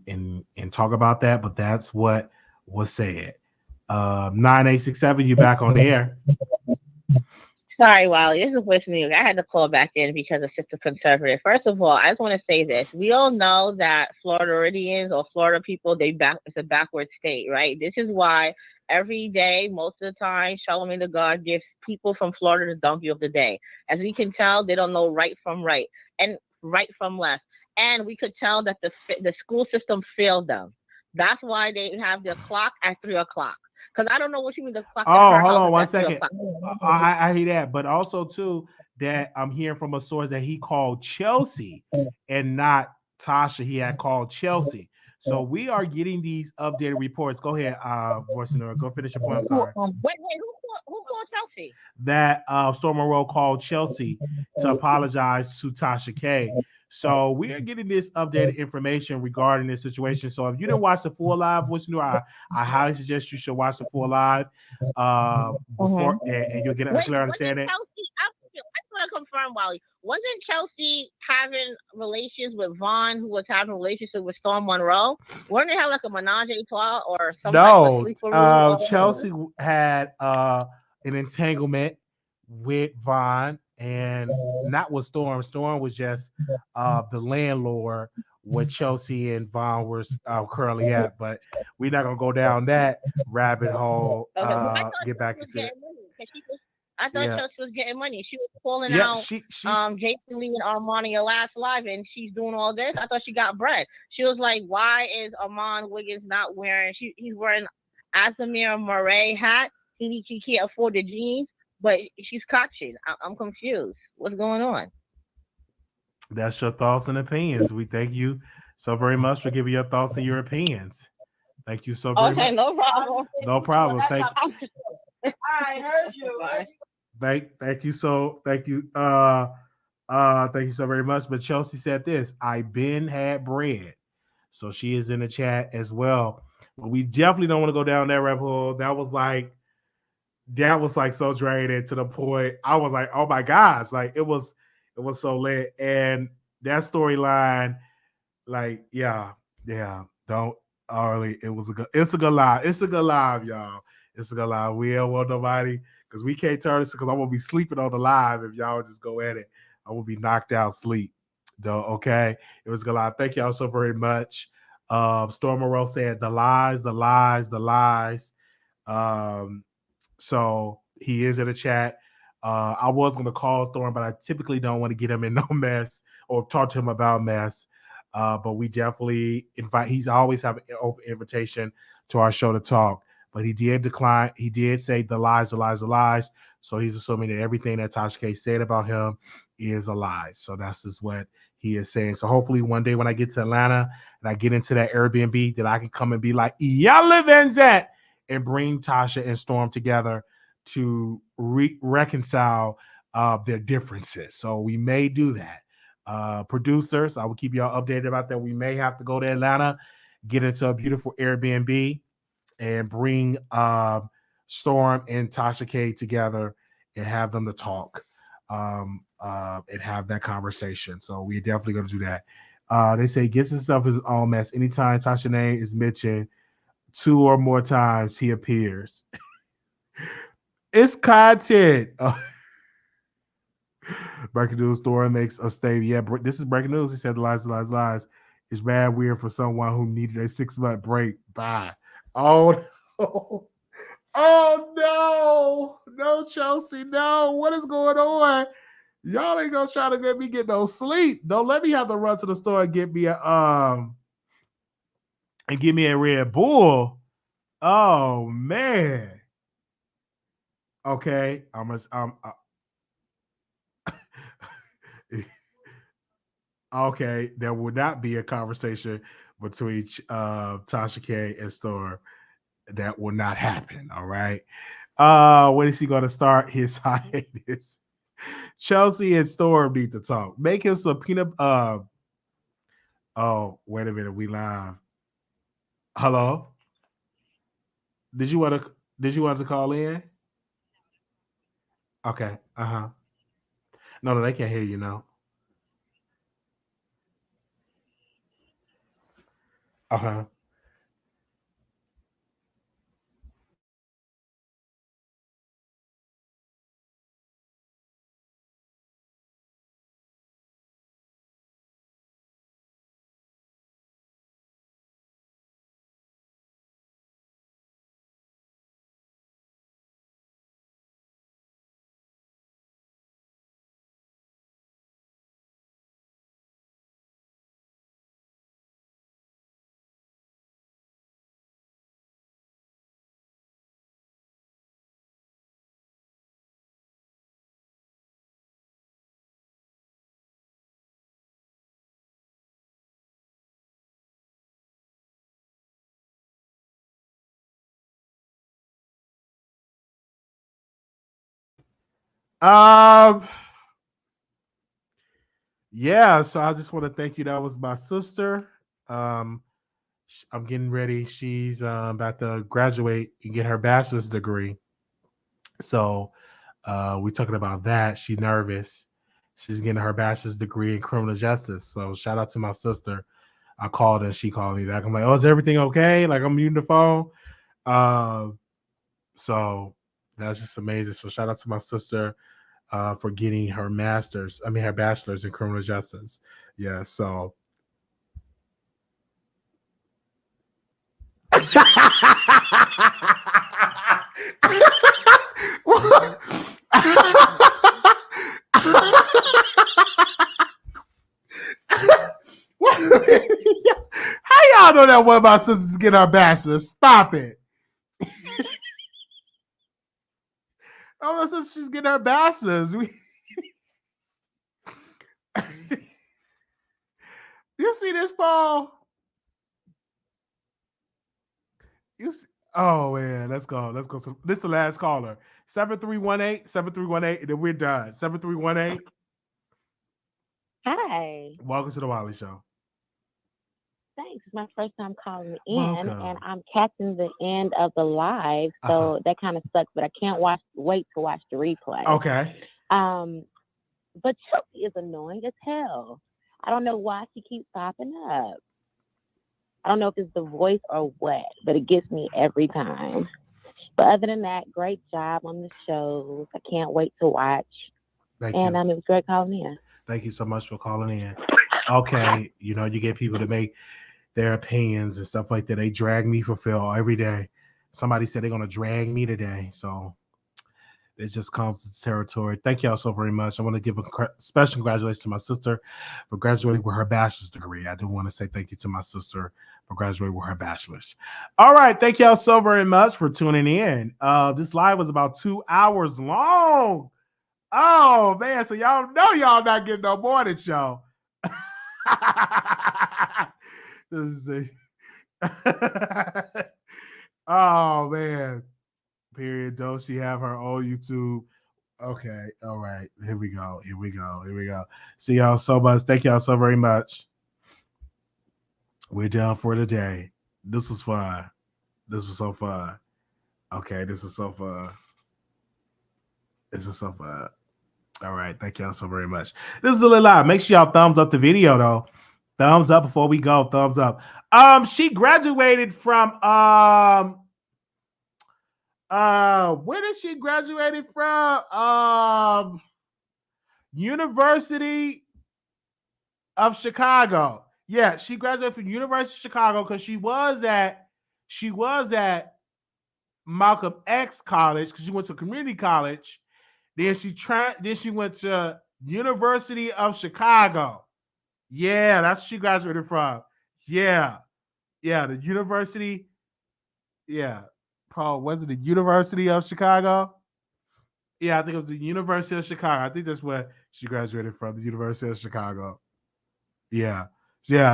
talk about that, but that's what was said. 9867, you back on the air. Sorry, Wiley. This is West New York. I had to call back in because of Sister Conservative. First of all, I just want to say this. We all know that Floridians or Florida people, it's a backward state, right? This is why every day, most of the time, Charlamagne the God gives people from Florida the donkey of the day. As we can tell, they don't know right from right and right from left. And we could tell that the school system failed them. That's why they have their clock at 3 o'clock. Because I don't know what you mean the clock. Oh, hold on 1 second. I hear that, but also too that I'm hearing from a source that he called Chelsea and not Tasha. He had called Chelsea. So we are getting these updated reports. Go ahead, Voice of New York. Go finish your point. I'm sorry. Wait, who called Chelsea? That Storm Monroe called Chelsea to apologize to TashaK. So we are getting this updated information regarding this situation. So if you didn't watch the full live, Voice of New York, I highly suggest you should watch the full live before, and you'll get a clear understanding. Chelsea, I just want to confirm, Wally. Wasn't Chelsea having relations with Vaughn, who was having relationship with Storm Monroe? Weren't they having like a menage a trois or something? No, Chelsea had an entanglement with Vaughn and not with Storm. Storm was just the landlord where Chelsea and Vaughn were currently at, but we're not gonna go down that rabbit hole. Get back into it. I thought Chelsea was getting money. She was calling out Jason Lee and Armani last live, and she's doing all this. I thought she got bread. She was like, "Why is Armand Wiggins not wearing? He's wearing Asamir Murray hat. He can't afford the jeans, but she's coaching. I'm confused. What's going on?" That's your thoughts and opinions. We thank you so very much for giving your thoughts and your opinions. Thank you so very much. Okay, no problem. No problem. I heard you. Thank you so thank you so very much. But Chelsea said this: I been had bread. So she is in the chat as well. But we definitely don't want to go down that rabbit hole. That was like so draining to the point. I was like, oh my gosh, like it was so lit. And that storyline, like, yeah. Don't it's a good live. It's a good live, y'all. It's gonna lie. We don't want nobody because we can't turn this because I'm gonna be sleeping on the live if y'all just go at it. I will be knocked out sleep. Though, okay. It was gonna lie. Thank y'all so very much. Storm Moreau said the lies, the lies, the lies. So he is in the chat. I was going to call Storm, but I typically don't want to get him in no mess or talk to him about mess. But we definitely invite. He's always have an open invitation to our show to talk. But he did decline. He did say the lies, the lies, the lies. So he's assuming that everything that TashaK said about him is a lie. So that's just what he is saying. So hopefully one day when I get to Atlanta and I get into that Airbnb, that I can come and be like, y'all live in that, and bring Tasha and Storm together to reconcile their differences. So we may do that. Producers, I will keep y'all updated about that. We may have to go to Atlanta, get into a beautiful Airbnb, and bring Storm and TashaK together and have them to talk and have that conversation. So we're definitely going to do that. They say gets himself his own mess. Anytime Tasha's name is mentioned 2 or more times, he appears. It's content. Breaking news. Storm makes a statement. Yeah, this is breaking news. He said lies, lies, lies. It's bad weird for someone who needed a 6-month break. Bye. Oh no. Oh no. No, Chelsea. No. What is going on? Y'all ain't gonna try to get me get no sleep. Don't let me have to run to the store and get me a and give me a Red Bull. Oh man. Okay, okay, there will not be a conversation between TashaK and Storm. That will not happen. All right. When is he going to start his hiatus? Chelsea and Storm need to talk. Make him some peanut. Oh, wait a minute. We live. Hello. Did you want to call in? Okay. No, they can't hear you now. Yeah, so I just want to thank you. That was my sister. I'm getting ready. She's about to graduate and get her bachelor's degree. So we're talking about that. She's nervous. She's getting her bachelor's degree in criminal justice. So shout out to my sister. I called her and she called me back. I'm like, oh, is everything okay? Like I'm muting the phone. So that's just amazing. So shout out to my sister for getting her her bachelor's in criminal justice. Yeah, so how y'all know that one of my sisters getting her bachelor's? Stop it. Oh, my sister, she's getting her bachelor's. You see this, Paul? Oh man, let's go. So, this is the last caller. 7318, and then we're done. 7318. Hi. Welcome to the Wiley Show. Thanks. It's my first time calling in, Welcome. and I'm catching the end of the live, so that kind of sucks. But I can't wait to watch the replay. Okay. But Chelsea is annoying as hell. I don't know why she keeps popping up. I don't know if it's the voice or what, but it gets me every time. But other than that, great job on the shows. I can't wait to watch. Thank and you. It was great calling in. Thank you so much for calling in. Okay, you know, you get people to make their opinions and stuff like that. They drag me for Phil every day. Somebody said they're going to drag me today. So it just comes to territory. Thank y'all so very much. I want to give a special congratulations to my sister for graduating with her bachelor's degree. I do want to say thank you to my sister for graduating with her bachelor's. All right. Thank y'all so very much for tuning in. This live was about 2 hours long. Oh, man. So y'all know y'all not getting no more than show. This is oh, man. Period. Don't she have her own YouTube? Okay. All right. Here we go. See y'all so much. Thank y'all so very much. We're done for today. This was fun. This was so fun. Okay. This is so fun. All right. Thank y'all so very much. This is a little live. Make sure y'all thumbs up the video though. Thumbs up before we go. Thumbs up. She graduated from where did she graduate from? University of Chicago. Yeah, she graduated from University of Chicago because she was at Malcolm X College because she went to community college. Then she went to University of Chicago. Yeah, that's what she graduated from. Yeah, the university. Yeah. Paul, was it the University of Chicago? Yeah, I think it was the University of Chicago. I think that's where she graduated from, the University of Chicago. Yeah.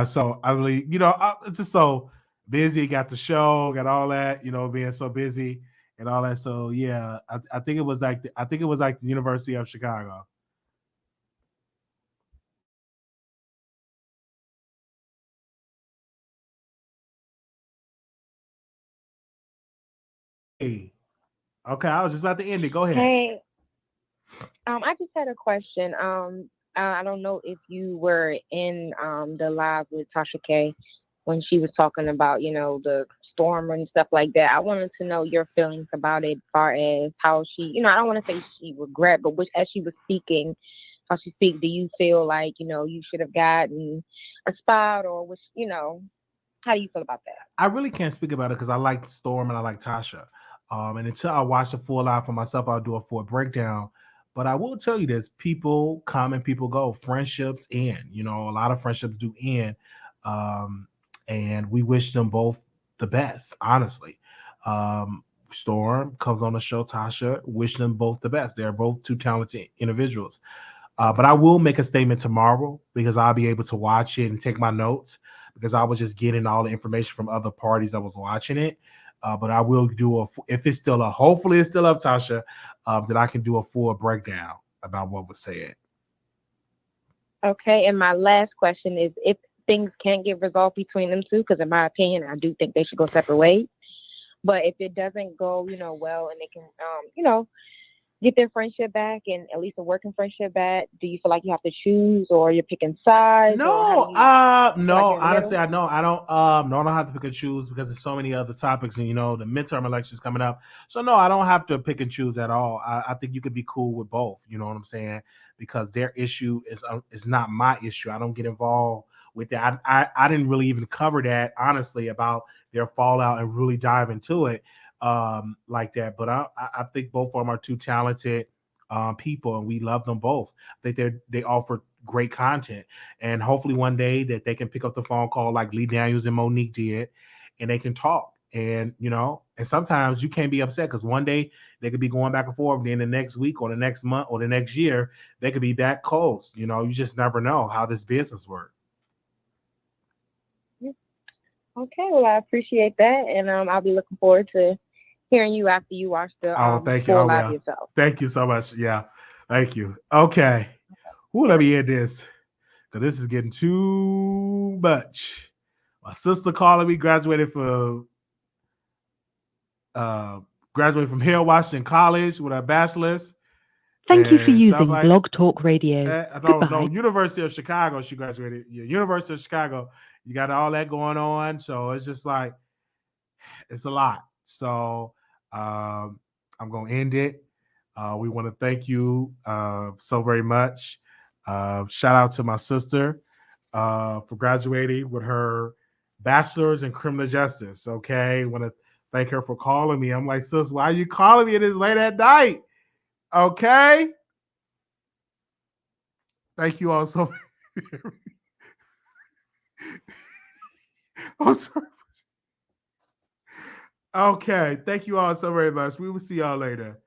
So I really, it's just so busy. Got the show, got all that, being so busy and all that. So yeah, I think it was like the University of Chicago. Hey. Okay, I was just about to end it. Go ahead. Hey, I just had a question. I don't know if you were in the live with TashaK when she was talking about, the storm and stuff like that. I wanted to know your feelings about it, as far as how she, I don't want to say she regret, but as she was speaking, how she speak, do you feel like, you should have gotten a spot, or was, how do you feel about that? I really can't speak about it because I like Storm and I like Tasha. And until I watch the full live for myself, I'll do a full breakdown. But I will tell you this: people come and people go. Friendships end. A lot of friendships do end. And we wish them both the best, honestly. Storm comes on the show. Tasha, wish them both the best. They're both two talented individuals. But I will make a statement tomorrow because I'll be able to watch it and take my notes because I was just getting all the information from other parties that was watching it. But I will do if it's still up, hopefully it's still up, Tasha, that I can do a full breakdown about what was said. Okay, and my last question is if things can't get resolved between them two, because in my opinion, I do think they should go separate ways. But if it doesn't go, well, and they can, get their friendship back and at least a working friendship back, do you feel like you have to choose or you're picking sides? No, honestly, I don't have to pick and choose because there's so many other topics and, the midterm elections coming up. So no, I don't have to pick and choose at all. I think you could be cool with both. You know what I'm saying? Because their issue is not my issue. I don't get involved with that. I didn't really even cover that, honestly, about their fallout and really dive into it like that. But I think both of them are two talented people, and we love them both. I think they offer great content, and hopefully one day that they can pick up the phone call like Lee Daniels and Monique did, and they can talk. And and sometimes you can't be upset because one day they could be going back and forth, then the next week or the next month or the next year they could be back close. You just never know how this business works. Okay, well, I appreciate that, and I'll be looking forward to hearing you after you watch the thank you. full live yourself. Thank you so much. Yeah, thank you. Okay. Let me end this because this is getting too much. My sister calling me, graduated from Harold Washington College with a bachelor's. Thank you for using Blog Talk Radio. No, University of Chicago. She graduated. Yeah, University of Chicago. You got all that going on, so it's just like it's a lot. So I'm going to end it. We want to thank you so very much. Shout out to my sister for graduating with her bachelor's in criminal justice. Okay. Want to thank her for calling me. I'm like, sis, why are you calling me this late at night? Okay. Thank you all so much. I'm sorry. Okay. Thank you all so very much. We will see y'all later.